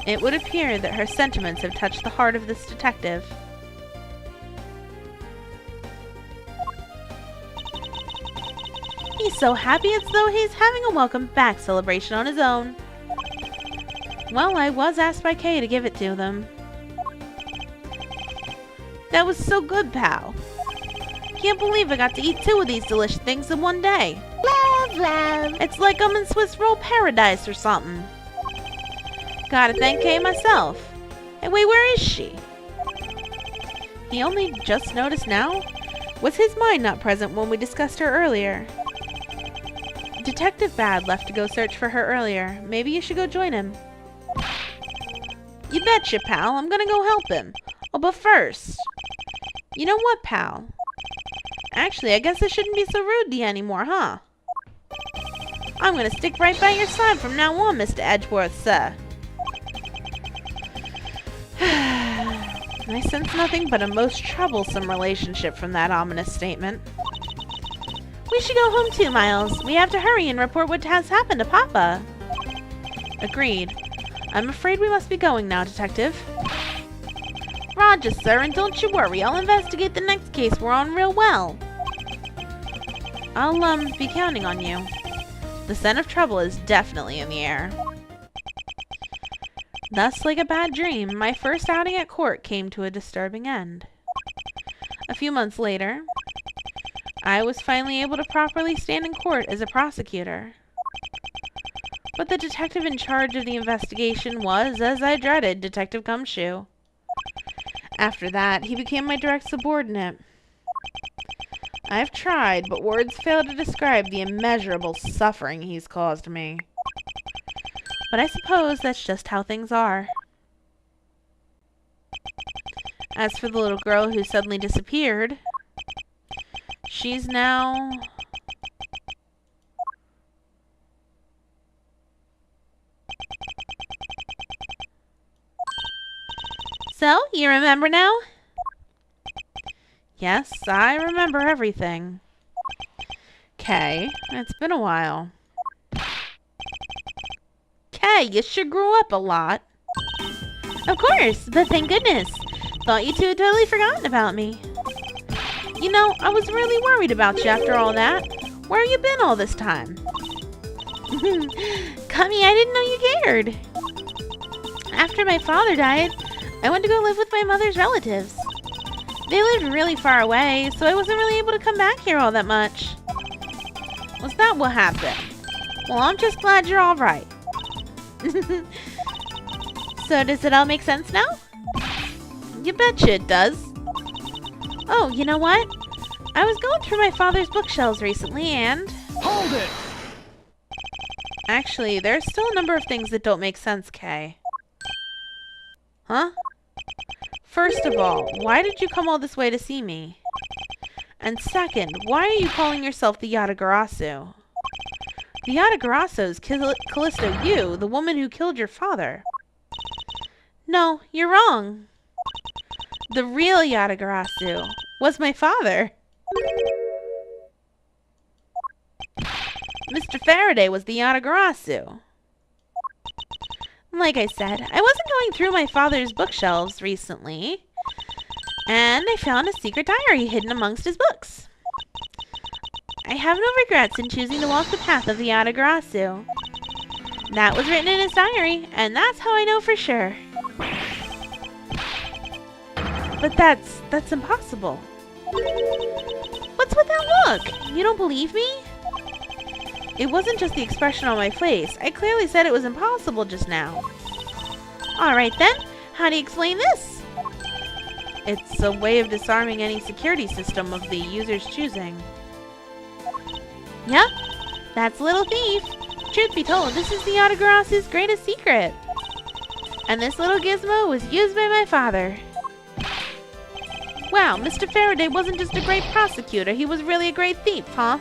It would appear that her sentiments have touched the heart of this detective. He's so happy it's though he's having a welcome back celebration on his own. Well, I was asked by Kay to give it to them. That was so good, pal. Can't believe I got to eat 2 of these delicious things in one day. Love, love. It's like I'm in Swiss roll paradise or something. Gotta thank Kay myself. Hey, wait, where is she? He only just noticed now? Was his mind not present when we discussed her earlier? Detective Bad left to go search for her earlier. Maybe you should go join him. You betcha, pal. I'm gonna go help him. Oh, but first... You know what, pal? Actually, I guess I shouldn't be so rude to you anymore, huh? I'm gonna stick right by your side from now on, Mr. Edgeworth, sir. I sense nothing but a most troublesome relationship from that ominous statement. We should go home too, Miles. We have to hurry and report what has happened to Papa. Agreed. I'm afraid we must be going now, Detective. Roger, sir, and don't you worry. I'll investigate the next case we're on real well. I'll, be counting on you. The scent of trouble is definitely in the air. Thus, like a bad dream, my first outing at court came to a disturbing end. A few months later, I was finally able to properly stand in court as a prosecutor. But the detective in charge of the investigation was, as I dreaded, Detective Gumshoe. After that, he became my direct subordinate. I've tried, but words fail to describe the immeasurable suffering he's caused me. But I suppose that's just how things are. As for the little girl who suddenly disappeared, she's now... So, you remember now? Yes, I remember everything. Kay, it's been a while. Kay, you sure grew up a lot. Of course, but thank goodness. Thought you two had totally forgotten about me. You know, I was really worried about you after all that. Where have you been all this time? Cummy, I didn't know you cared. After my father died, I went to go live with my mother's relatives. They lived really far away, so I wasn't really able to come back here all that much. Was that what happened? Well, I'm just glad you're all right. So does it all make sense now? You betcha it does. Oh, you know what? I was going through my father's bookshelves recently and... Hold it! Actually, there's still a number of things that don't make sense, Kay. Huh? First of all, why did you come all this way to see me? And second, why are you calling yourself the Yatagarasu? The Yatagarasu is Callisto you, the woman who killed your father. No, you're wrong. The real Yatagarasu was my father. Mr. Faraday was the Yatagarasu. Like I said, I wasn't going through my father's bookshelves recently, and I found a secret diary hidden amongst his books. I have no regrets in choosing to walk the path of the Yatagarasu. That was written in his diary, and that's how I know for sure. But that's impossible. What's with that look? You don't believe me? It wasn't just the expression on my face. I clearly said it was impossible just now. Alright then, how do you explain this? It's a way of disarming any security system of the user's choosing. Yep, that's Little Thief. Truth be told, this is the Yatagarasu's greatest secret. And this little gizmo was used by my father. Wow, Mr. Faraday wasn't just a great prosecutor, he was really a great thief, huh?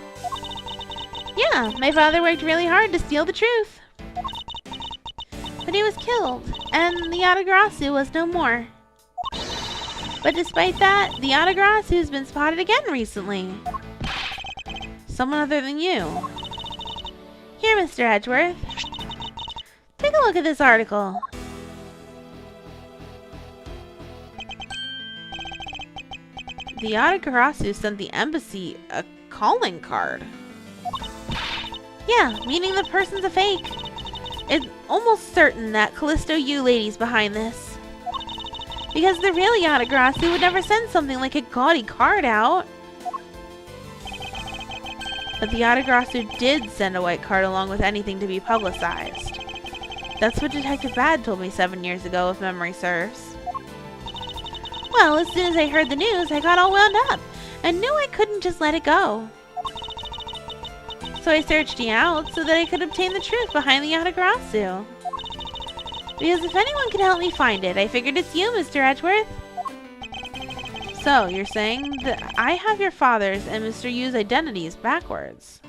Yeah, my father worked really hard to steal the truth. But he was killed, and the Yatagarasu was no more. But despite that, the Autograssu's been spotted again recently. Someone other than you. Here, Mr. Edgeworth. Take a look at this article. The Autograssu sent the embassy a calling card. Yeah, meaning the person's a fake. It's almost certain that Callisto U lady's behind this. Because the real Autograssu would never send something like a gaudy card out. But the Autograssu did send a white card along with anything to be publicized. That's what Detective Bad told me 7 years ago, if memory serves. Well, as soon as I heard the news, I got all wound up and knew I couldn't just let it go. So I searched you out so that I could obtain the truth behind the Autograssu. Because if anyone can help me find it, I figured it's you, Mr. Edgeworth. So, you're saying that I have your father's and Mr. Yu's identities backwards?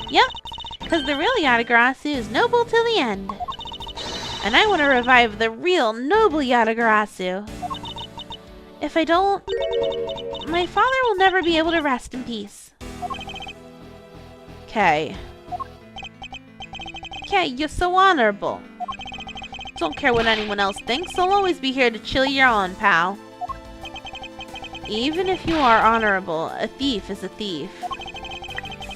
Yep, because the real Autograssu is noble till the end. And I want to revive the real noble Autograssu. If I don't, my father will never be able to rest in peace. Okay. Okay, you're so honorable. Don't care what anyone else thinks, I'll always be here to cheer you on, pal. Even if you are honorable, a thief is a thief.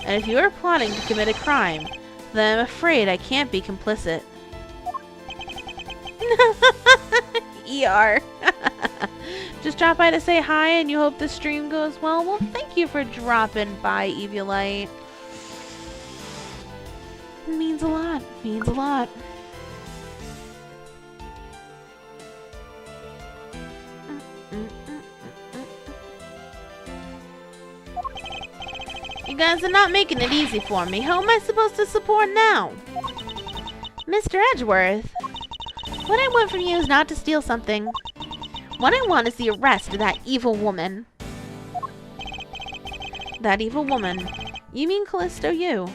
And if you are plotting to commit a crime, then I'm afraid I can't be complicit. ER. Just drop by to say hi and you hope the stream goes well? Well, thank you for dropping by, Eviolite. It means a lot. Means a lot. You guys are not making it easy for me. How am I supposed to support now? Mr. Edgeworth, what I want from you is not to steal something. What I want is the arrest of that evil woman. That evil woman? You mean Callisto U?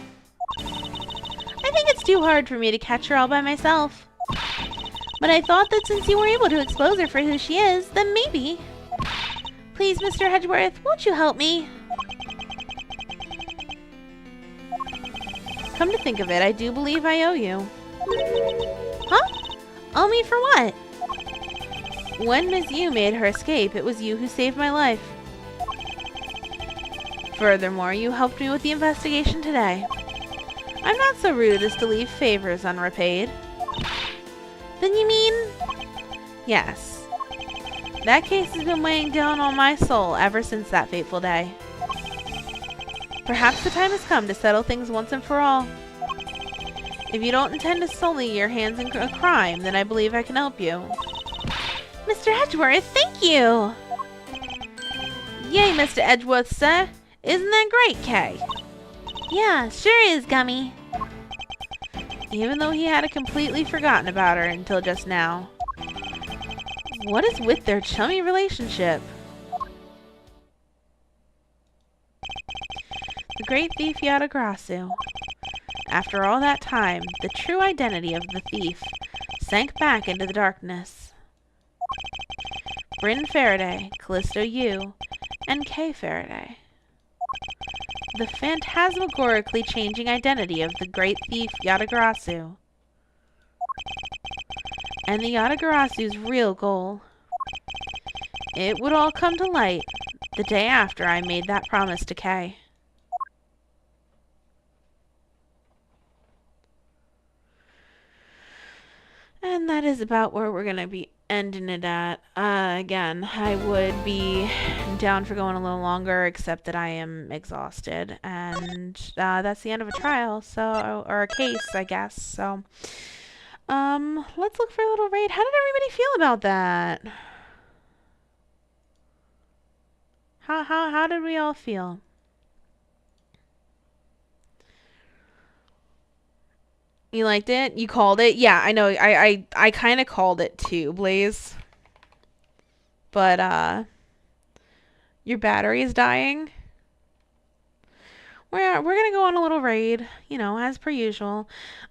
I think it's too hard for me to catch her all by myself. But I thought that since you were able to expose her for who she is, then maybe. Please, Mr. Edgeworth, won't you help me? Come to think of it, I do believe I owe you. Huh? Owe me for what? When Ms. Yu made her escape, it was you who saved my life. Furthermore, you helped me with the investigation today. I'm not so rude as to leave favors unrepaid. Then you mean? Yes. That case has been weighing down on my soul ever since that fateful day. Perhaps the time has come to settle things once and for all. If you don't intend to sully your hands in a crime, then I believe I can help you. Mr. Edgeworth, thank you! Yay, Mr. Edgeworth, sir! Isn't that great, Kay? Yeah, sure is, Gummy. Even though he had completely forgotten about her until just now. What is with their chummy relationship? The great thief Autograssu. After all that time, the true identity of the thief sank back into the darkness. Bryn Faraday, Callisto U, and Kay Faraday. The phantasmagorically changing identity of the great thief Autograssu. And the Autograssu's real goal. It would all come to light the day after I made that promise to Kay. And that is about where we're going to be ending it at. Again, I would be down for going a little longer, except that I am exhausted. And that's the end of a trial, so, or a case, I guess. So, let's look for a little raid. How did everybody feel about that? How did we all feel? You liked it? You called it? Yeah, I know. I kind of called it too, Blaze. But, your battery is dying. We're gonna go on a little raid, you know, as per usual.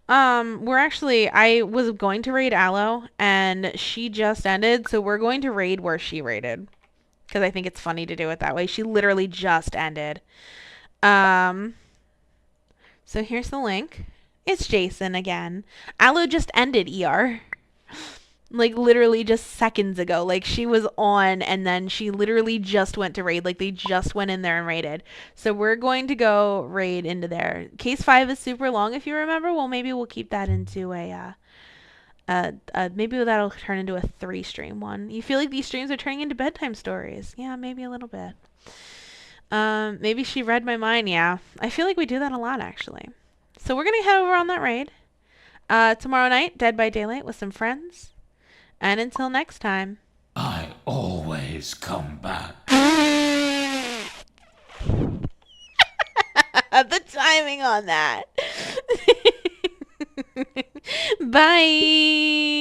I was going to raid Aloe, and she just ended, so we're going to raid where she raided. because I think it's funny to do it that way. She literally just ended. So here's the link. It's Jason again. Aloe just ended ER. Like literally just seconds ago. Like she was on and then she literally just went to raid. Like they just went in there and raided. So we're going to go raid into there. Case 5 is super long if you remember. Well, maybe we'll keep that into maybe that'll turn into a 3-stream one. You feel like these streams are turning into bedtime stories? Yeah, maybe a little bit. Maybe she read my mind. Yeah, I feel like we do that a lot actually. So we're gonna head over on that raid. Tomorrow night, Dead by Daylight with some friends. And until next time. I always come back. The timing on that. Bye.